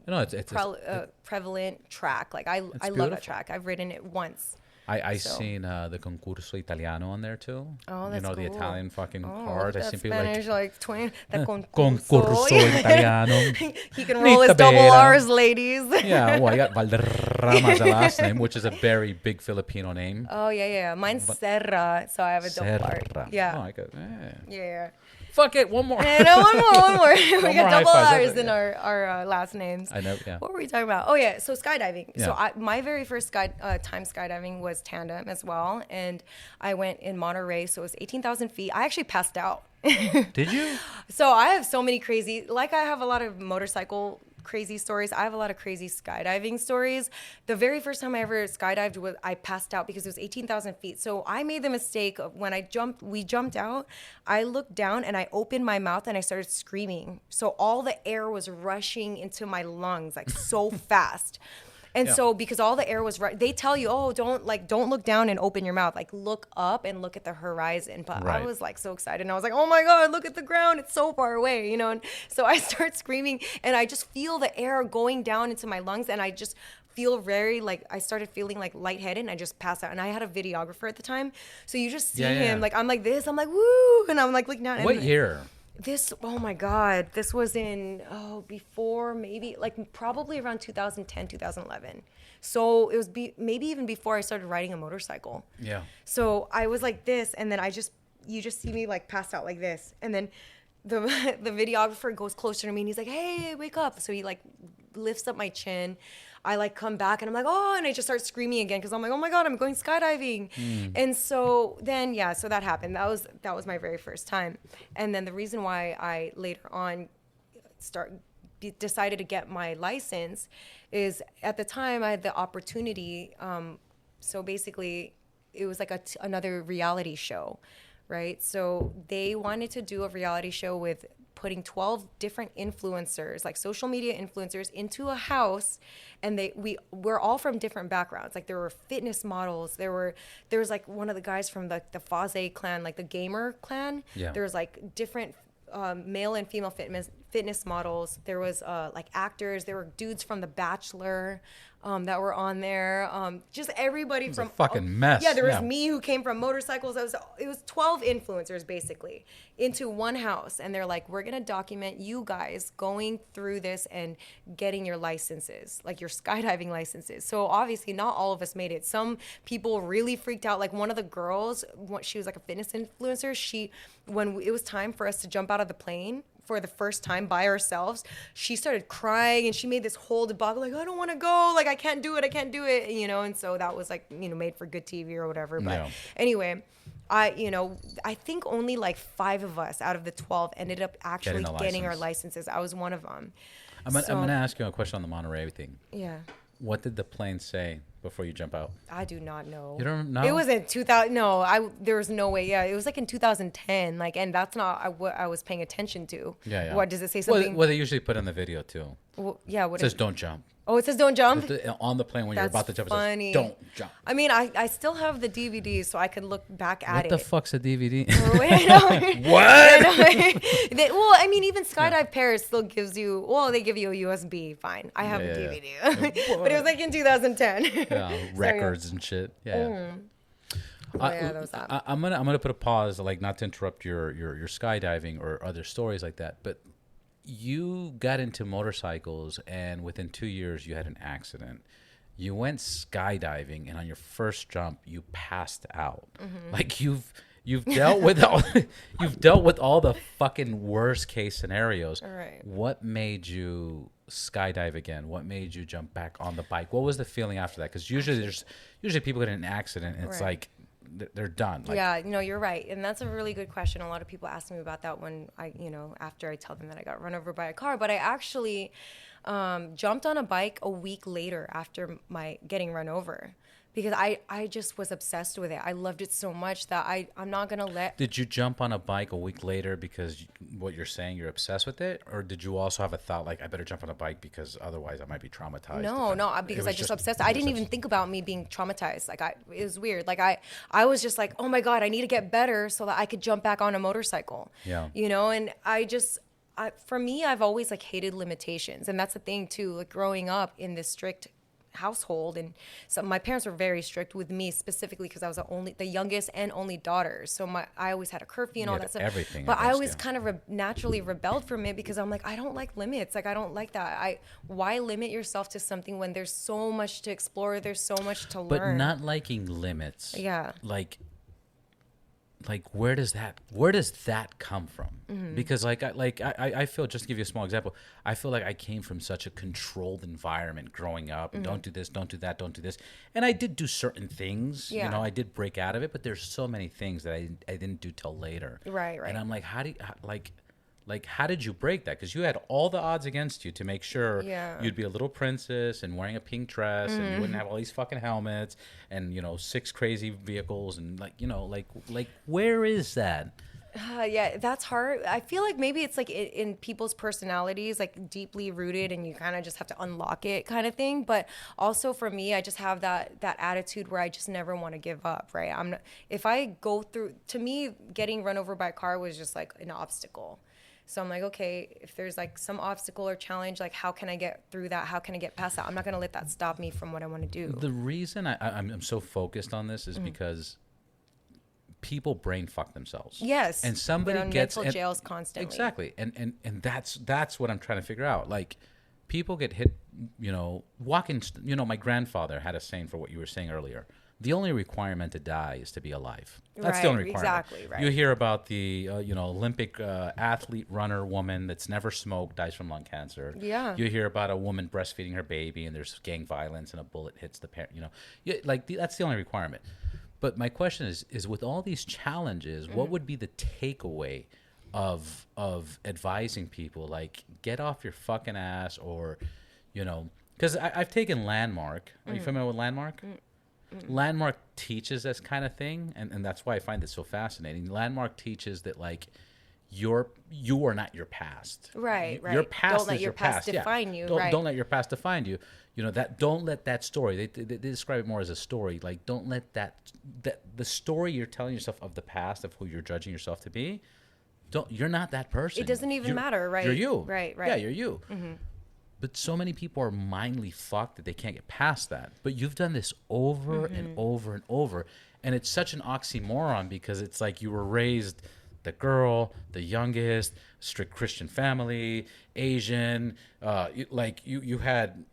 B: prevalent track. Like I love that track. I've ridden it once.
A: I seen the Concurso Italiano on there too.
B: Oh, that's cool.
A: The Italian fucking cars. I seen people
B: Spanish, like 20. The
A: Concurso Italiano.
B: He can roll his double R's, ladies.
A: Yeah, well, I got Valderrama as a last name, which is a very big Filipino name.
B: Oh yeah. Mine's Serra, so I have a double R. Yeah.
A: Oh, I got.
B: Yeah.
A: Fuck it, one more.
B: No, one more. We got double R's in
A: yeah.
B: our last names.
A: I know, yeah.
B: What were we talking about? Oh, yeah, so skydiving.
A: Yeah.
B: So my very first time skydiving was tandem as well, and I went in Monterey, so it was 18,000 feet. I actually passed out.
A: Did you?
B: So I have so many crazy, like I have a lot of motorcycle crazy stories. I have a lot of crazy skydiving stories. The very first time I ever skydived I passed out because it was 18,000 feet. So I made the mistake of when we jumped out, I looked down and I opened my mouth and I started screaming. So all the air was rushing into my lungs like so fast. And so because all the air was right, they tell you, oh, don't look down and open your mouth. Like look up and look at the horizon. But I was like so excited. And I was like, oh my God, look at the ground. It's so far away, And so I start screaming and I just feel the air going down into my lungs and I just feel very like I started feeling like lightheaded and I just passed out. And I had a videographer at the time, so you just see him like I'm like this, I'm like woo, and I'm like looking down.
A: What year?
B: This, oh my God, this was in before, maybe like probably around 2010, 2011. So it was maybe even before I started riding a motorcycle.
A: Yeah.
B: So I was like this, and then you just see me like passed out like this, and then the the videographer goes closer to me and he's like, "Hey, wake up!" So he like lifts up my chin. I like come back and I'm like, "Oh," and I just start screaming again because I'm like, "Oh my God, I'm going skydiving." And so then so that happened. That was my very first time. And then the reason why I later on decided to get my license is at the time I had the opportunity. So basically, it was like another reality show, right? So they wanted to do a reality show with putting 12 different influencers, like social media influencers, into a house, and we're all from different backgrounds. Like there were fitness models, there was like one of the guys from the Faze clan, like the gamer clan.
A: Yeah.
B: There was like different male and female fitness models. There was like actors. There were dudes from The Bachelor that were on there. Just everybody from
A: a fucking mess.
B: Yeah, there was me who came from motorcycles. It was 12 influencers basically into one house, and they're like, we're gonna document you guys going through this and getting your licenses, like your skydiving licenses. So obviously, not all of us made it. Some people really freaked out. Like one of the girls, she was like a fitness influencer. When it was time for us to jump out of the plane for the first time by ourselves, she started crying and she made this whole debacle, like, I don't want to go, like I can't do it, and so that was like, made for good TV or whatever. But anyway, I think only like 5 of us out of the 12 ended up actually getting our licenses. I was one of them.
A: I'm gonna ask you a question on the Monterey thing.
B: Yeah.
A: What did the plane say before you jump out?
B: I do not know.
A: You don't know?
B: It was in 2000. No, there was no way. Yeah, it was like in 2010. Like, and that's not what I was paying attention to.
A: Yeah.
B: What does it say? Something?
A: Well, they usually put in the video too.
B: Well, yeah. What
A: it says don't jump.
B: Oh, it says don't jump?
A: On the plane when you're about to jump,
B: funny.
A: It says don't jump.
B: I mean, I still have the DVD, so I could look back at it.
A: What the fuck's a DVD?
B: What? Well, I mean, even Skydive Paris still gives you, they give you a USB. Fine. I have a DVD. But it was like in 2010.
A: Yeah, records and shit. Yeah.
B: That was that.
A: I'm gonna put a pause, like not to interrupt your skydiving or other stories like that, but you got into motorcycles and within 2 years you had an accident. You went skydiving and on your first jump you passed out. Mm-hmm. Like you've dealt with all the fucking worst case scenarios.
B: All right.
A: What made you skydive again? What made you jump back on the bike? What was the feeling after that? Because usually people get in an accident and it's like they're done. Like,
B: yeah, you're right. And that's a really good question. A lot of people ask me about that when after I tell them that I got run over by a car. But I actually jumped on a bike a week later after my getting run over because I just was obsessed with it. I loved it so much that I'm not going to let...
A: Did you jump on a bike a week later because what you're saying, you're obsessed with it? Or did you also have a thought like, I better jump on a bike because otherwise I might be traumatized?
B: No, because I just obsessed. I didn't even think about me being traumatized. Like it was weird. Like I was just like, oh my God, I need to get better so that I could jump back on a motorcycle.
A: Yeah.
B: And for me, I've always like hated limitations. And that's the thing too, like growing up in this strict household, and so my parents were very strict with me specifically because I was the youngest and only daughter, so I always had a curfew and all that stuff,
A: everything,
B: but I always kind of naturally rebelled from it because I'm like, I don't like limits, like I don't like that. Why limit yourself to something when there's so much to explore, there's so much to learn?
A: But not liking limits, like where does that come from? Mm-hmm. Because I feel, just to give you a small example, I feel like I came from such a controlled environment growing up. Mm-hmm. Don't do this, don't do that, don't do this. And I did do certain things. Yeah. I did break out of it, but there's so many things that I didn't do till later.
B: Right.
A: And I'm like, how did you break that? Because you had all the odds against you to make sure you'd be a little princess and wearing a pink dress and you wouldn't have all these fucking helmets and 6 crazy vehicles and like where is that?
B: Yeah, that's hard. I feel like maybe it's like in people's personalities, like deeply rooted, and you kind of just have to unlock it, kind of thing. But also for me, I just have that attitude where I just never want to give up. Right? If I go through, to me, getting run over by a car was just like an obstacle. So I'm like, okay, if there's like some obstacle or challenge, like how can I get through that? How can I get past that? I'm not going to let that stop me from what I want to do.
A: The reason I'm so focused on this is because people brain fuck themselves.
B: Yes.
A: And somebody
B: They're in
A: gets
B: mental jails constantly.
A: Exactly. And that's what I'm trying to figure out. Like, people get hit, my grandfather had a saying for what you were saying earlier. The only requirement to die is to be alive. That's the only requirement.
B: Exactly, right.
A: You hear about the Olympic athlete runner woman that's never smoked, dies from lung cancer.
B: Yeah.
A: You hear about a woman breastfeeding her baby and there's gang violence and a bullet hits the parent. That's the only requirement. But my question is with all these challenges, what would be the takeaway of advising people, like, get off your fucking ass, or, because I've taken Landmark. Are you familiar with Landmark? Landmark teaches this kind of thing, and that's why I find it so fascinating. Landmark teaches that, like, you are not your past.
B: Right.
A: Your past
B: don't let
A: is
B: your past define you.
A: Don't let your past define you. Don't let that story. They describe it more as a story. Like, don't let that the story you're telling yourself of the past, of who you're judging yourself to be. You're not that person.
B: It doesn't even matter, right?
A: You're you.
B: Right.
A: Yeah, you're you. But so many people are mindly fucked that they can't get past that. But you've done this over and over and over. And it's such an oxymoron, because it's like you were raised the girl, the youngest, strict Christian family, Asian. You had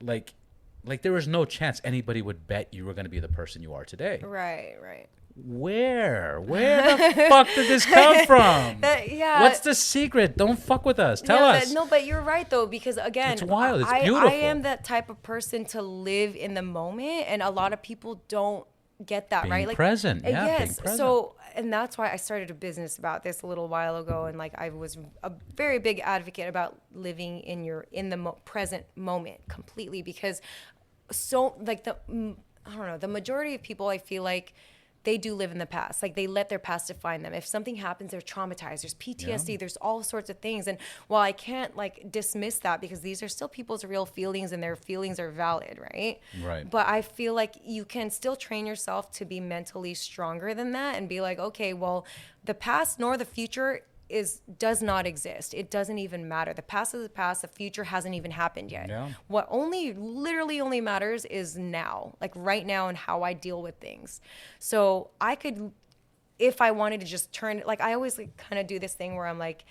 A: there was no chance anybody would bet you were going to be the person you are today.
B: Right.
A: Where the fuck did this come from? What's the secret? Don't fuck with us. Tell us.
B: But you're right, though, because again,
A: it's wild. It's beautiful.
B: I am that type of person to live in the moment, and a lot of people don't get that,
A: being
B: right? Like,
A: present. Yeah,
B: yes.
A: being present.
B: So, and that's why I started a business about this a little while ago, and like I was a very big advocate about living in the present moment completely, because the majority of people, I feel like, they do live in the past. Like, they let their past define them. If something happens, they're traumatized. There's PTSD. There's all sorts of things. And while I can't dismiss that, because these are still people's real feelings and their feelings are valid, right?
A: Right.
B: But I feel like you can still train yourself to be mentally stronger than that and be like, okay, well, the past nor the future does not exist. It doesn't even matter. The past is the past. The future hasn't even happened yet.
A: Yeah.
B: What literally only matters is now, like right now, and how I deal with things. So I could, if I wanted to just turn it, like I always kind of do this thing where I'm like,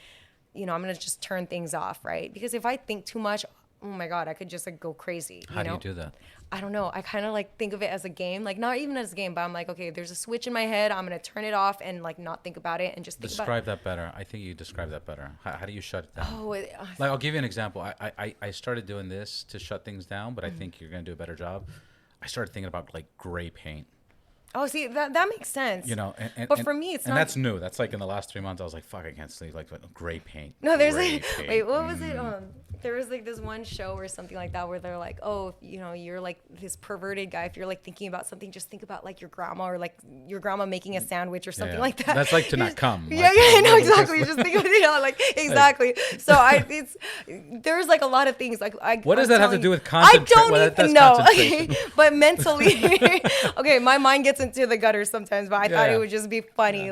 B: I'm going to just turn things off, right? Because if I think too much, oh my God, I could just go crazy.
A: How do you do that?
B: I don't know. I kind of think of it as a game, not even as a game, but I'm like, okay, there's a switch in my head. I'm going to turn it off and not think about it and just think
A: Describe that better. I think you describe that better. How do you shut it down?
B: Oh,
A: I'll give you an example. I started doing this to shut things down, but I think you're going to do a better job. I started thinking about gray paint.
B: Oh, see, that makes sense.
A: But
B: for me, it's not.
A: And that's new. That's in the last 3 months, I was like, fuck, I can't sleep. Gray paint.
B: No, there's wait, what was it? There was this one show or something like that where they're like, oh, you're this perverted guy. If you're thinking about something, just think about your grandma, or your grandma making a sandwich or something like that.
A: That's to not come.
B: Yeah, no, exactly. Just think of it, exactly. So there's a lot of things
A: what does that have to do with concentration?
B: I don't even know. Okay, but mentally, okay, my mind gets into the gutter sometimes, but I thought it would just be funny.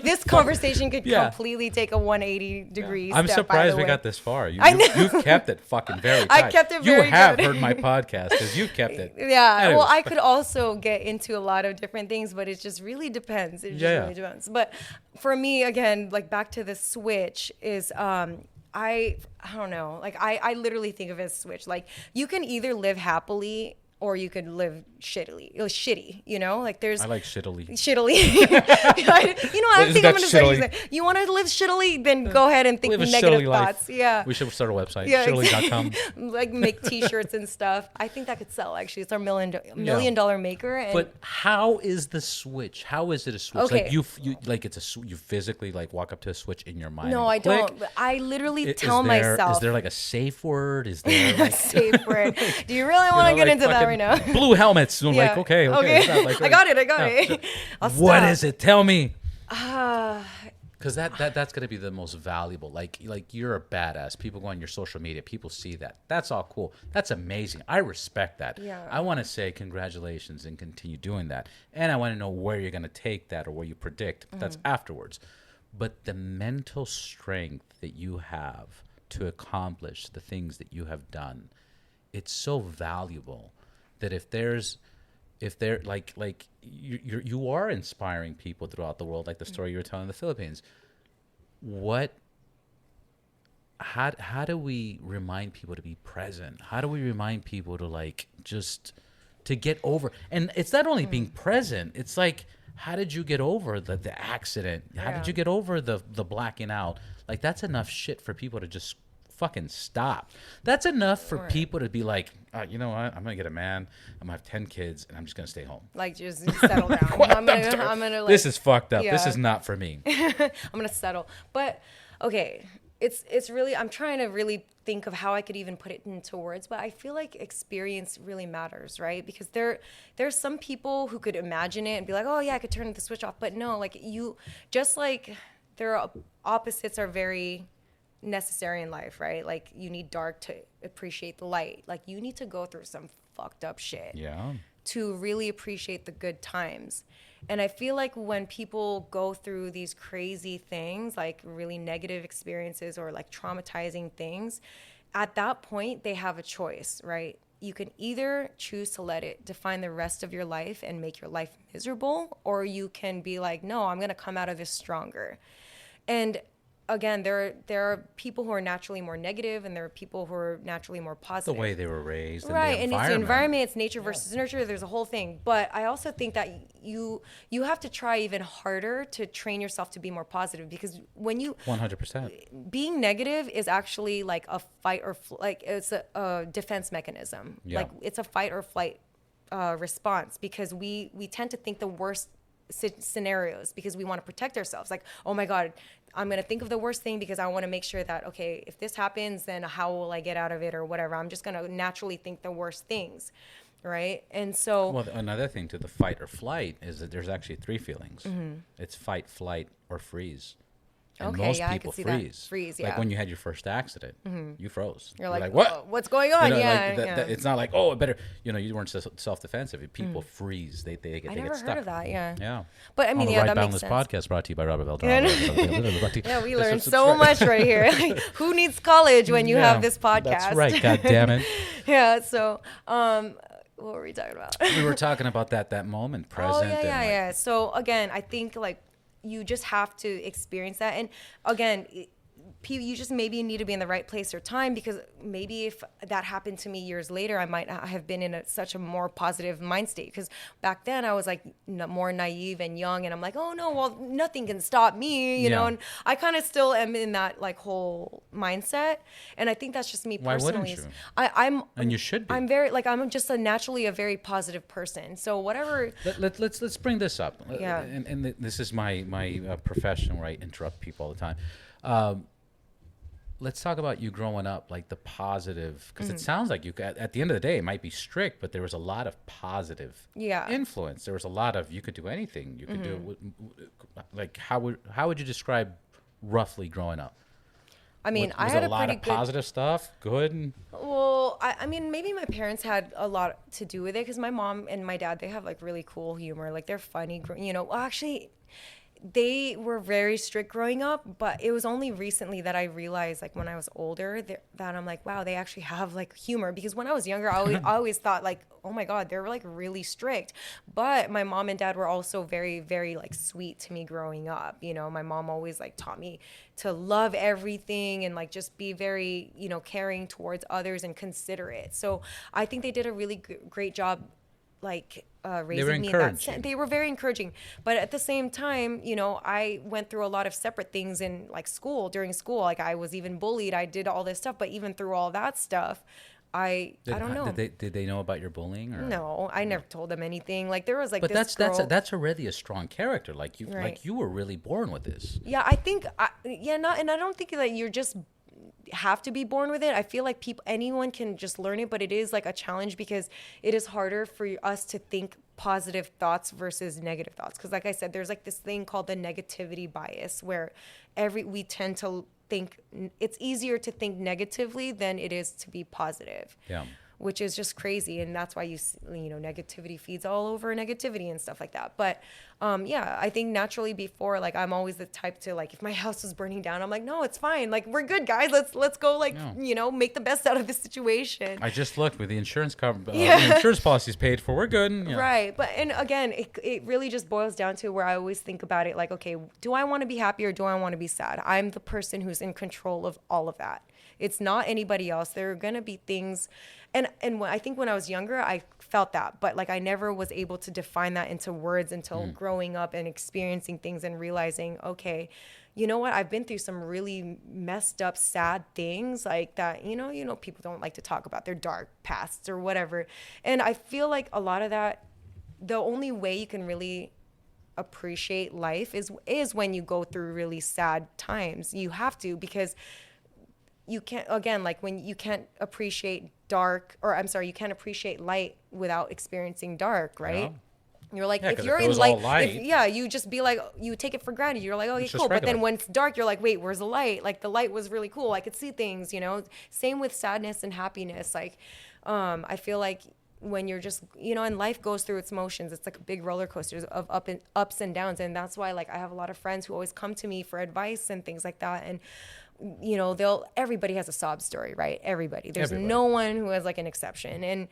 B: This conversation could completely take a 180 degrees.
A: I'm surprised we got this far.
B: I know.
A: You've kept it fucking very tight.
B: I kept it very
A: You have
B: good.
A: heard my podcast because you've kept it.
B: Yeah.
A: Anyways.
B: Well, I could also get into a lot of different things, but it just really depends. It just really depends. But for me, again, back to the switch is I don't know. I literally think of it as a switch. You can either live happily or you could live shitty. There's.
A: I like shittily.
B: Shittily. I think I'm gonna say. You want to live shittily? Then go ahead and think negative thoughts. Life. Yeah.
A: We should start a website.
B: Yeah,
A: shittily.com.
B: Make T-shirts and stuff. I think that could sell. Actually, it's our million dollar maker. And
A: but how is the switch? How is it a switch?
B: Okay.
A: You physically walk up to a switch in your mind.
B: No, I don't. I literally tell myself.
A: Is there a safe word? Is there
B: a safe word? Do you really want to get into that right now?
A: Blue helmets. I'm okay.
B: I got it.
A: What is it? Tell me. Because that's gonna be the most valuable. You're a badass. People go on your social media. People see that. That's all cool. That's amazing. I respect that.
B: Yeah.
A: I want to say congratulations and continue doing that. And I want to know where you're gonna take that or where you predict. But that's afterwards. but the mental strength that you have to accomplish the things that you have done, it's so valuable that if there you are inspiring people throughout the world, like the story you were telling in the Philippines. How do we remind people to be present? How do we remind people to like just to get over? And it's not only being present, it's like, how did you get over the accident? How did you get over the blacking out? Like, that's enough shit for people to just fucking stop. That's enough for people to be like, you know what? I'm gonna get a man. I'm gonna have 10 kids, and I'm just gonna stay home.
B: Like, just settle down. I'm gonna like,
A: this is fucked up.
B: Yeah.
A: This is not for me.
B: I'm gonna settle. But okay, it's really, I'm trying to really think of how I could even put it into words, but I feel like experience really matters, right? Because there's some people who could imagine it and be like, oh yeah, I could turn the switch off. But no, like, you just like there are opposites are very necessary in life, right? Like, you need dark to appreciate the light. Like, you need to go through some fucked up shit to really appreciate the good times. And I feel like when people go through these crazy things, like really negative experiences or like traumatizing things, at that point they have a choice, right? You can either choose to let it define the rest of your life and make your life miserable, or you can be like, no, I'm going to come out of this stronger. And again, there are people who are naturally more negative, and there are people who are naturally more positive.
A: The way they were raised,
B: right?
A: And
B: it's the environment, it's nature versus nurture. There's a whole thing. But I also think that you have to try even harder to train yourself to be more positive, because when you
A: 100%
B: being negative is actually like a fight or like it's a defense mechanism. Like, it's a fight or flight response, because we tend to think the worst scenarios because we want to protect ourselves. Like, oh my God, I'm going to think of the worst thing because I want to make sure that, okay, if this happens, then how will I get out of it or whatever. I'm just going to naturally think the worst things, right? And so...
A: Well, another thing to the fight or flight is that there's actually 3 feelings. It's fight, flight, or freeze. And most people freeze.
B: Freeze,
A: Like when you had your first accident, you froze.
B: You're like,
A: what?
B: What's going on?
A: You know,
B: Yeah,
A: it's not like, oh, it better. You know, you weren't self-defensive. People freeze. They get
B: I never
A: get stuck.
B: heard of that. Yeah.
A: Yeah.
B: But I mean,
A: On the
B: that
A: Boundless
B: makes sense.
A: podcast brought to you by Robert Beltrán.
B: Yeah, we learned so much right here. Like, who needs college when you have this podcast?
A: That's right. God damn it.
B: Yeah. So, what were we talking about?
A: We were talking about that moment, present.
B: Oh yeah. So again, I think like you just have to experience that. And again, you just maybe need to be in the right place or time, because maybe if that happened to me years later, I might have been in such a more positive mind state. Because back then I was like more naive and young, and I'm like, oh no, well, nothing can stop me, you know. And I kind of still am in that like whole mindset. And I think that's just me personally.
A: Why wouldn't you? And you should be.
B: I'm very like, I'm just naturally a very positive person. So whatever.
A: Let's bring this up.
B: Yeah.
A: And this is my profession where I interrupt people all the time. Let's talk about you growing up, like the positive, because it sounds like you, at the end of the day, it might be strict, but there was a lot of positive influence. There was a lot of, you could do anything. You could do, like, how would you describe roughly growing up?
B: I mean,
A: was
B: I had
A: a lot
B: pretty
A: of positive stuff, good?
B: Well, I mean, maybe my parents had a lot to do with it, because my mom and my dad, they have like really cool humor. Like, they're funny, you know. Well, actually, they were very strict growing up, but it was only recently that I realized, like when I was older, that I'm like, wow, they actually have like humor. Because when I was younger, I always thought like, oh my God, they're like really strict. But my mom and dad were also very, very like sweet to me growing up. You know, my mom always like taught me to love everything and like just be very, you know, caring towards others and considerate. So I think they did a really great job, like raising me in that sense. They were very encouraging. But at the same time, you know, I went through a lot of separate things in like school, during school. Like, I was even bullied. I did all this stuff. But even through all that stuff, I don't know.
A: Did they know about your bullying? Or?
B: No, I never told them anything. Like, there was like,
A: but
B: this
A: that's already a strong character. Like you, like you were really born with this.
B: Yeah, I think, and I don't think that you're just have to be born with it. I feel like anyone can just learn it, but it is like a challenge, because it is harder for us to think positive thoughts versus negative thoughts. Because like I said, there's like this thing called the negativity bias, where we tend to think it's easier to think negatively than it is to be positive.
A: Yeah.
B: Which is just crazy. And that's why you know, negativity feeds all over negativity and stuff like that. But yeah, I think naturally before, like, I'm always the type to, like, if my house was burning down, I'm like, no, it's fine. Like, we're good, guys. Let's go, like, make the best out of the situation.
A: I just looked with the insurance cover.
B: Yeah.
A: The insurance policy is paid for. We're good. Yeah.
B: Right. But, and again, it really just boils down to where I always think about it like, okay, do I want to be happy or do I want to be sad? I'm the person who's in control of all of that. It's not anybody else. There are going to be things. And I think when I was younger, I felt that. But like I never was able to define that into words until growing up and experiencing things and realizing, okay, you know what? I've been through some really messed up, sad things like that. People don't like to talk about their dark pasts or whatever. And I feel like a lot of that, the only way you can really appreciate life is when you go through really sad times. You have to, because you can't, again, like when you can't appreciate you can't appreciate light without experiencing dark, right? Yeah. You're like, if you're in light, you just be like, you take it for granted. You're like, okay, cool. But then when it's dark, you're like, wait, where's the light? Like the light was really cool. I could see things, Same with sadness and happiness. Like, I feel like when you're just, and life goes through its motions. It's like a big roller coaster of ups and downs. And that's why, like, I have a lot of friends who always come to me for advice and things like that. And, everybody has a sob story, right? There's no one who has like an exception. And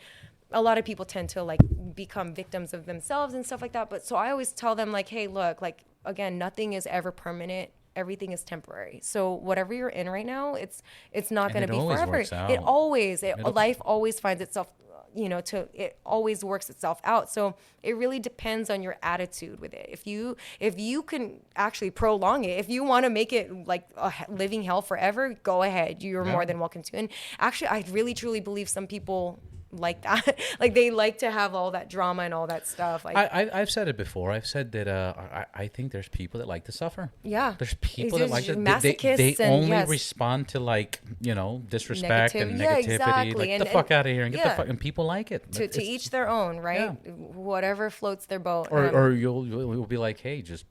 B: a lot of people tend to like become victims of themselves and stuff like that. But so I always tell them like, hey, look, like, again, nothing is ever permanent. Everything is temporary. So whatever you're in right now, it's not going to be forever. Life always finds itself, it always works itself out. So it really depends on your attitude with it. If you can actually prolong it, if you want to make it like a living hell forever, go ahead. You're more than welcome to. And actually, I really truly believe some people like that. Like they like to have all that drama and all that stuff. Like
A: I've said it before. I've said that I think there's people that like to suffer.
B: Yeah.
A: There's people that like to
B: masochists.
A: They only respond to like, disrespect and negativity.
B: Exactly.
A: Like, the fuck out of here and get the fuck, and people like it.
B: To each their own, right? Yeah. Whatever floats their boat.
A: Or you'll be like, hey, just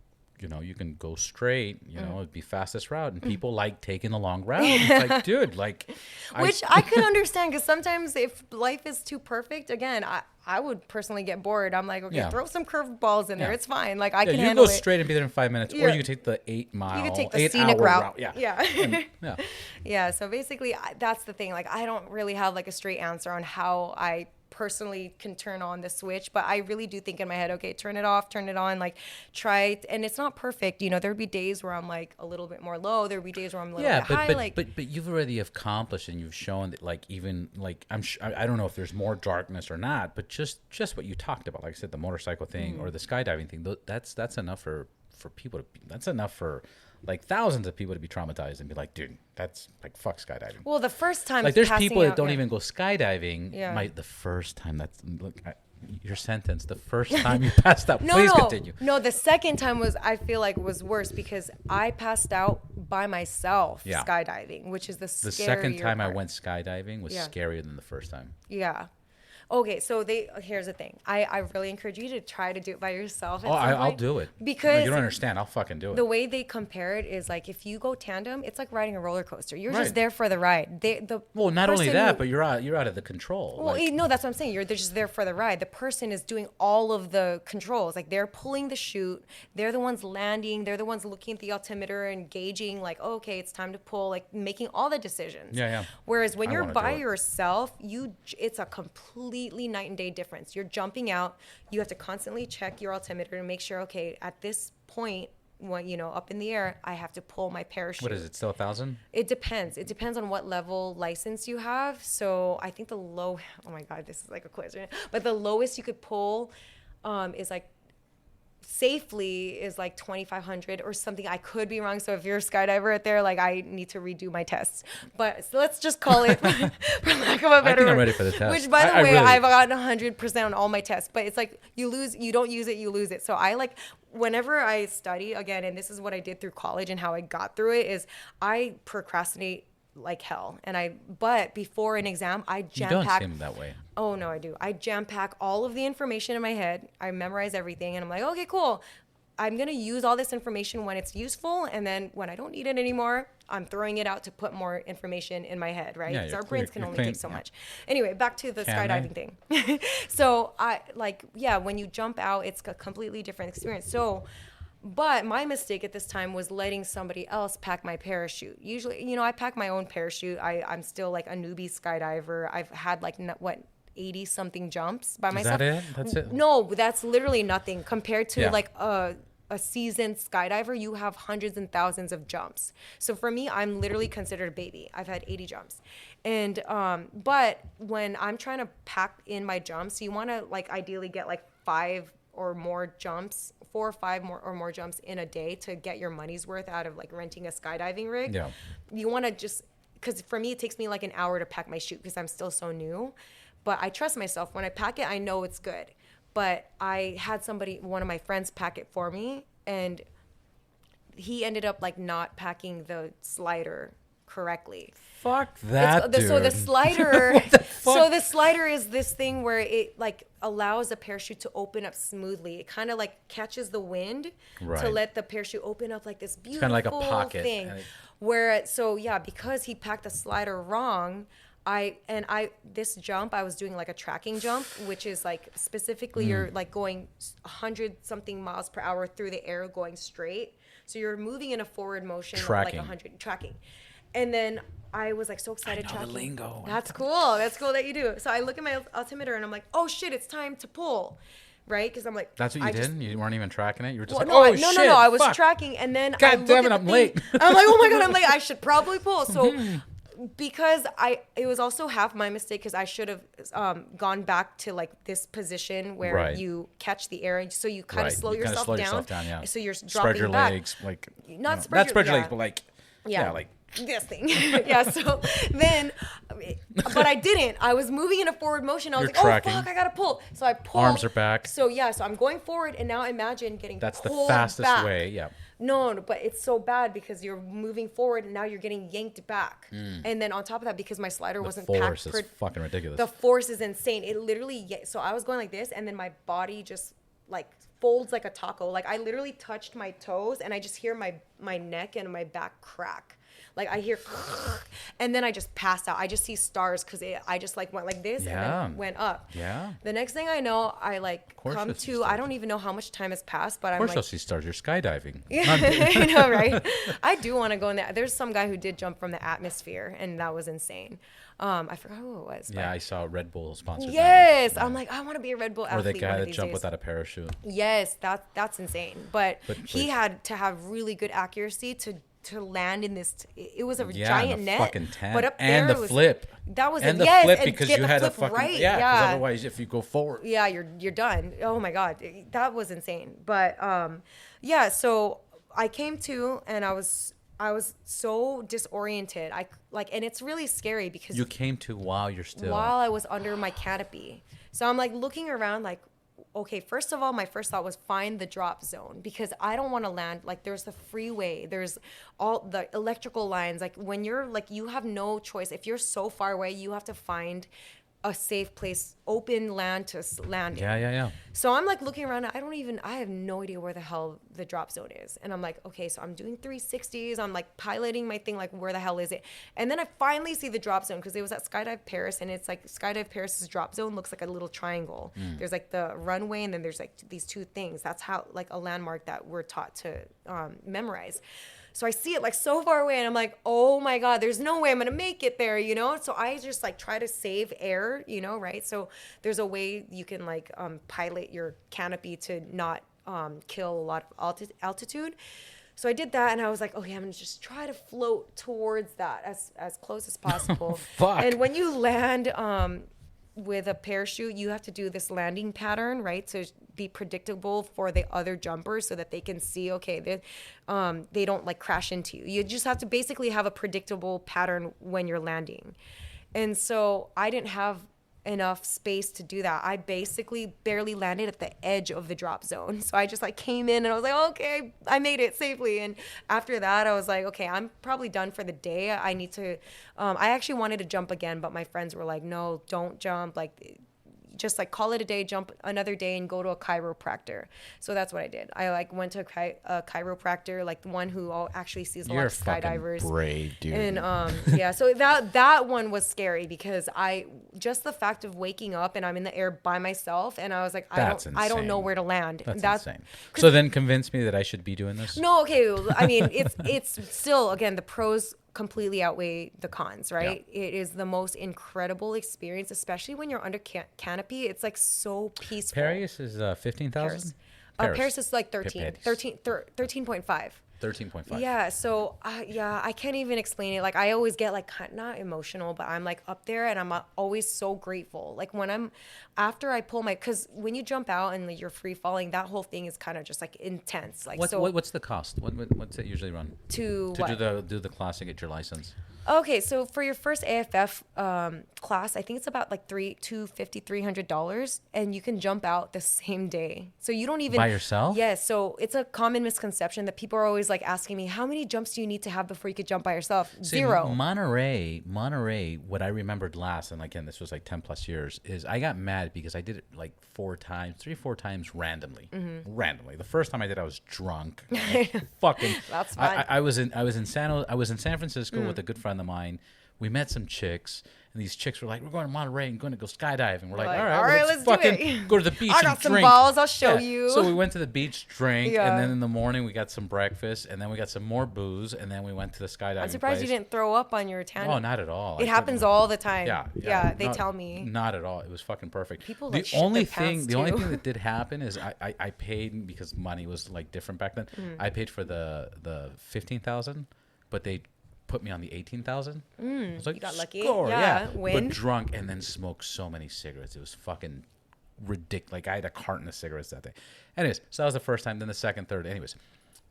A: you can go straight, it'd be fastest route. And people like taking the long route. It's like, dude, like.
B: Which I could understand, because sometimes if life is too perfect, again, I would personally get bored. I'm like, okay, throw some curveballs in there. It's fine. Like, I can handle it.
A: You go straight and be there in 5 minutes. Or you can take the 8 mile,
B: you can take the scenic route.
A: Yeah.
B: Yeah. So basically, that's the thing. Like, I don't really have like a straight answer on how I personally can turn on the switch, but I really do think in my head, okay, turn it off, turn it on, like try it. And it's not perfect. There'd be days where I'm like a little bit more low. There'd be days where I'm a little bit high.
A: But you've already accomplished and you've shown that, like, even like I don't know if there's more darkness or not, but just what you talked about, like I said, the motorcycle thing or the skydiving thing, that's enough for people to that's enough for like thousands of people to be traumatized and be like, dude, that's like, fuck skydiving.
B: Well, the first time,
A: like, there's people that don't even go skydiving. Yeah. The first time, your sentence, the first time you passed out. Please continue.
B: No, the second time I feel like was worse, because I passed out by myself skydiving, which is the
A: second time
B: part.
A: I went skydiving was scarier than the first time.
B: Yeah. Okay, so here's the thing. I really encourage you to try to do it by yourself.
A: I'll do it.
B: Because
A: you don't understand. I'll fucking do it.
B: The way they compare it is like, if you go tandem, it's like riding a roller coaster. You're just there for the ride.
A: Not only that, but you're out of the control.
B: Well, no, that's what I'm saying. They're just there for the ride. The person is doing all of the controls. Like, they're pulling the chute. They're the ones landing. They're the ones looking at the altimeter and gauging, like, oh, okay, it's time to pull, like making all the decisions.
A: Yeah.
B: Whereas when you're by yourself, it's a completely night and day difference. You're jumping out. You have to constantly check your altimeter to make sure, okay, at this point, when, up in the air, I have to pull my parachute.
A: What is it, still 1,000?
B: It depends. It depends on what level license you have. So I think oh my God, this is like a question. But the lowest you could pull is like, safely is like 2,500 or something. I could be wrong. So if you're a skydiver out there, like, I need to redo my tests. But so let's just call it, for lack of a better word.
A: I think I'm ready for the test.
B: Which, by the way, I've gotten 100% on all my tests. But it's like, you don't use it, you lose it. So I like, whenever I study, again, and this is what I did through college and how I got through it, is I procrastinate like hell. But before an exam, I jam pack.
A: You don't seem that way.
B: Oh no, I do. I jam pack all of the information in my head. I memorize everything, and I'm like, okay, cool. I'm going to use all this information when it's useful. And then when I don't need it anymore, I'm throwing it out to put more information in my head, right?
A: Yeah,
B: Because
A: you're
B: our brains
A: clear-
B: can
A: you're
B: only
A: clean-
B: take so
A: yeah.
B: much. Anyway, back to the
A: Can
B: skydiving thing. So when you jump out, it's a completely different experience. So, but my mistake at this time was letting somebody else pack my parachute. Usually, you know, I pack my own parachute. I'm still like a newbie skydiver. I've had like 80 something jumps by myself.
A: Is that it? That's it?
B: No, that's literally nothing compared to
A: Yeah.
B: like a seasoned skydiver. You have hundreds and thousands of jumps. So for me, I'm literally considered a baby. I've had 80 jumps. And but when I'm trying to pack in my jumps, you want to like ideally get like 4 or 5 more jumps in a day to get your money's worth out of like renting a skydiving rig.
A: Yeah.
B: You want to just, because for me, it takes me like an hour to pack my chute because I'm still so new. But I trust myself. When I pack it, I know it's good. But I had one of my friends pack it for me, and he ended up like not packing the slider correctly.
A: Fuck that, dude.
B: So the slider,
A: What the fuck?
B: so the slider is this thing where it like allows the parachute to open up smoothly. It kind of like catches the wind to
A: Right.
B: let the parachute open up like this beautiful
A: kinda like a pocket,
B: thing.
A: and it-
B: Because he packed the slider wrong, this jump I was doing like a tracking jump, which is like specifically you're like going 100 something miles per hour through the air going straight. So you're moving in a forward motion of like
A: Tracking.
B: 100 tracking. And then I was like so excited.
A: I know the
B: tracking.
A: lingo.
B: That's cool. That's cool that you do. So I look at my altimeter and I'm like, oh shit, it's time to pull, right? Because I'm like,
A: That's what you
B: I
A: did?
B: just-
A: You weren't even tracking it? You were just
B: well,
A: like,
B: no,
A: oh,
B: no,
A: shit,
B: no. I was
A: fuck.
B: tracking, and then
A: God
B: I look
A: damn it,
B: at the
A: I'm
B: thing.
A: late.
B: I'm like, oh my god, I'm late. I should probably pull. So because it was also half my mistake because I should have gone back to like this position where
A: Right.
B: you catch the air, so you kind
A: Right.
B: of slow
A: You kinda
B: yourself
A: slow
B: down.
A: yourself down, yeah.
B: So you're dropping
A: Spread your
B: back.
A: legs. Like,
B: Not spread your-
A: legs,
B: yeah.
A: but like,
B: Yeah.
A: like,
B: This thing. Yeah, so then, but I didn't. I was moving in a forward motion. I was
A: You're
B: like,
A: tracking.
B: oh, fuck, I gotta pull. So I pulled.
A: Arms are back.
B: So yeah, so I'm going forward, and now imagine getting
A: that's the
B: pulled
A: fastest
B: back.
A: way. Yeah.
B: No, but it's so bad because you're moving forward, and now you're getting yanked back. And then on top of that, because my slider
A: The
B: wasn't
A: force
B: packed
A: is fucking ridiculous.
B: the force is insane. It literally, so I was going like this, and then my body just like folds like a taco. Like I literally touched my toes, and I just hear my neck and my back crack. Like I hear, and then I just passed out. I just see stars because I just like went like this and
A: Yeah.
B: then went up.
A: Yeah.
B: The next thing I know, I like
A: course
B: come
A: you'll see
B: to. I
A: stars.
B: don't even know how much time has passed, but
A: Of
B: I'm
A: course
B: like,
A: you'll see stars. You're skydiving.
B: yeah, I know, right? I do want to go in there. There's some guy who did jump from the atmosphere, and that was insane. I forgot who it was.
A: Yeah, I saw Red Bull sponsored that.
B: Yes, I'm like, I want to be a Red Bull
A: Or
B: athlete.
A: the guy
B: one of
A: that
B: these
A: jumped
B: days.
A: without a parachute.
B: Yes, that's insane. But he
A: wait.
B: had to have really good accuracy to land in this. It was a
A: Yeah,
B: giant
A: and the
B: net.
A: fucking tent.
B: But up
A: And
B: there
A: the
B: it was,
A: flip.
B: That was
A: And
B: a,
A: the
B: yes,
A: flip
B: and
A: because
B: get
A: you
B: the
A: had a
B: flip
A: fucking
B: right.
A: yeah. Because
B: Yeah.
A: otherwise, if you go forward,
B: Yeah, you're done. Oh my god, that was insane. But yeah, so I came to and I was so disoriented. And it's really scary because
A: you came to while you're still.
B: while I was under my canopy. So I'm like looking around like, okay, first of all, my first thought was find the drop zone because I don't want to land. Like there's the freeway, there's all the electrical lines. Like when you're like, you have no choice. If you're so far away, you have to find a safe place, open land to land in.
A: Yeah.
B: So I'm like looking around. I have no idea where the hell the drop zone is. And I'm like, okay, so I'm doing 360s. I'm like piloting my thing, like where the hell is it? And then I finally see the drop zone because it was at Skydive Paris. And it's like Skydive Paris's drop zone looks like a little triangle. There's like the runway and then there's like these two things. That's how like a landmark that we're taught to memorize. So I see it like so far away and I'm like, oh my God, there's no way I'm going to make it there, you know? So I just like try to save air, you know, right? So there's a way you can like pilot your canopy to not kill a lot of altitude. So I did that and I was like, okay, I'm going to just try to float towards that as close as possible.
A: Fuck.
B: And when you land with a parachute, you have to do this landing pattern, right? To be predictable for the other jumpers so that they can see, okay, they don't like crash into you. You just have to basically have a predictable pattern when you're landing. And so I didn't have enough space to do that. I basically barely landed at the edge of the drop zone. So I just like came in and I was like, okay, I made it safely. And after that, I was like, okay, I'm probably done for the day. I need to, I actually wanted to jump again, but my friends were like, no, don't jump. Like, just like call it a day, jump another day, and go to a chiropractor. So that's what I did. I like went to a chiropractor, like the one who actually sees a lot of skydivers.
A: Fucking brave, dude.
B: And yeah, so that one was scary because just the fact of waking up and I'm in the air by myself, and I was like, I don't know where to land.
A: That's insane. So then convince me that I should be doing this.
B: No, okay. I mean, it's still, again, the pros completely outweigh the cons, right? Yeah. It is the most incredible experience, especially when you're under canopy. It's like so peaceful.
A: Paris is 15,000.
B: Paris is like 13.5.
A: 13.5.
B: Yeah. So, I can't even explain it. Like, I always get like not emotional, but I'm like up there and I'm always so grateful. Like after I pull because when you jump out and you're free falling, that whole thing is kind of just like intense. Like,
A: what's the cost? What's it usually run?
B: To
A: do the class and get your license?
B: Okay, so for your first AFF class, I think it's about like $300, and you can jump out the same day. So you don't even
A: by yourself.
B: Yes. So it's a common misconception that people are always like asking me, how many jumps do you need to have before you could jump by yourself? Zero.
A: Monterey. What I remembered last, and again, this was like 10 plus years, is I got mad because I did it like 4 times randomly. Mm-hmm. Randomly. The first time I did, I was drunk. Fucking.
B: That's fine.
A: I was in San Francisco with a good friend of mine. We met some chicks, and these chicks were like, "We're going to Monterey and going to go skydiving." We're like, "All right, let's fucking do it. Go to the beach
B: I got
A: and
B: some
A: drink."
B: balls. I'll show you.
A: So we went to the beach, drank, and then in the morning we got some breakfast, and then we got some more booze, and then we went to the skydiving.
B: I'm surprised you didn't throw up on your tandem.
A: Oh, not at all.
B: It happens all the time.
A: Yeah.
B: They tell me.
A: Not at all. It was fucking perfect.
B: People
A: the
B: like
A: only
B: shit their
A: thing,
B: pants
A: the only
B: too.
A: thing that did happen is I paid because money was like different back then. I paid for the 15,000, but they put me on the 18,000. I was like,
B: You got lucky.
A: Score.
B: Yeah, win.
A: But drunk and then smoked so many cigarettes. It was fucking ridiculous. Like I had a carton of cigarettes that day. Anyways, so that was the first time. Then the second, third. Anyways,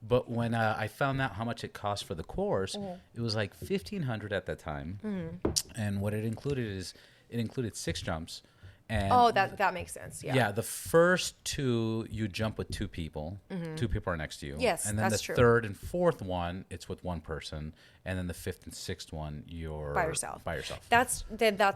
A: but when I found out how much it cost for the course, it was like $1,500 at that time. And what it included 6 jumps. And
B: that makes sense. Yeah.
A: Yeah, the first 2 you jump with 2 people. 2 people are next to you.
B: Yes,
A: and then
B: that's
A: the
B: true.
A: third and fourth one, it's with 1 person, and then the 5th and 6th one, you're
B: by yourself. That's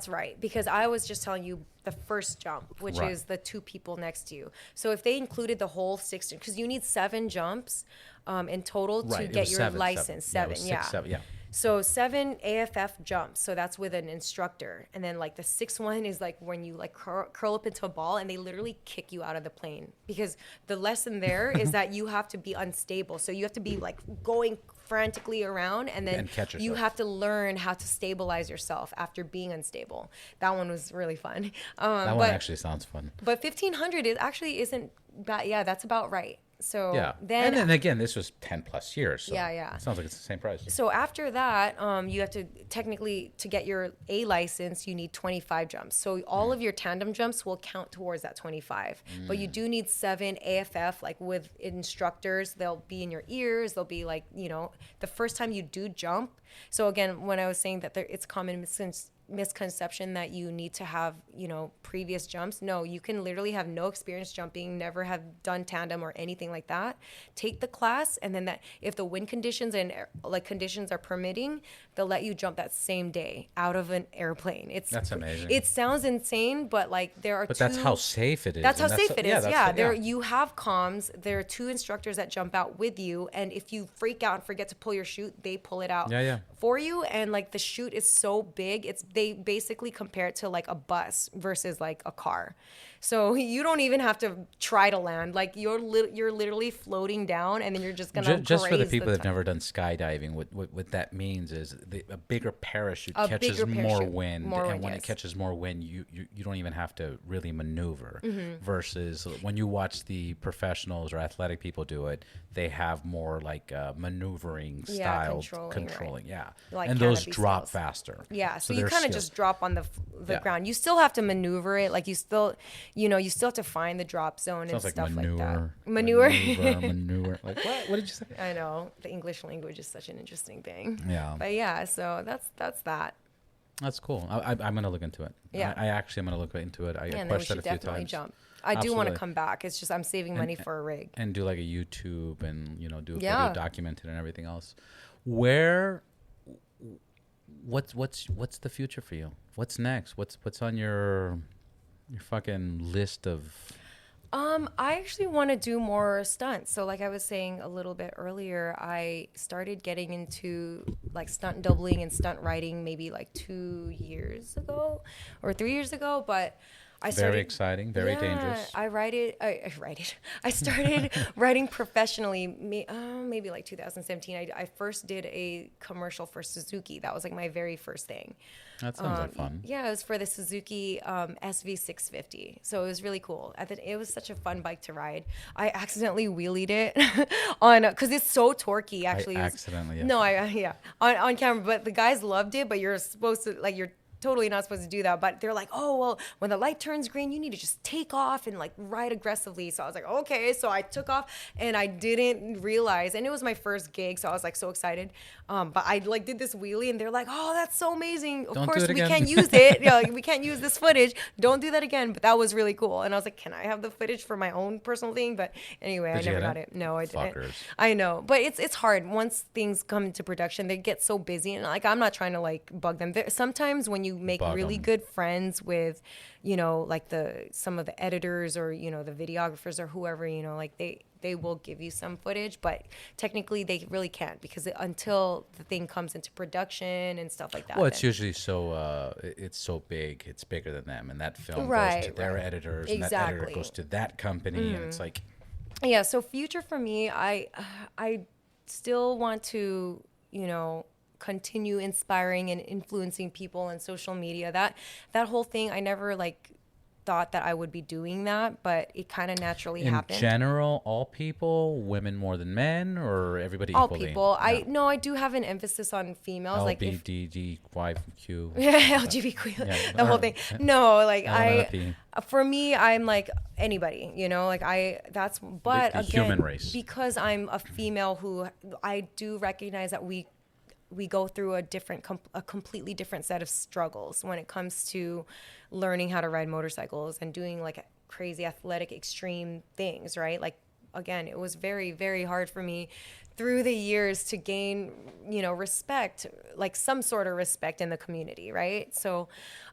B: right, because I was just telling you the first jump, which is the 2 people next to you. So if they included the whole 6, because you need 7 jumps in total to get your license. 7, yeah.
A: 7, yeah.
B: So 7 AFF jumps. So that's with an instructor. And then like the 6th one is like when you like curl up into a ball and they literally kick you out of the plane, because the lesson there is that you have to be unstable. So you have to be like going frantically around, and then you have to learn how to stabilize yourself after being unstable. That one was really fun.
A: That one actually sounds fun.
B: But 1,500 isn't bad. Yeah, that's about right. So
A: and then again, this was 10 plus years. So
B: yeah.
A: It sounds like it's the same price.
B: So after that, you have to technically, to get your A license, you need 25 jumps. So all of your tandem jumps will count towards that 25. But you do need 7 AFF, like with instructors. They'll be in your ears. They'll be like, the first time you do jump. So again, when I was saying that it's common misconception that you need to have previous jumps. No, you can literally have no experience jumping, never have done tandem or anything like that. Take the class, and then that if the wind conditions and conditions are permitting, they'll let you jump that same day out of an airplane. That's
A: amazing.
B: It sounds insane, but there are
A: that's how safe it is.
B: That's how safe it is. Yeah. You have comms. There are 2 instructors that jump out with you, and if you freak out and forget to pull your chute, they pull it out for you. And the chute is so big, they basically compare it to like a bus versus like a car. So you don't even have to try to land. You're literally floating down, and then you're just gonna
A: just for the people that've never done skydiving. What that means is a bigger parachute catches more wind, and when it catches more wind, you don't even have to really maneuver. Versus when you watch the professionals or athletic people do it, they have more maneuvering style controlling. Yeah, and those drop faster.
B: Yeah, so you kind of just drop on the ground. You still have to maneuver it. You still have to find the drop zone and stuff like that. Manure.
A: Manure. What? What did you say?
B: I know. The English language is such an interesting thing.
A: Yeah.
B: But yeah, so that's that.
A: That's cool. I'm going to look into it.
B: Yeah.
A: I actually am going to look into it. I
B: and
A: questioned
B: then we
A: it a few times.
B: Jump. I do want to come back. It's just I'm saving money for a rig.
A: And do a YouTube and, do a video documented and everything else. What's the future for you? What's next? What's on your Your fucking list of.
B: I actually want to do more stunts. So like I was saying a little bit earlier, I started getting into like stunt doubling and stunt writing maybe like 2 years ago or 3 years ago, but I started
A: Very exciting, very dangerous.
B: I write it. I write it. I started writing professionally, maybe like 2017. I first did a commercial for Suzuki. That was like my very first thing.
A: That sounds like fun.
B: Yeah, it was for the Suzuki SV650. So it was really cool. It was such a fun bike to ride. I accidentally wheelied it on because it's so torquey. Actually,
A: Accidentally. Yeah.
B: no, yeah, on camera. But the guys loved it. But you're supposed to like you're totally not supposed to do that. But they're like, oh well, when the light turns green, you need to just take off and like ride aggressively. So I was like, okay. So I took off and I didn't realize, and it was my first gig, so I was like so excited. But I like did this wheelie, and they're like, "Oh, that's so amazing! Of
A: Don't do
B: course
A: it
B: we
A: again."
B: can't use it. You know, like, we can't use this footage. Don't do that again." But that was really cool, and I was like, "Can I have the footage for my own personal thing?" But anyway,
A: Did
B: I
A: you
B: never
A: get
B: got
A: it?
B: it. No, I didn't.
A: Fuckers.
B: I know, but it's hard once things come into production. They get so busy, and like I'm not trying to like bug them. Sometimes when you make
A: Bug
B: really
A: 'em.
B: good friends with, you know, like some of the editors or you know the videographers or whoever, you know, like they will give you some footage, but technically they really can't because until the thing comes into production and stuff like that.
A: Well, it's
B: then-
A: usually so it's so big, it's bigger than them, and that film goes to
B: Right,
A: their
B: right.
A: editors, and that editor
B: Exactly.
A: goes to that company, and it's like,
B: Yeah, so future for me, I still want to, you know, continue inspiring and influencing people on social media. That whole thing, I never like thought that I would be doing that, but it kind of naturally
A: in
B: happened.
A: general, all people, women more than men, or everybody
B: All
A: equally?
B: people.
A: Yeah.
B: I do have an emphasis on females. Like if
A: LBDGYQ.
B: LGBTQ,
A: Yeah,
B: the whole
A: or-
B: thing. No, like
A: LMNOP.
B: for me, I'm like anybody, you know, like but
A: The
B: again,
A: human race.
B: because I'm a female who I do recognize that we go through a completely different set of struggles when it comes to learning how to ride motorcycles and doing like crazy athletic extreme things, right? Like again, it was very, very hard for me through the years to gain, you know, respect, like some sort of respect in the community, right? So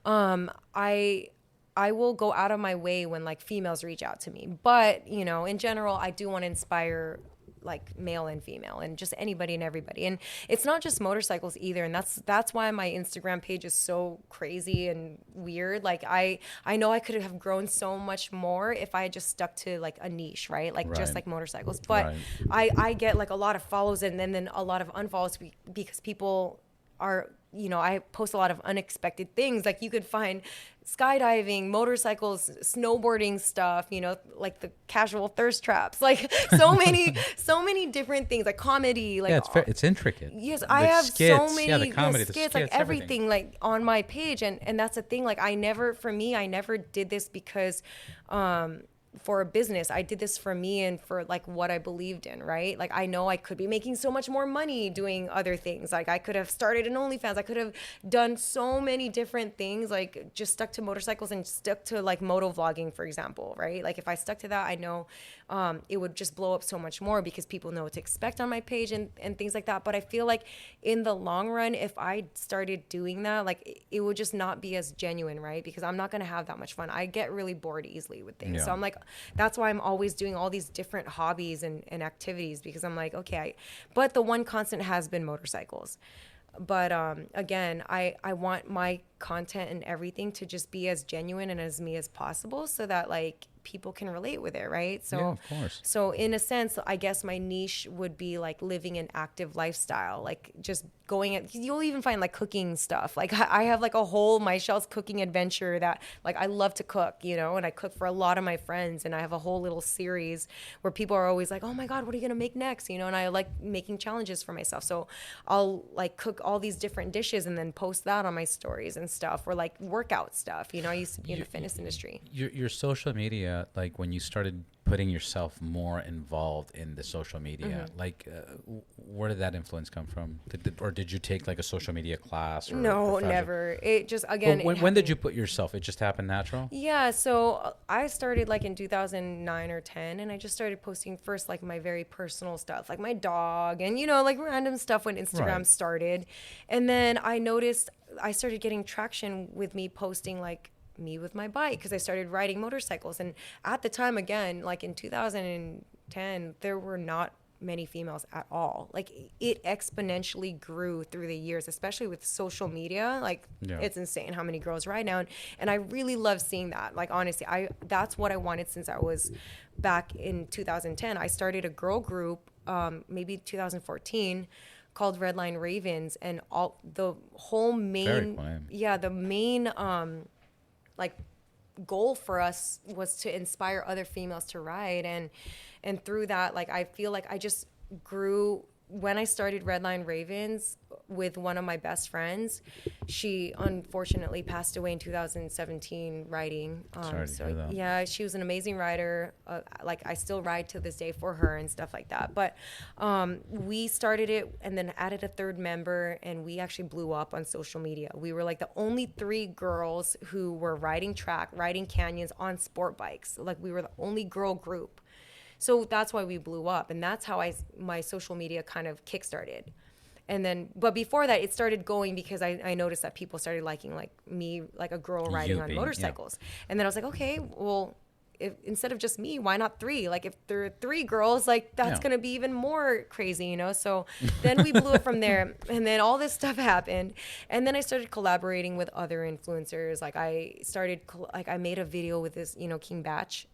B: I will go out of my way when like females reach out to me. But, you know, in general, I do want to inspire like male and female and just anybody and everybody. And it's not just motorcycles either. And that's why my Instagram page is so crazy and weird. Like I know I could have grown so much more if I had just stuck to like a niche, right? Like just
A: Right.
B: like motorcycles. But
A: Right.
B: I get like a lot of follows and then a lot of unfollows because people are, you know, I post a lot of unexpected things. Like you could find skydiving, motorcycles, snowboarding stuff, you know, like the casual thirst traps, like so many different things, like comedy, like
A: Yeah, it's intricate.
B: yes,
A: The
B: I have
A: skits,
B: so many
A: yeah, the comedy, the
B: skits,
A: skits,
B: like everything like on my page. And that's the thing, like I never did this because for a business. I did this for me and for like what I believed in, right? Like I know I could be making so much more money doing other things. Like I could have started an OnlyFans. I could have done so many different things, like just stuck to motorcycles and stuck to like moto vlogging, for example, right? Like if I stuck to that, I know it would just blow up so much more because people know what to expect on my page and things like that. But I feel like in the long run, if I started doing that, like it would just not be as genuine, right? Because I'm not going to have that much fun. I get really bored easily with things.
A: Yeah.
B: So I'm like, that's why I'm always doing all these different hobbies and activities because I'm like, okay, but the one constant has been motorcycles. But again, I want my content and everything to just be as genuine and as me as possible so that like people can relate with it, right? So
A: Yeah, of course.
B: So in a sense, I guess my niche would be like living an active lifestyle, like just going at, you'll even find like cooking stuff. Like I have like a whole Michelle's cooking adventure that like I love to cook, you know, and I cook for a lot of my friends and I have a whole little series where people are always like, oh my God, what are you going to make next? You know, and I like making challenges for myself. So I'll like cook all these different dishes and then post that on my stories and stuff, or like workout stuff. You know, I used to be in the fitness industry.
A: Your social media, like when you started putting yourself more involved in the social media, like where did that influence come from? Did you take like a social media class? Or
B: No,
A: profession?
B: never. It just, again,
A: Well,
B: it
A: when did
B: happened-
A: you put yourself? It just happened natural?
B: Yeah, so I started like in 2009 or 10, and I just started posting first like my very personal stuff, like my dog and, you know, like random stuff when Instagram
A: Right.
B: started. And then I noticed I started getting traction with me posting like me with my bike because I started riding motorcycles. And at the time, again, like in 2010, there were not many females at all. Like it exponentially grew through the years, especially with social media. Like it's insane how many girls ride now. And I really love seeing that. Like honestly, that's what I wanted since I was back in 2010. I started a girl group, maybe 2014, called Redline Ravens, and all the whole main the main like goal for us was to inspire other females to ride, and through that, like I feel like I just grew. When I started Redline Ravens with one of my best friends, she unfortunately passed away in 2017 riding.
A: Sorry to hear that.
B: Yeah, she was an amazing rider. Like I still ride to this day for her and stuff like that. But we started it and then added a third member, and we actually blew up on social media. We were like the only 3 girls who were riding track, riding canyons on sport bikes. Like we were the only girl group. So that's why we blew up, and that's how my social media kind of kickstarted. And then, but before that, it started going because I noticed that people started liking like me, like a girl riding on motorcycles. Yeah. And then I was like, okay, well, instead of just me, why not 3? Like if there are 3 girls, like that's gonna be even more crazy, you know? So then we blew it from there, and then all this stuff happened, and then I started collaborating with other influencers. Like I made a video with this, you know, King Batch.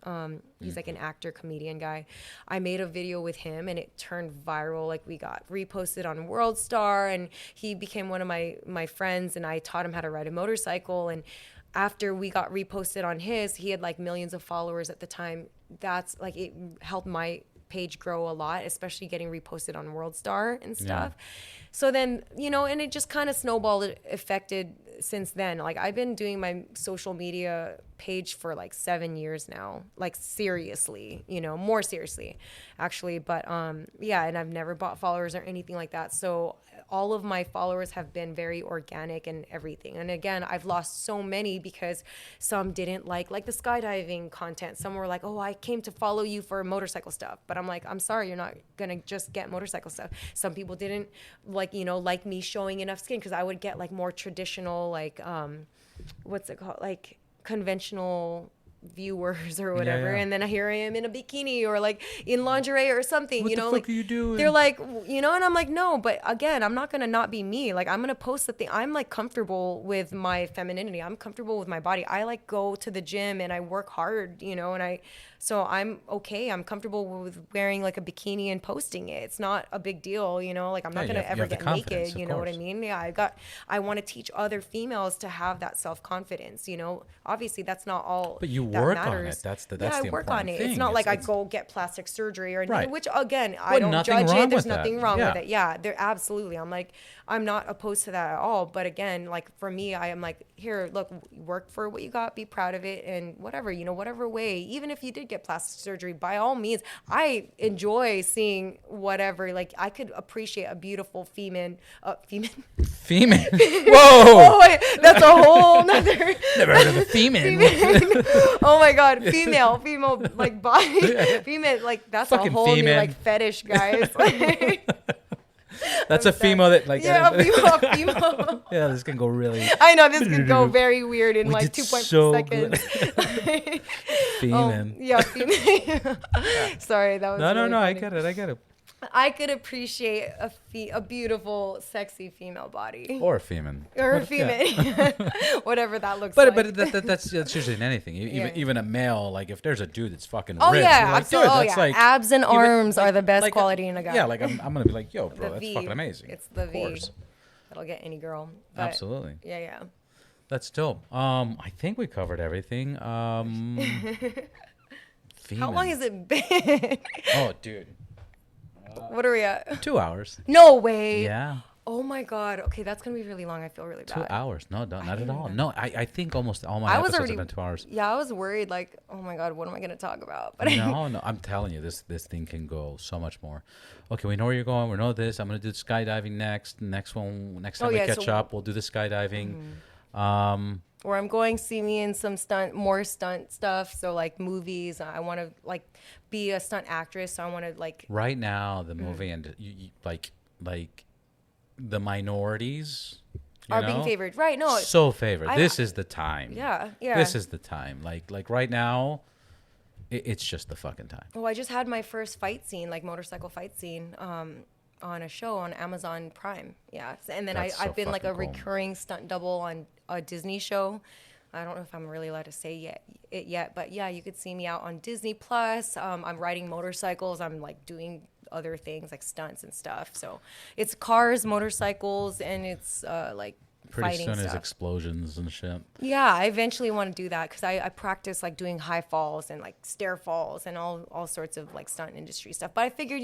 B: He's like an actor, comedian guy. I made a video with him, and it turned viral. Like we got reposted on World Star, and he became one of my friends, and I taught him how to ride a motorcycle. And after we got reposted on his, he had like millions of followers at the time. That's like, it helped my page grow a lot, especially getting reposted on World Star and stuff. Yeah. So then, you know, and it just kind of snowballed, affected since then. Like I've been doing my social media page for like 7 years now, like seriously, you know, more seriously actually. But yeah, and I've never bought followers or anything like that. So all of my followers have been very organic and everything. And again, I've lost so many because some didn't like the skydiving content. Some were like, oh, I came to follow you for motorcycle stuff. But I'm like, I'm sorry, you're not going to just get motorcycle stuff. Some people didn't like, you know, like me showing enough skin, because I would get like more traditional, like, what's it called? Like conventional viewers or whatever, and then here I am in a bikini or like in lingerie or something.
A: What
B: you know,
A: the fuck
B: like
A: are you doing?
B: They're like, you know, and I'm like, no, but again, I'm not gonna not be me. Like I'm gonna post the thing. I'm like comfortable with my femininity. I'm comfortable with my body. I like go to the gym and I work hard, you know, and so I'm okay. I'm comfortable with wearing like a bikini and posting it. It's not a big deal, you know, like I'm not going to ever get naked, you know what I mean? Yeah, I want to teach other females to have that self-confidence, you know. Obviously that's not all.
A: But you work on it. That's the
B: I work on it.
A: Thing.
B: It's not like I go get plastic surgery or anything,
A: right.
B: Which again, I don't judge it. There's nothing wrong with it. Yeah, there absolutely. I'm like, I'm not opposed to that at all. But again, like for me, I am like, here, look, work for what you got, be proud of it, and whatever, you know, whatever way, even if you did get plastic surgery, by all means, I enjoy seeing whatever. Like I could appreciate a beautiful female.
A: Whoa! Oh,
B: wait, that's a whole nother.
A: Never heard of a female.
B: Oh my god, female like body, female, like that's fucking a whole new like fetish, guys.
A: That's a female that like.
B: Yeah, a female.
A: Yeah, this can go really.
B: I know this can go very weird in like 2.5 seconds.
A: Female.
B: Yeah, female. Sorry, that was.
A: No,
B: really
A: no.
B: funny.
A: I get it.
B: I could appreciate a beautiful, sexy female body.
A: Or a female.
B: Or a female. Yeah. Whatever that looks like.
A: But that's usually in anything. Even a male, like if there's a dude that's fucking ripped.
B: Oh, yeah.
A: Like, dude, that's like,
B: abs and arms
A: like,
B: are the best
A: like
B: quality in a guy.
A: Yeah, like I'm going to be like, yo, bro, that's
B: V.
A: fucking amazing.
B: It's the V. That'll get any girl. But
A: absolutely.
B: Yeah.
A: That's dope. I think we covered everything.
B: How long has it been?
A: Oh, dude.
B: What are we at?
A: 2 hours.
B: No way.
A: Yeah.
B: Oh my god. Okay, that's gonna be really long. I feel really bad.
A: 2 hours? No, not at all. No, I think almost all my episodes have been 2 hours.
B: Yeah, I was worried. Like, oh my god, what am I gonna talk about?
A: But no. I'm telling you, this thing can go so much more. Okay, we know where you're going. We know this. I'm gonna do skydiving next. Next time we catch up, we'll do the skydiving. Mm-hmm.
B: Where I'm going, see me in some more stunt stuff. So like movies. I want to like be a stunt actress. So I want to like.
A: Right now, the movie and you like the minorities
B: are being favored. Right. No.
A: So favored. This is the time.
B: Yeah. Yeah.
A: This is the time. Like right now, it's just the fucking time.
B: Well, I just had my first fight scene, like motorcycle fight scene, on a show on Amazon Prime. Yeah. And then I've been like a recurring stunt double on a Disney show. I don't know if I'm really allowed to say it yet, but yeah, you could see me out on Disney Plus. I'm riding motorcycles. I'm like doing other things like stunts and stuff. So it's cars, motorcycles, and it's like
A: pretty
B: fighting
A: soon
B: stuff.
A: as explosions and shit.
B: Yeah, I eventually want to do that because I practice like doing high falls and like stair falls and all sorts of like stunt industry stuff. But I figured,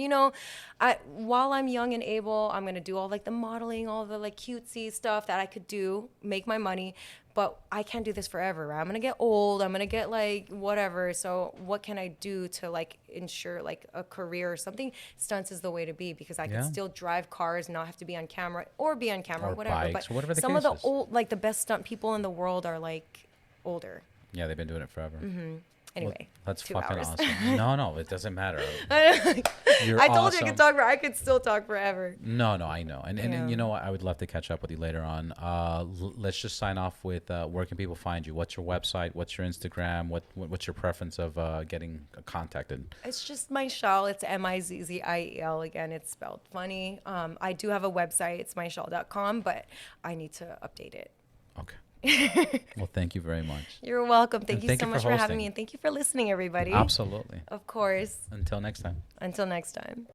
B: while I'm young and able, I'm gonna do all like the modeling, all the like cutesy stuff that I could do, make my money. But I can't do this forever, right? I'm gonna get old. I'm gonna get like whatever. So what can I do to like ensure like a career or something? Stunts is the way to be because I can still drive cars, not have to be on camera or be on camera,
A: Or
B: whatever.
A: bikes,
B: but
A: whatever the
B: some
A: case
B: of the
A: is.
B: old, like the best stunt people in the world are like older.
A: Yeah, they've been doing it forever.
B: Anyway,
A: Well, that's
B: 2
A: fucking
B: hours.
A: awesome. No, it doesn't matter. You're
B: I told
A: awesome.
B: you I could talk. I could still talk forever.
A: No, I know. And
B: Yeah.
A: you know what? I would love to catch up with you later on. Let's just sign off with where can people find you? What's your website? What's your Instagram? What's your preference of getting contacted?
B: It's just Mizziel. It's Mizziel. Again, it's spelled funny. I do have a website. It's mizziel.com, but I need to update it.
A: Okay. Well, thank you very much.
B: You're welcome. Thank
A: And
B: you
A: thank
B: so
A: you
B: much
A: for
B: for having
A: hosting.
B: me, and thank you for listening, everybody.
A: Absolutely.
B: Of course.
A: Until next time.
B: Until next time.